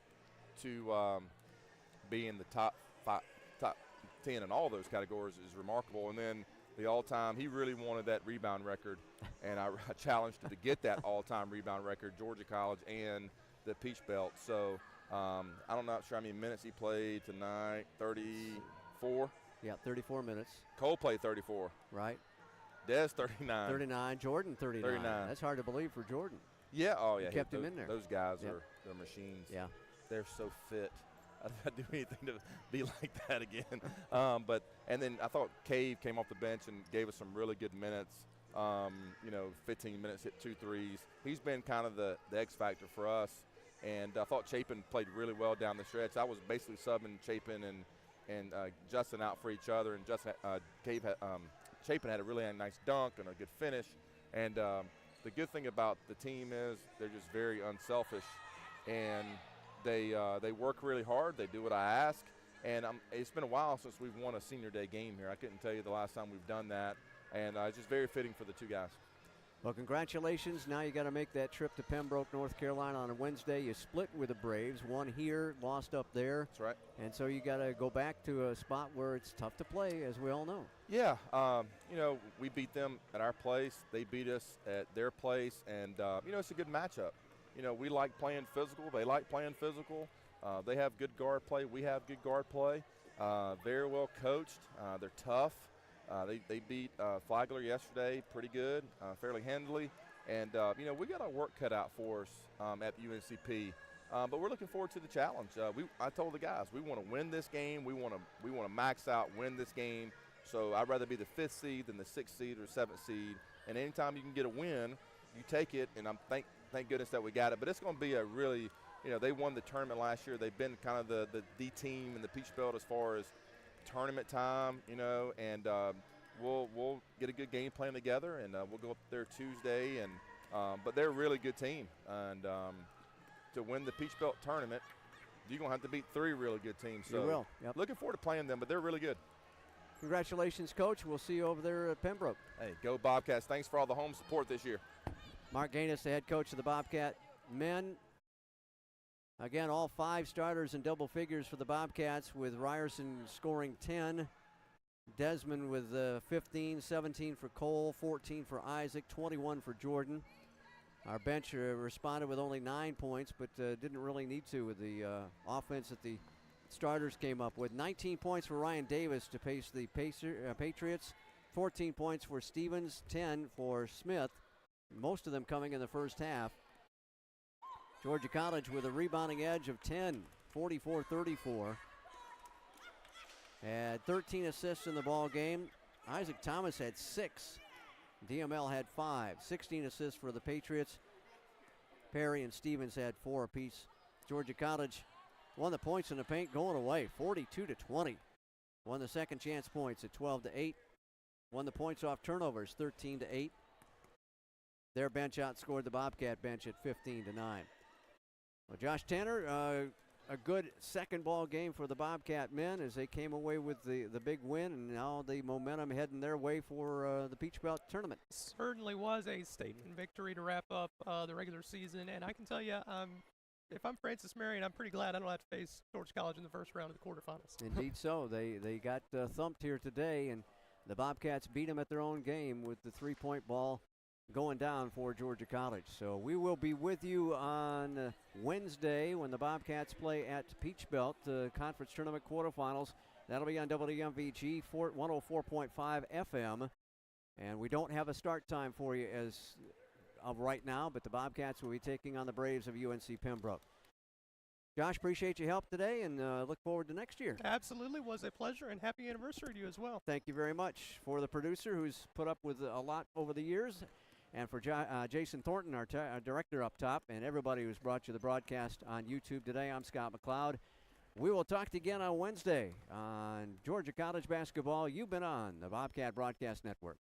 to be in the top 10 in all those categories is remarkable. And then the all-time, he really wanted that rebound record, and I challenged him to get that all-time rebound record, Georgia College and the Peach Belt. So I'm not sure how many minutes he played tonight, 34?
Yeah, 34 minutes.
Cole played 34.
Right.
Des 39.
39. Jordan 39.
39.
That's hard to believe for Jordan.
Yeah. Oh, yeah.
He kept him in there.
Those guys they're machines.
Yeah.
They're so fit. I'd do anything to be like that again. And then I thought Cave came off the bench and gave us some really good minutes. 15 minutes, hit 2 threes. He's been kind of the X factor for us. And I thought Chapin played really well down the stretch. I was basically subbing Chapin and Justin out for each other. And Chapin had a really nice dunk and a good finish. And the good thing about the team is they're just very unselfish, and they work really hard. They do what I ask, and it's been a while since we've won a senior day game here. I couldn't tell you the last time we've done that, and it's just very fitting for the two guys.
Well, congratulations. Now you got to make that trip to Pembroke, North Carolina on a Wednesday. You split with the Braves, one here, lost up there.
That's right.
And so you got to go back to a spot where it's tough to play, as we all know.
Yeah, we beat them at our place. They beat us at their place, and, it's a good matchup. We like playing physical. They like playing physical. They have good guard play. We have good guard play. Very well coached. They're tough. They beat Flagler yesterday pretty good, fairly handily. And, we got our work cut out for us at UNCP. But we're looking forward to the challenge. I told the guys, we want to win this game. We want to max out, win this game. So I'd rather be the 5th seed than the 6th seed or 7th seed. And anytime you can get a win, you take it. And I'm thank goodness that we got it. But it's going to be a really, they won the tournament last year. They've been kind of the D team in the Peach Belt as far as tournament time, and we'll get a good game plan together, and we'll go up there Tuesday. And but they're a really good team, and to win the Peach Belt tournament, you're going to have to beat 3 really good teams. So
you will. Yep.
Looking forward to playing them, but they're really good.
Congratulations, Coach. We'll see you over there at Pembroke.
Hey, go Bobcats. Thanks for all the home support this year.
Mark Gaines, the head coach of the Bobcat men. Again, all 5 starters in double figures for the Bobcats, with Ryerson scoring 10. Desmond with 15, 17 for Cole, 14 for Isaac, 21 for Jordan. Our bench responded with only 9 points, but didn't really need to with the offense that the starters came up with. 19 points for Ryan Davis to pace the Patriots, 14 points for Stevens, 10 for Smith, most of them coming in the first half. Georgia College with a rebounding edge of 10, 44-34. Had 13 assists in the ball game. Isaac Thomas had 6. DML had 5. 16 assists for the Patriots. Perry and Stevens had 4 apiece. Georgia College won the points in the paint going away, 42-20. Won the second chance points at 12-8. Won the points off turnovers, 13-8. Their bench outscored the Bobcat bench at 15-9. Well, Josh Tanner, a good second ball game for the Bobcat men as they came away with the big win, and now the momentum heading their way for the Peach Belt tournament.
Certainly was a statement victory to wrap up the regular season, and I can tell you, if I'm Francis Marion, I'm pretty glad I don't have to face Georgia College in the first round of the quarterfinals.
Indeed so. They got thumped here today, and the Bobcats beat them at their own game with the 3-point ball going down for Georgia College. So we will be with you on Wednesday when the Bobcats play at Peach Belt, conference tournament quarterfinals. That'll be on WMVG 104.5 FM. And we don't have a start time for you as of right now, but the Bobcats will be taking on the Braves of UNC Pembroke. Josh, appreciate your help today, and look forward to next year.
Absolutely, was a pleasure, and happy anniversary to you as well.
Thank you very much. For the producer who's put up with a lot over the years, and for Jason Thornton, our director up top, and everybody who's brought you the broadcast on YouTube today, I'm Scott McLeod. We will talk to you again on Wednesday on Georgia College basketball. You've been on the Bobcat Broadcast Network.